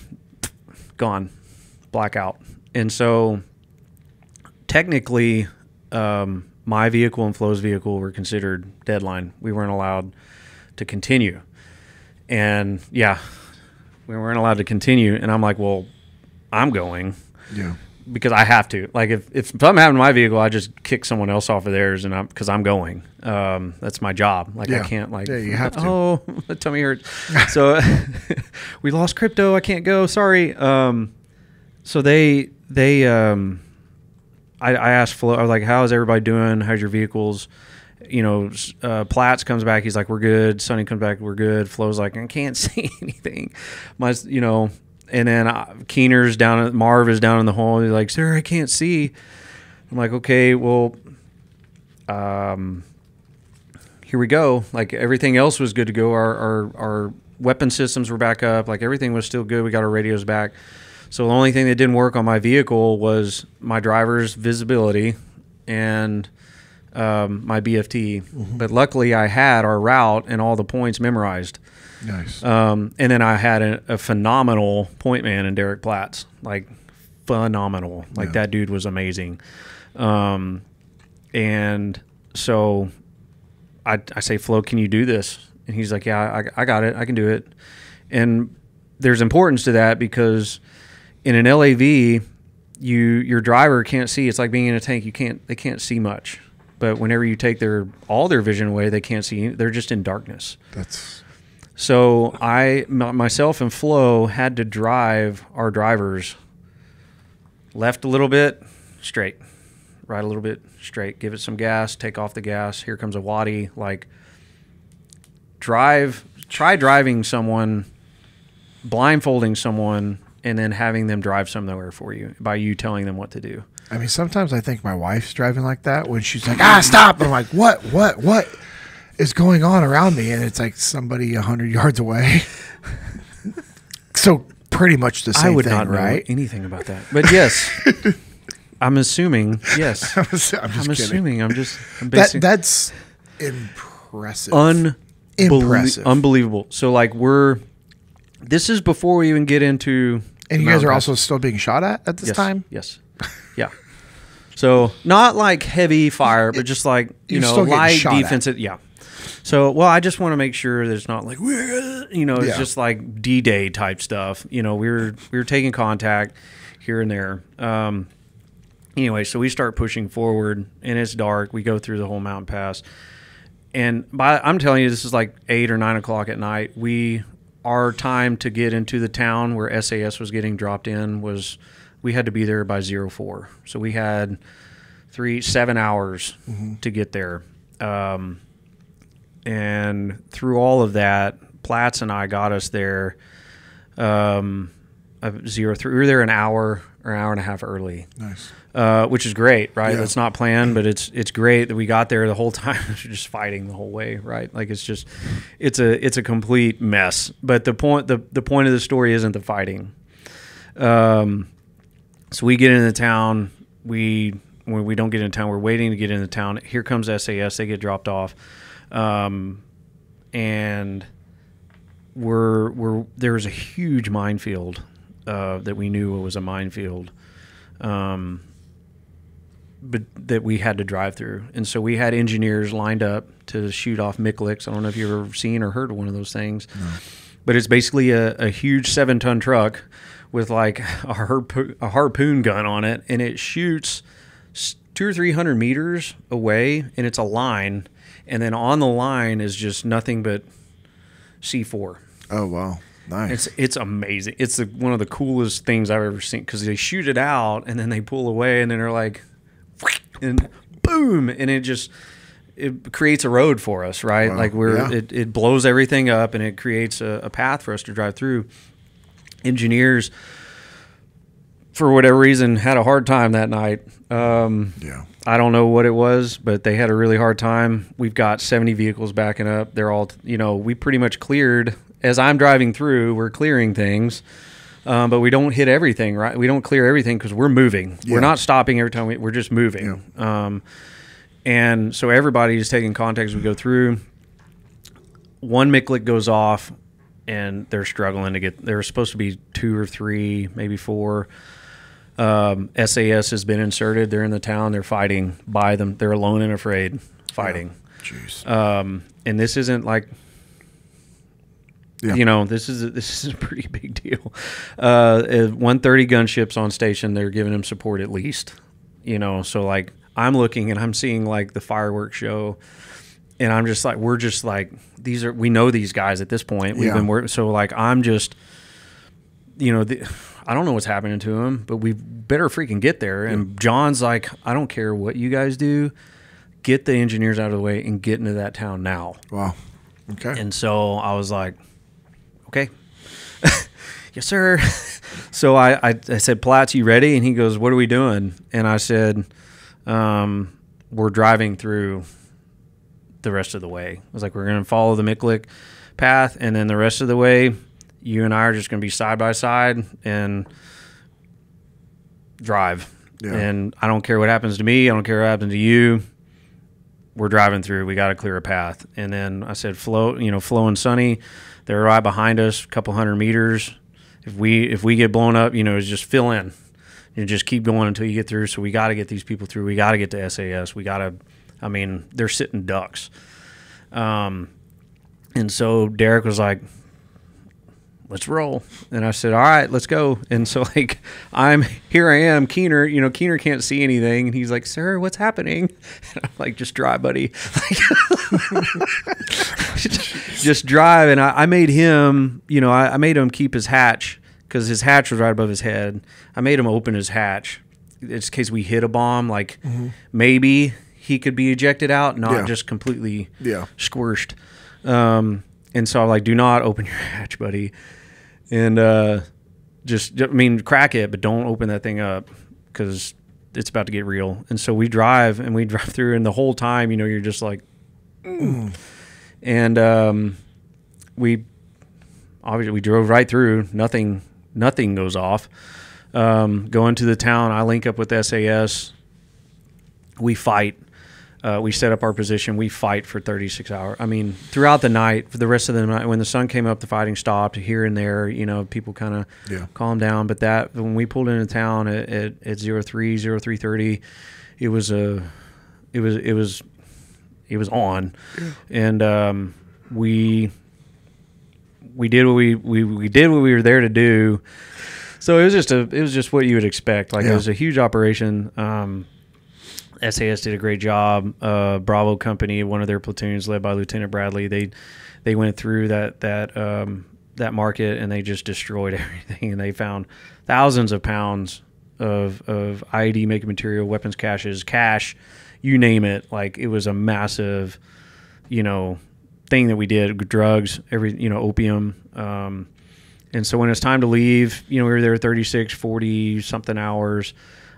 blackout. And so technically, my vehicle and Flo's vehicle were considered deadline. We weren't allowed to continue. And we weren't allowed to continue. And I'm like, well, I'm going. Yeah. Because I have to. Like if something happened to my vehicle, I just kick someone else off of theirs, and because I'm going. That's my job. Like I can't you have to. Oh, my tummy hurts. So we lost crypto. I can't go. Sorry. So I asked Flo. I was like, "How is everybody doing? How's your vehicles?" Platts comes back. He's like, "We're good." Sonny comes back. "We're good." Flo's like, "I can't see anything." And then Keener's Marv is down in the hole. He's like, "Sir, I can't see." I'm like, "Okay, well, here we go." Like everything else was good to go. Our weapon systems were back up. Like everything was still good. We got our radios back. So the only thing that didn't work on my vehicle was my driver's visibility and my BFT. Mm-hmm. But luckily I had our route and all the points memorized. Nice. And then I had a phenomenal point man in Derek Platts, like phenomenal. Like that dude was amazing. And so I say, "Flo, can you do this?" And he's like, "Yeah, I got it. I can do it." And there's importance to that because in an LAV, your driver can't see. It's like being in a tank. They can't see much. But whenever you take all their vision away, they can't see. They're just in darkness. So myself and Flo had to drive our drivers left a little bit, straight, right a little bit, straight, give it some gas, take off the gas. Here comes a waddy. Like try driving someone, blindfolding someone, and then having them drive somewhere for you by you telling them what to do. I mean, sometimes I think my wife's driving like that when she's like, stop. And I'm like, what is going on around me? And it's like somebody 100 yards away. So pretty much the same thing, I would not know anything about that. But yes, I'm assuming, yes. I'm assuming. I'm basically. That's impressive. Unbelievable. So like this is before we even get into. And you guys are also still being shot at this time? Yes. Yeah. So not like heavy fire, but just like, light defensive. Yeah. So, well, I just want to make sure that it's not like, it's just like D-Day type stuff. We were taking contact here and there. Anyway, so we start pushing forward and it's dark. We go through the whole mountain pass. And I'm telling you, this is like 8 or 9 o'clock at night. Our time to get into the town where SAS was getting dropped in we had to be there by 04. So we had 7 hours to get there. And through all of that, Platts and I got us there of 03. We were there an hour or an hour and a half early. Nice. Which is great, right? Yeah. It's not planned, but it's great that we got there the whole time. Just fighting the whole way, right? Like it's a complete mess. But the point of the story isn't the fighting. So we get into town. When we don't get into town, we're waiting to get into town. Here comes SAS. They get dropped off, and there was a huge minefield that we knew was a minefield. But that we had to drive through. And so we had engineers lined up to shoot off Micklicks. I don't know if you've ever seen or heard of one of those things. No. But it's basically a huge 7-ton truck with like a harpoon gun on it, and it shoots 200 or 300 meters away, and it's a line. And then on the line is just nothing but C4. Oh, wow. Nice. It's amazing. It's one of the coolest things I've ever seen, because they shoot it out, and then they pull away, and then they're like, and boom, and it creates a road for us, right? Wow. Like it blows everything up, and it creates a path for us to drive through. Engineers, for whatever reason, had a hard time that night. I don't know what it was, but they had a really hard time. We've got 70 vehicles backing up. They're all, we pretty much cleared. As I'm driving through, we're clearing things. But we don't hit everything, right? We don't clear everything because we're moving. Yeah. We're not stopping every time. We're just moving. Yeah. And so everybody is taking contact as we go through. One Micklick goes off, and they're struggling to get. There were supposed to be 2 or 3, maybe 4. SAS has been inserted. They're in the town. They're fighting by them. They're alone and afraid, fighting. Yeah. Jeez. And this isn't like. Yeah. This is a pretty big deal. 130 gunships on station. They're giving them support at least. So like I'm looking and I'm seeing like the fireworks show, and I'm just like, we're just like, we know these guys at this point. We've been working. So like I'm just, I don't know what's happening to them, but we better freaking get there. And John's like, I don't care what you guys do, get the engineers out of the way and get into that town now. Wow. Okay. And so I was like, okay. Yes, sir. So I said, Platts, you ready? And he goes, what are we doing? And I said, we're driving through the rest of the way. I was like, we're going to follow the Micklick path, and then the rest of the way, you and I are just going to be side by side and drive. Yeah. And I don't care what happens to me. I don't care what happens to you. We're driving through. We got to clear a path. And then I said, Flo and Sonny, they're right behind us, a couple 100 meters. If we get blown up, it's just fill in. Just keep going until you get through. So we got to get these people through. We got to get to SAS. They're sitting ducks. And so Derek was like, let's roll. And I said, all right, let's go. And so like here I am, Keener, Keener can't see anything. And he's like, sir, what's happening? And I'm like, just drive, buddy. Just drive. And I made him, I made him keep his hatch, because his hatch was right above his head. I made him open his hatch. It's in case we hit a bomb, like maybe he could be ejected out, not just completely squished. And so I'm like, do not open your hatch, buddy. And crack it, but don't open that thing up, because it's about to get real. And so we drive through, and the whole time, you're just like, and we drove right through. Nothing goes off. Go into the town. I link up with SAS. We fight. We set up our position. We fight for 36 hours. Throughout the night, for the rest of the night, when the sun came up, the fighting stopped here and there. People kind of calmed down. But when we pulled into town at 03:30, it was on, and we did what we did what we were there to do. So it was just what you would expect. Like it was a huge operation. SAS did a great job. Bravo Company, one of their platoons led by Lieutenant Bradley, they went through that market, and they just destroyed everything. And they found thousands of pounds of IED making material, weapons caches, cash, you name it. Like it was a massive, thing that we did. Drugs, opium. And so when it's time to leave, we were there 36, 40 something hours.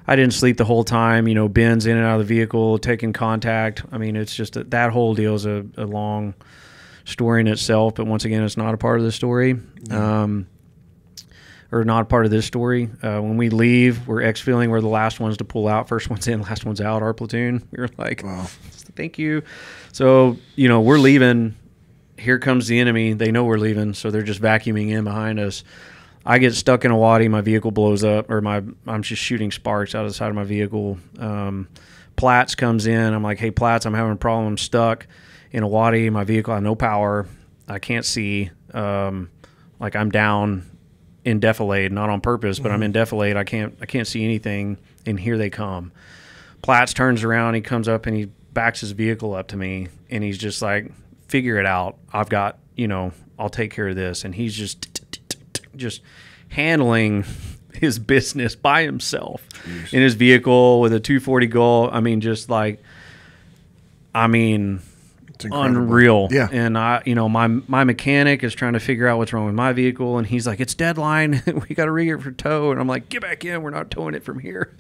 I didn't sleep the whole time. Ben's in and out of the vehicle, taking contact. I mean, it's just that whole deal is a long story in itself. But once again, it's not a part of the story, or not a part of this story. When we leave, we're exfilling. We're the last ones to pull out. First one's in, last one's out. Our platoon. We were like, wow. Thank you. So we're leaving. Here comes the enemy. They know we're leaving, so they're just vacuuming in behind us. I get stuck in a wadi. My vehicle blows up, or I'm just shooting sparks out of the side of my vehicle. Platts comes in. I'm like, hey, Platts, I'm having a problem. I'm stuck in a wadi. My vehicle, I have no power. I can't see. Like I'm down in defilade, not on purpose, but I'm in defilade. I can't see anything, and here they come. Platts turns around. He comes up and he backs his vehicle up to me, and he's just like, figure it out. I've got, I'll take care of this. And he's just handling his business by himself in his vehicle with a 240 goal. I mean, just like, it's unreal. Yeah. And my mechanic is trying to figure out what's wrong with my vehicle, and he's like, it's deadline. We got to rig it for tow. And I'm like, get back in. We're not towing it from here.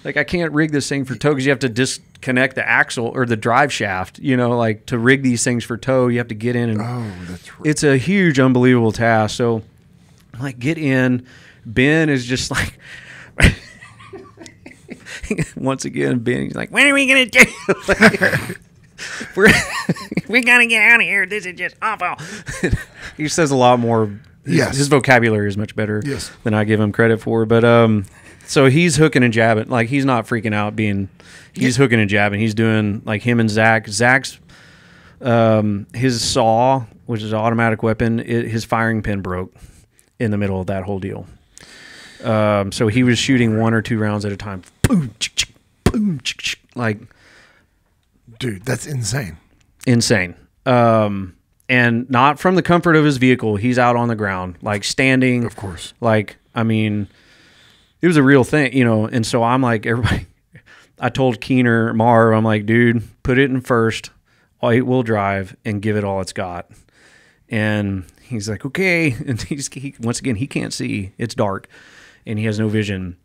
Like, I can't rig this thing for tow because you have to disconnect the axle or the drive shaft, like to rig these things for tow, you have to get in. And that's right. It's a huge, unbelievable task. So I'm like, get in. Ben is just like, once again, Ben, he's like, when are we going to do? We got to get out of here. This is just awful. He says a lot more. Yes. His vocabulary is much better than I give him credit for. But so he's hooking and jabbing. Like, he's not freaking out he's hooking and jabbing. He's doing, like, him and Zach. Zach's, his saw, which is an automatic weapon, his firing pin broke in the middle of that whole deal. So he was shooting 1 or 2 rounds at a time. Boom, boom, like, dude, that's insane. Insane. And not from the comfort of his vehicle. He's out on the ground, like standing. Of course. Like, it was a real thing, and so I'm like, everybody, I told Keener, Marv, I'm like, dude, put it in first, 8-wheel drive, and give it all it's got. And he's like, okay. And once again, he can't see. It's dark, and he has no vision.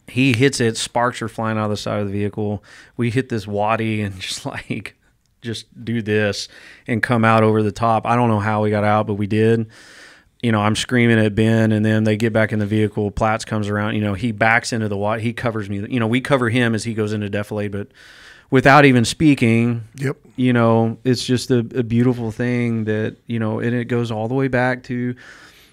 He hits it. Sparks are flying out of the side of the vehicle. We hit this wadi and just do this and come out over the top. I don't know how we got out, but we did. I'm screaming at Ben, and then they get back in the vehicle. Platts comes around. He backs into the wadi. He covers me. We cover him as he goes into defilade, but without even speaking. Yep. It's just a beautiful thing that, and it goes all the way back to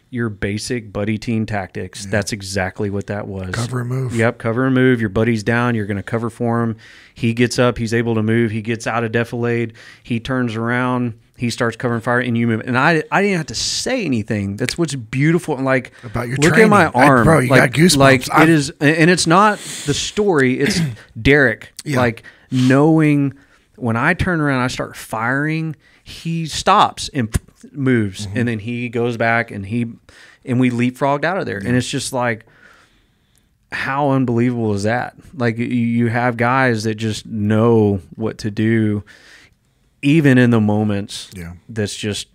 your basic buddy team tactics. Yeah. That's exactly what that was. Cover and move. Yep, cover and move. Your buddy's down. You're going to cover for him. He gets up. He's able to move. He gets out of defilade. He turns around. He starts covering fire, and you move. And I didn't have to say anything. That's what's beautiful. Like, about your look training. at my arm. Bro, you got goosebumps. Like, it is, and it's not the story. It's Derek. Yeah. Like, knowing when I turn around, I start firing, he stops and moves, and then he goes back, and we leapfrogged out of there. And it's just like, how unbelievable is that? Like, you have guys that just know what to do, even in the moments that's just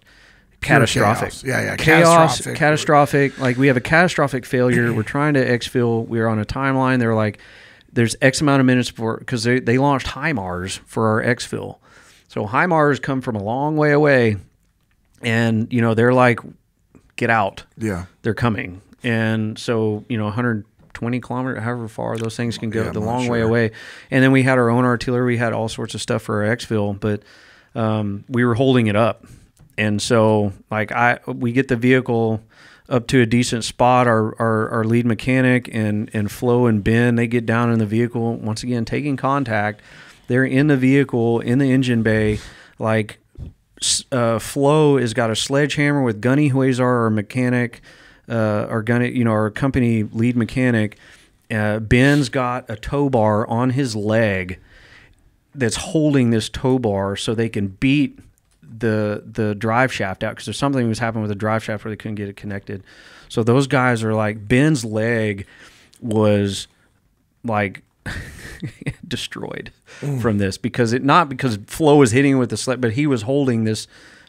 catastrophic. Chaos. Yeah, Chaos, catastrophic. Like, we have a catastrophic failure. We're trying to exfil. We're on a timeline. They're like, there's X amount of minutes because they launched HIMARS for our exfil. So HIMARS come from a long way away, and they're like, get out. Yeah, they're coming. And so 120 kilometers, however far those things can go, the long way away. And then we had our own artillery. We had all sorts of stuff for our exfil, but we were holding it up. And so we get the vehicle up to a decent spot. Our lead mechanic and Flo and Ben, they get down in the vehicle, once again taking contact. They're in the vehicle, in the engine bay. Like, Flo has got a sledgehammer with Gunny Huizar, our mechanic, our company lead mechanic. Ben's got a tow bar on his leg that's holding this tow bar so they can beat the drive shaft out, because there's something was happening with the drive shaft where they couldn't get it connected. So those guys are like, Ben's leg was like destroyed from this, because not because Flo was hitting with the sled, but he was holding this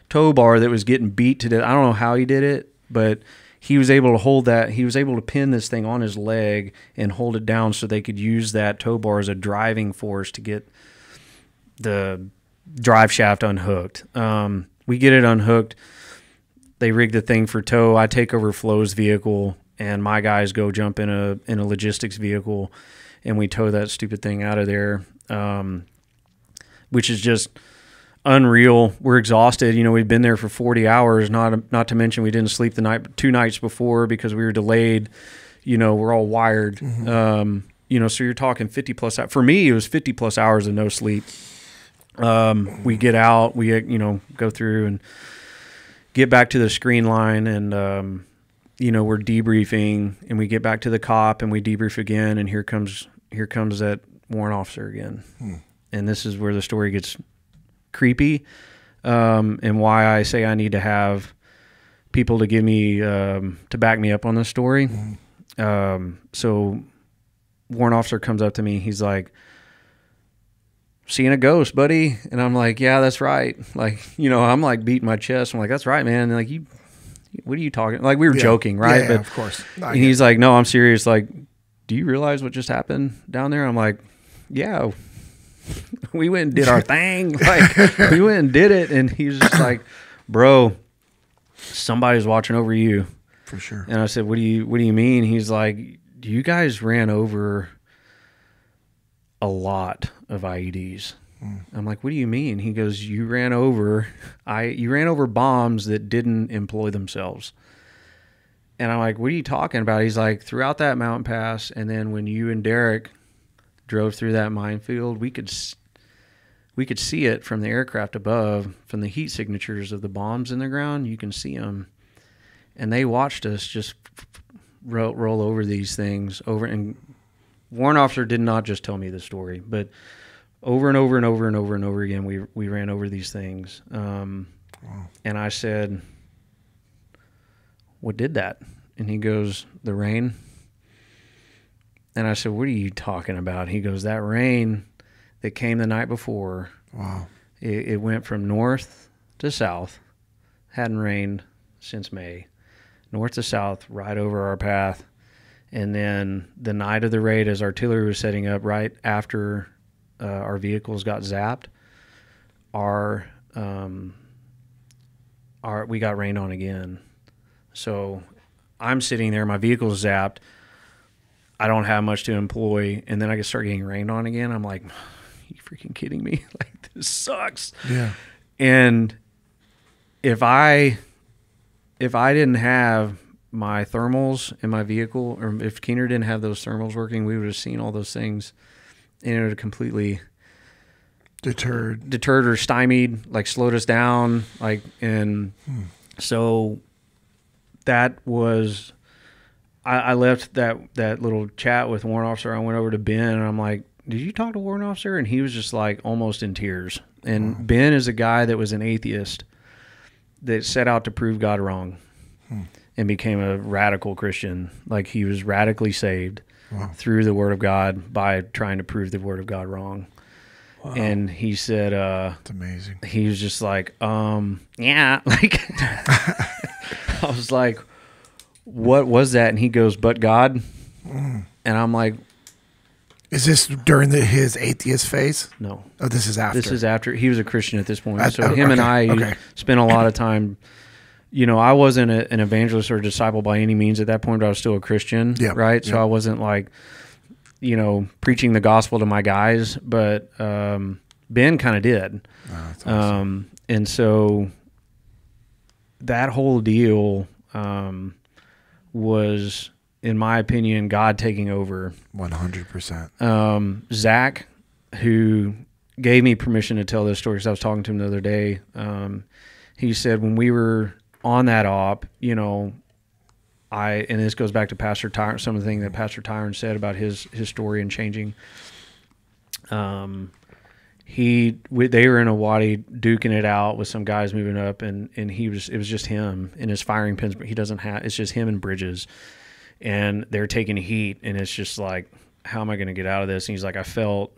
tow bar that was getting beat to death. I don't know how he did it, but he was able to hold that. He was able to pin this thing on his leg and hold it down so they could use that tow bar as a driving force to get the drive shaft unhooked. We get it unhooked. They rig the thing for tow. I take over Flo's vehicle, and my guys go jump in a logistics vehicle, and we tow that stupid thing out of there, which is just unreal. We're exhausted. You know, we've been there for 40 hours, not to mention we didn't sleep the 2 nights before because we were delayed. You know, we're all wired. Mm-hmm. You know, so you're talking 50 plus hours. For me, it was 50 plus hours of no sleep. We get out, we, you know, go through and get back to the screen line, and, you know, we're debriefing, and we get back to the cop and we debrief again. And here comes that warrant officer again. And this is where the story gets creepy, and why I say I need to have people to give me, to back me up on this story. So warrant officer comes up to me. He's like, "Seeing a ghost, buddy?" And I'm like, "Yeah, that's right." Like, you know, I'm like beating my chest. I'm like, "That's right, man." And like, what are you talking? Like, we were joking, right? Yeah, but of course. And he's like, "No, I'm serious. Like, do you realize what just happened down there?" I'm like, "Yeah, we went and did our thing. Like, we went and did it." And he was just like, "Bro, somebody's watching over you." For sure. And I said, What do you mean?" He's like, "You guys ran over a lot of IEDs." I'm like, "What do you mean?" He goes, you ran over bombs that didn't employ themselves." And I'm like, "What are you talking about?" He's like, "Throughout that mountain pass, and then when you and Derek drove through that minefield, we could see it from the aircraft above, from the heat signatures of the bombs in the ground. You can see them, and they watched us just roll over these things over." And warrant officer did not just tell me the story, but over and over and over and over and over again, we ran over these things. Wow. And I said, "What did that?" And he goes, "The rain." And I said, "What are you talking about?" He goes, "That rain that came the night before." Wow. It went from north to south. Hadn't rained since May. North to south, right over our path. And then the night of the raid, as artillery was setting up, right after our vehicles got zapped, we got rained on again. So I'm sitting there, my vehicle's zapped. I don't have much to employ, and then I start getting rained on again. I'm like, "Are you freaking kidding me? Like, this sucks." Yeah. And if I didn't have my thermals in my vehicle, or if Keener didn't have those thermals working, we would have seen all those things, and it would have completely deterred or stymied, like slowed us down. Like, and so that was, I left that little chat with warrant officer. I went over to Ben, and I'm like, "Did you talk to warrant officer?" And he was just like almost in tears. And Ben is a guy that was an atheist that set out to prove God wrong and became a radical Christian. Like, he was radically saved through the Word of God by trying to prove the Word of God wrong. Wow. And he said, "It's amazing." He was just like, yeah. Like, I was like, "What was that?" And he goes, "But God." And I'm like, Is this during his atheist phase? No. Oh, this is after. This is after. He was a Christian at this point. So him and I spent a lot of time. You know, I wasn't an evangelist or a disciple by any means at that point, but I was still a Christian, right? So I wasn't like, you know, preaching the gospel to my guys, but Ben kind of did. Oh, that's awesome. And so that whole deal was, in my opinion, God taking over. 100%. Zach, who gave me permission to tell this story, because I was talking to him the other day, he said when we were on that op, you know, and this goes back to Pastor Tyron, some of the things that Pastor Tyron said about his story and changing. They were in a wadi duking it out with some guys moving up, and it was just him in his firing pins, but it's just him and Bridges, and they're taking heat, and it's just like, how am I going to get out of this? And he's like, I felt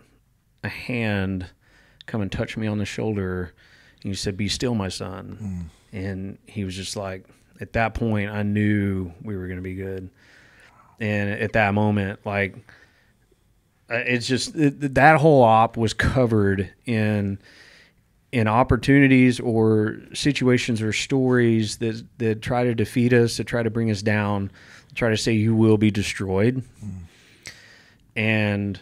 a hand come and touch me on the shoulder, and he said, "Be still, my son." And he was just like, at that point, I knew we were going to be good. And at that moment, like, it's just that whole op was covered in opportunities or situations or stories that try to defeat us, that try to bring us down, try to say you will be destroyed. And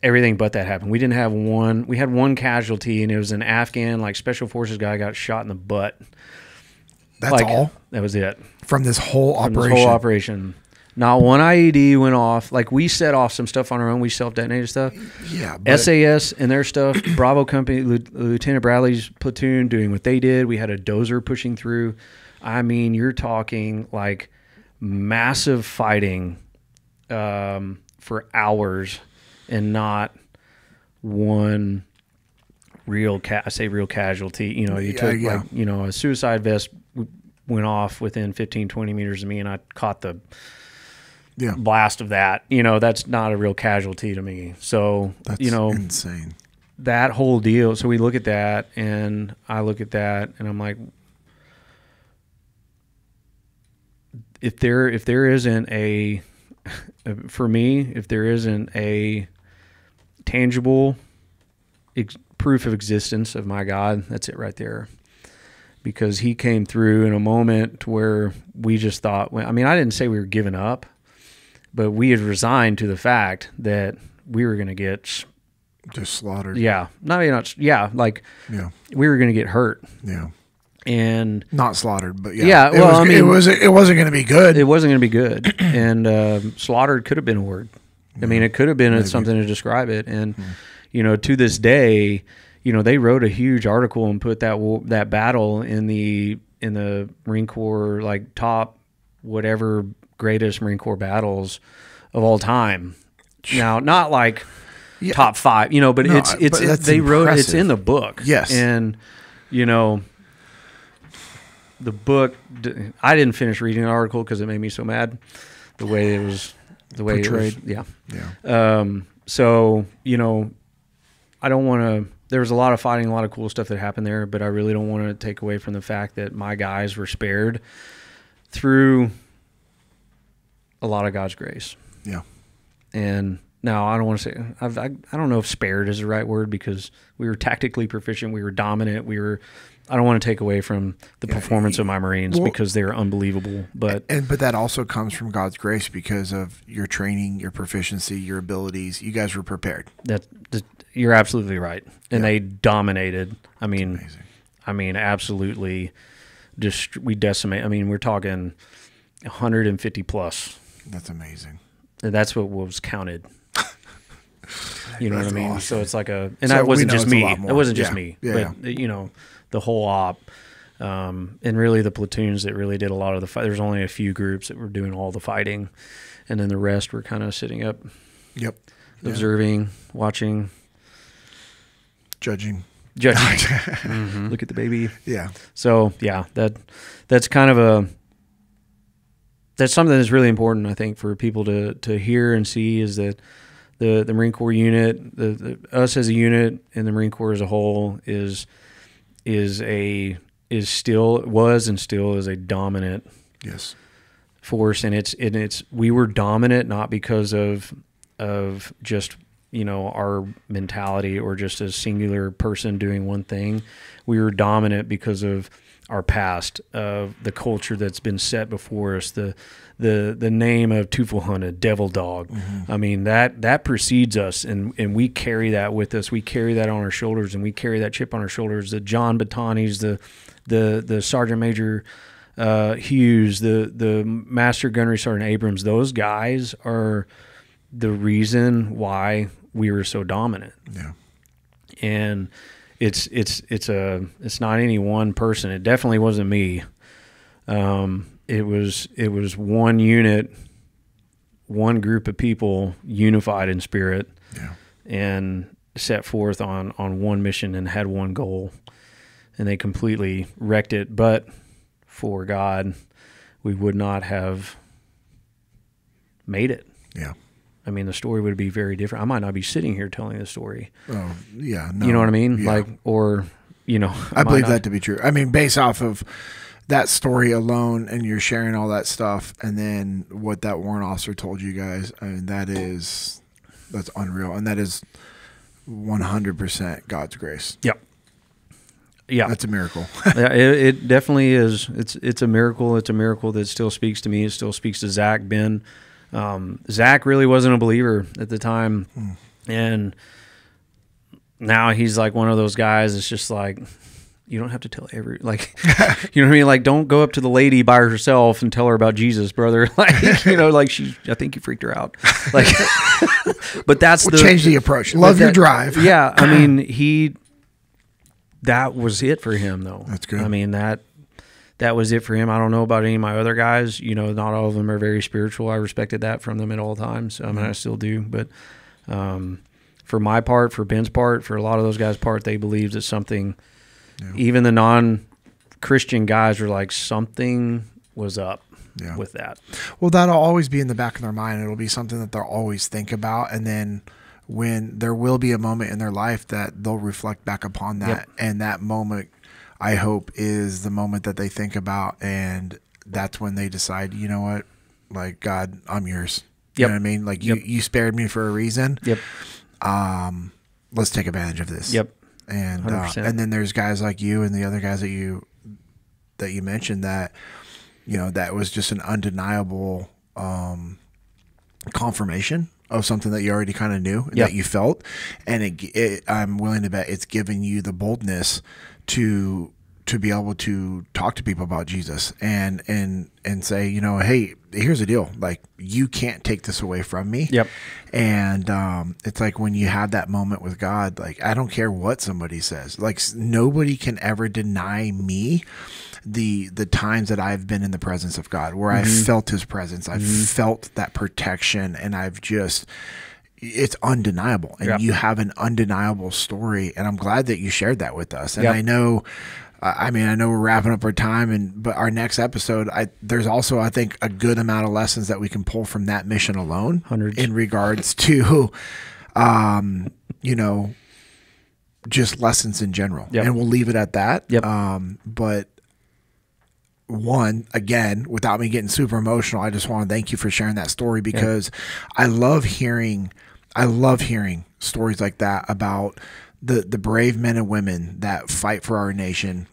everything but that happened. We didn't have one. We had one casualty, and it was an Afghan, like, special forces guy got shot in the butt. That's like, all? That was it. From this whole operation? This whole operation. Not one IED went off. Like, we set off some stuff on our own. We self-detonated stuff. Yeah. But SAS and their stuff. Bravo Company, Lieutenant Bradley's platoon doing what they did. We had a dozer pushing through. I mean, you're talking, like, massive fighting for hours and not one real casualty. You know, you took, like, you know, a suicide vest went off within 15, 20 meters of me, and I caught the blast of that. You know, that's not a real casualty to me. So, that's, you know, insane. That whole deal. So we look at that, and I look at that, and I'm like, if there isn't a, for me, if there isn't a tangible proof of existence of my God, that's it right there. Because he came through in a moment where we just thought, I mean, I didn't say we were giving up, but we had resigned to the fact that we were going to get just slaughtered. Yeah. We were going to get hurt. Yeah. And not slaughtered, but yeah. Well, it wasn't going to be good. It wasn't going to be good. And slaughtered could have been a word. I mean, it could have been something to describe it. And, you know, to this day, you know, they wrote a huge article and put that battle in the Marine Corps, like, top whatever greatest Marine Corps battles of all time. Now, not like top 5, you know, but they wrote, it's in the book. Yes. And, you know, the book, I didn't finish reading the article because it made me so mad the way it was portrayed. Yeah. So, you know, I don't want to. There was a lot of fighting, a lot of cool stuff that happened there, but I really don't want to take away from the fact that my guys were spared through a lot of God's grace. Yeah. And now I don't want to say, I don't know if spared is the right word, because we were tactically proficient. We were dominant. I don't want to take away from the performance of my Marines, because they are unbelievable. But that also comes from God's grace because of your training, your proficiency, your abilities. You guys were prepared. You're absolutely right. And they dominated. I mean, absolutely. We decimate. I mean, we're talking 150 plus. That's amazing. And that's what was counted. You know what I mean? Awesome. So it's like that wasn't just me. It wasn't just me. Yeah. But, you know, the whole op, and really the platoons that really did a lot of the fight. There's only a few groups that were doing all the fighting, and then the rest were kind of sitting up, observing, watching, judging. Mm-hmm. Look at the baby. Yeah. So that's kind of that's something that's really important, I think, for people to hear and see, is that the Marine Corps unit, us as a unit, and the Marine Corps as a whole was and still is a dominant force. And we were dominant not because of just, you know, our mentality or just a singular person doing one thing. We were dominant because of our past, of the culture that's been set before us, the name of Tuffelhunted, Devil Dog. Mm-hmm. I mean, that precedes us, and we carry that with us. We carry that on our shoulders, and we carry that chip on our shoulders. The John Batanis, the Sergeant Major Hughes, the Master Gunnery Sergeant Abrams, those guys are the reason why we were so dominant. Yeah. And it's not any one person. It definitely wasn't me. It was one unit, one group of people unified in spirit, and set forth on one mission and had one goal, and they completely wrecked it. But for God, we would not have made it. Yeah. I mean, the story would be very different. I might not be sitting here telling the story. Oh, yeah. No, you know what I mean? Yeah. Like, or, you know. I believe that to be true. I mean, based off of that story alone, and you're sharing all that stuff, and then what that warrant officer told you guys, I mean, that's unreal, and that is 100% God's grace. Yep. Yeah, that's a miracle. Yeah, it definitely is. It's a miracle. It's a miracle that still speaks to me. It still speaks to Zach, Ben. Zach really wasn't a believer at the time, and now he's like one of those guys. It's just like, you don't have to tell you know what I mean? Like, don't go up to the lady by herself and tell her about Jesus, brother. Like, I think you freaked her out. Like, but we'll change the approach. Love your drive. Yeah. I mean, that was it for him though. That's good. I mean, that was it for him. I don't know about any of my other guys, not all of them are very spiritual. I respected that from them at all times. I mean, I still do, but, for my part, for Ben's part, for a lot of those guys' part, they believed that something, even the non-Christian guys were like, something was up with that. Well, that'll always be in the back of their mind. It'll be something that they'll always think about. And then when there will be a moment in their life that they'll reflect back upon that. Yep. And that moment, I hope, is the moment that they think about. And that's when they decide, you know what, like, God, I'm yours. You know what I mean? Like, you spared me for a reason. Yep. Let's take advantage of this. Yep. And and then there's guys like you and the other guys that you mentioned that, that was just an undeniable confirmation of something that you already kind of knew, that you felt, and I'm willing to bet it's given you the boldness to be able to talk to people about Jesus and say, hey, here's the deal. Like, you can't take this away from me. Yep. And it's like when you have that moment with God, like, I don't care what somebody says. Like, nobody can ever deny me the times that I've been in the presence of God, where I've felt his presence. I've felt that protection, and it's undeniable. And you have an undeniable story, and I'm glad that you shared that with us. And I know, I know we're wrapping up our time, but our next episode, there's also, I think, a good amount of lessons that we can pull from that mission alone. Hundreds. In regards to, just lessons in general. Yep. And we'll leave it at that. Yep. But one, again, without me getting super emotional, I just want to thank you for sharing that story, because I love hearing stories like that about the brave men and women that fight for our nation,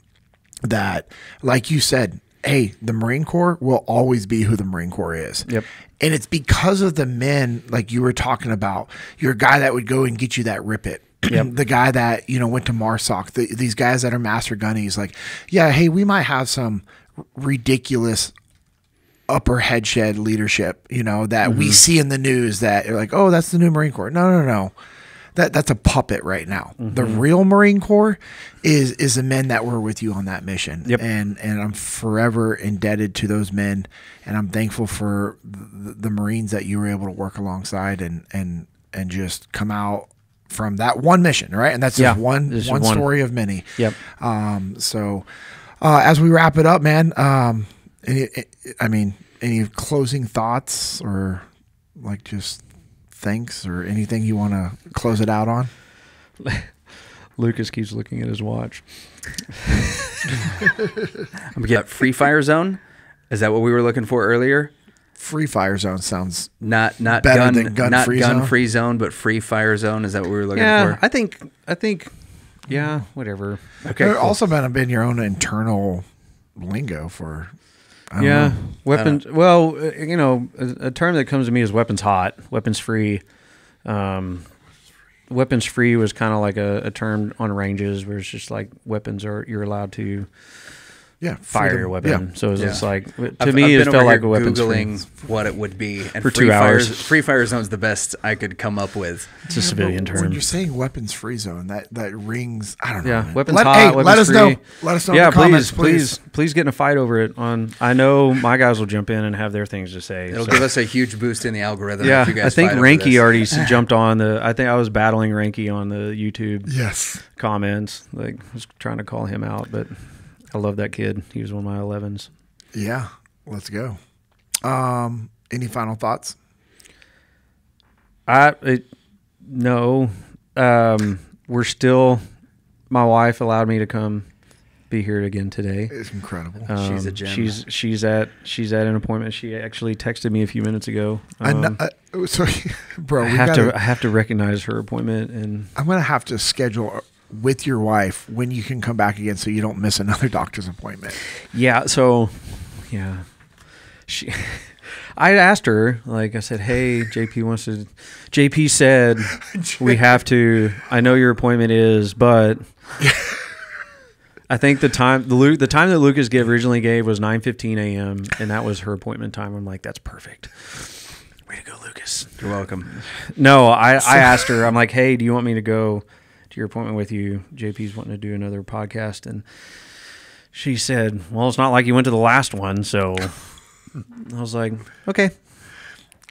that, like you said, hey, the Marine Corps will always be who the Marine Corps is. Yep. And it's because of the men, like you were talking about. You're a guy that would go and get you that rip it. Yep. The guy that, went to MARSOC, these guys that are master gunnies, like, yeah, hey, we might have some ridiculous upper headshed leadership, that we see in the news that you're like, oh, that's the new Marine Corps. No. That's a puppet right now. The real Marine Corps is the men that were with you on that mission. Yep. And I'm forever indebted to those men, and I'm thankful for the Marines that you were able to work alongside and just come out from that one mission, right? And that's just one story of many. Yep. So as we wrap it up, man, any closing thoughts, or like just thanks, or anything you want to close it out on? Lucas keeps looking at his watch. I'm getting Free Fire Zone. Is that what we were looking for earlier? Free Fire Zone sounds not better than gun free zone, but Free Fire Zone. Is that what we were looking for? I think, yeah, whatever. Okay. There also been your own internal lingo for. I don't know. Weapons. Well, a term that comes to me is weapons hot, weapons free. Weapons free was kind of like a term on ranges where it's just like weapons you're allowed to fire your weapon. Yeah. So it's just like, to me, it felt like a weapons Googling what it would be. And for 2 hours. Free Fire Zone is the best I could come up with. It's a civilian term. When you're saying weapons free zone, that rings, I don't know. Yeah, weapons hot, weapons let us free. know. Let us know in the comments, please get in a fight over it. I know my guys will jump in and have their things to say. It'll give us a huge boost in the algorithm. Yeah, if you guys I think fight Ranky already jumped on I think I was battling Ranky on the YouTube comments. Like, I was trying to call him out, but I love that kid. He was one of my 11s. Yeah, let's go. Any final thoughts? No. We're still, my wife allowed me to come be here again today. It's incredible. She's a gem. She's at an appointment. She actually texted me a few minutes ago. So, bro, I have to recognize her appointment, and I'm gonna have to schedule with your wife when you can come back again, so you don't miss another doctor's appointment. Yeah. So, I asked her, like I said, hey, JP said we have to. I know your appointment is, but. I think the time that Lucas originally gave was 9:15 a.m. and that was her appointment time. I'm like, that's perfect. Way to go, Lucas. You're welcome. No, I asked her. I'm like, hey, do you want me to go to your appointment with you? JP's wanting to do another podcast, and she said, well, it's not like you went to the last one, so I was like, okay,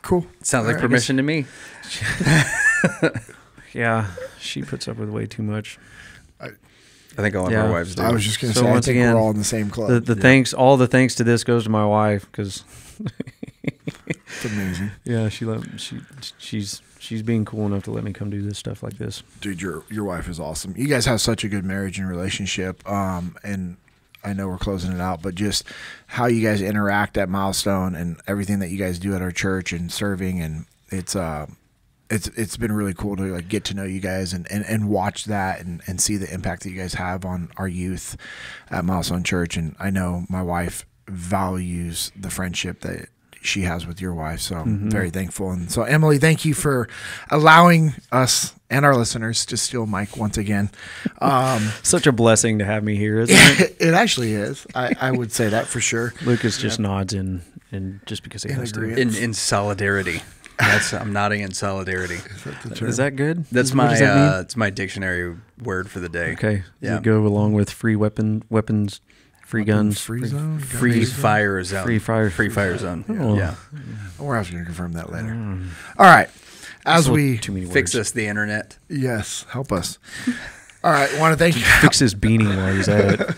cool. Sounds like permission to me. Yeah, she puts up with way too much. I think all of our wives do. I was just going to say, once again, we're all in the same club. All the thanks to this goes to my wife because it's amazing. Yeah, she's being cool enough to let me come do this stuff like this. Dude, your wife is awesome. You guys have such a good marriage and relationship. And I know we're closing it out, but just how you guys interact at Milestone and everything that you guys do at our church and serving, and it's been really cool to like get to know you guys and watch that and see the impact that you guys have on our youth at Milestone Church. And I know my wife values the friendship that she has with your wife. So I'm very thankful. And so Emily, thank you for allowing us and our listeners to steal Mike once again. Such a blessing to have me here, isn't it? It actually is. I would say that for sure. Lucas just nods in just because he has to. In solidarity. I'm nodding in solidarity. Is that good? That's my it's my dictionary word for the day. Okay. Does it go along with free weapons, free guns, free zone, free fire zone, free fire zone. Oh. Yeah. We're actually going to confirm that later. All right. As we fix us the internet. Yes, help us. All right. I want to thank you. Fix his beanie while he's at it.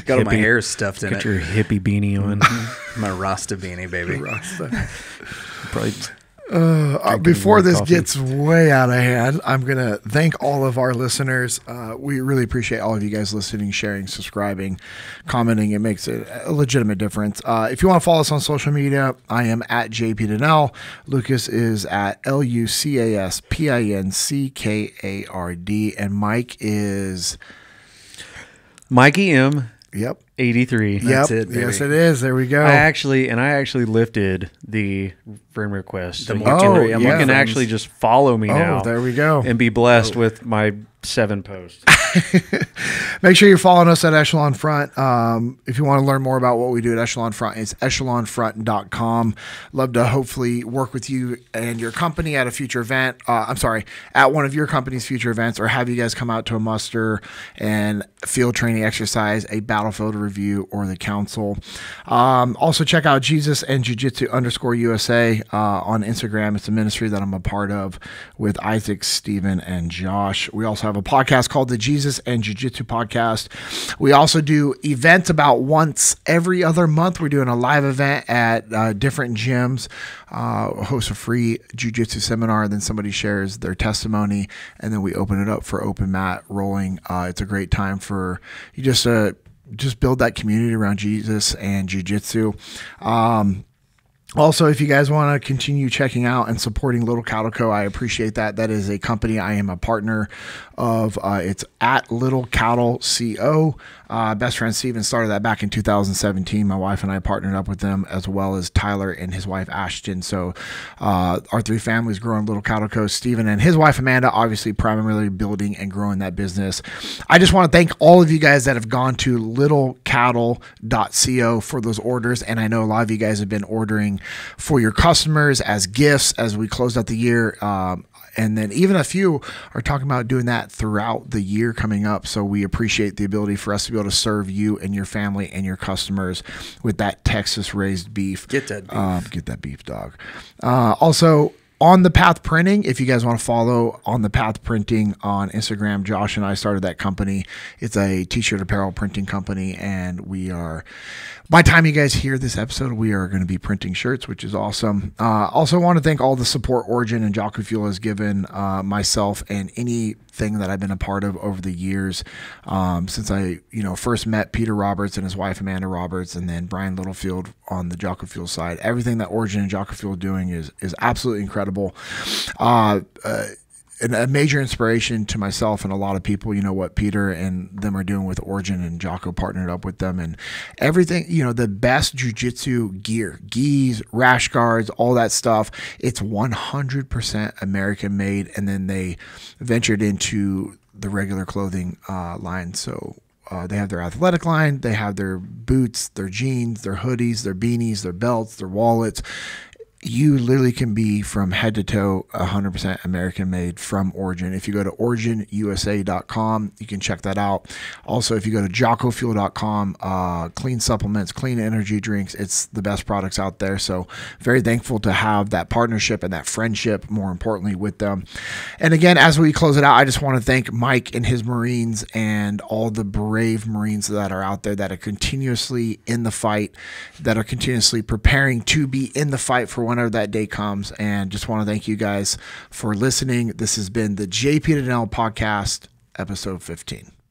Got all my hair stuffed in it. Get your hippie beanie on. My Rasta beanie, baby. Probably before this gets way out of hand, I'm going to thank all of our listeners. We really appreciate all of you guys listening, sharing, subscribing, commenting. It makes a legitimate difference. If you want to follow us on social media, I am at JP Dinnell. Lucas is at LUCASPINCKARD. And Mike is Mikey M. Yep. 83. That's it, baby. Yes, it is. There we go. I actually lifted the friend request. So you can actually just follow me now. Oh, there we go. And be blessed with my 7 posts. Make sure you're following us at Echelon Front. If you want to learn more about what we do at Echelon Front, it's echelonfront.com. Love to hopefully work with you and your company at a future event. At one of your company's future events, or have you guys come out to a muster and field training exercise, a battlefield review, or the council. Also check out Jesus and Jiu-Jitsu _USA on Instagram. It's a ministry that I'm a part of with Isaac, Stephen, and Josh. We also have a podcast called the Jesus and Jiu-Jitsu podcast. We also do events about once every other month. We're doing a live event at different gyms, host a free Jiu-Jitsu seminar, then somebody shares their testimony, and then we open it up for open mat rolling. It's a great time for you just build that community around Jesus and Jiu-Jitsu. Also, if you guys want to continue checking out and supporting Little Cattle Co., I appreciate that. That is a company I am a partner of. It's at Little Cattle Co. Best friend Steven started that back in 2017. My wife and I partnered up with them, as well as Tyler and his wife Ashton. So our 3 families growing Little Cattle Co. Steven and his wife Amanda, obviously primarily building and growing that business. I just want to thank all of you guys that have gone to littlecattle.co for those orders. And I know a lot of you guys have been ordering for your customers as gifts as we closed out the year. And then even a few are talking about doing that throughout the year coming up. So we appreciate the ability for us to be able to serve you and your family and your customers with that Texas raised beef. Get that beef. Get that beef, dog. Also, On the Path Printing, if you guys want to follow On the Path Printing on Instagram, Josh and I started that company. It's a t-shirt apparel printing company, and we are, by the time you guys hear this episode, we are going to be printing shirts, which is awesome. Also want to thank all the support Origin and Jocko Fuel has given myself and any thing that I've been a part of over the years, since I, first met Peter Roberts and his wife Amanda Roberts, and then Brian Littlefield on the Jocko Fuel side. Everything that Origin and Jocko Fuel are doing is absolutely incredible. And a major inspiration to myself and a lot of people, what Peter and them are doing with Origin, and Jocko partnered up with them, and everything, the best jiu-jitsu gear, gis, rash guards, all that stuff. It's 100% American made. And then they ventured into the regular clothing line. So they have their athletic line, they have their boots, their jeans, their hoodies, their beanies, their belts, their wallets. You literally can be from head to toe 100% American made from Origin. If you go to originusa.com, you can check that out. Also, if you go to jockofuel.com, clean supplements, clean energy drinks, it's the best products out there. So very thankful to have that partnership and that friendship, more importantly, with them. And again, as we close it out, I just want to thank Mike and his Marines and all the brave Marines that are out there that are continuously in the fight, that are continuously preparing to be in the fight for whenever that day comes. And just want to thank you guys for listening. This has been the JP Dinnell podcast, episode 15.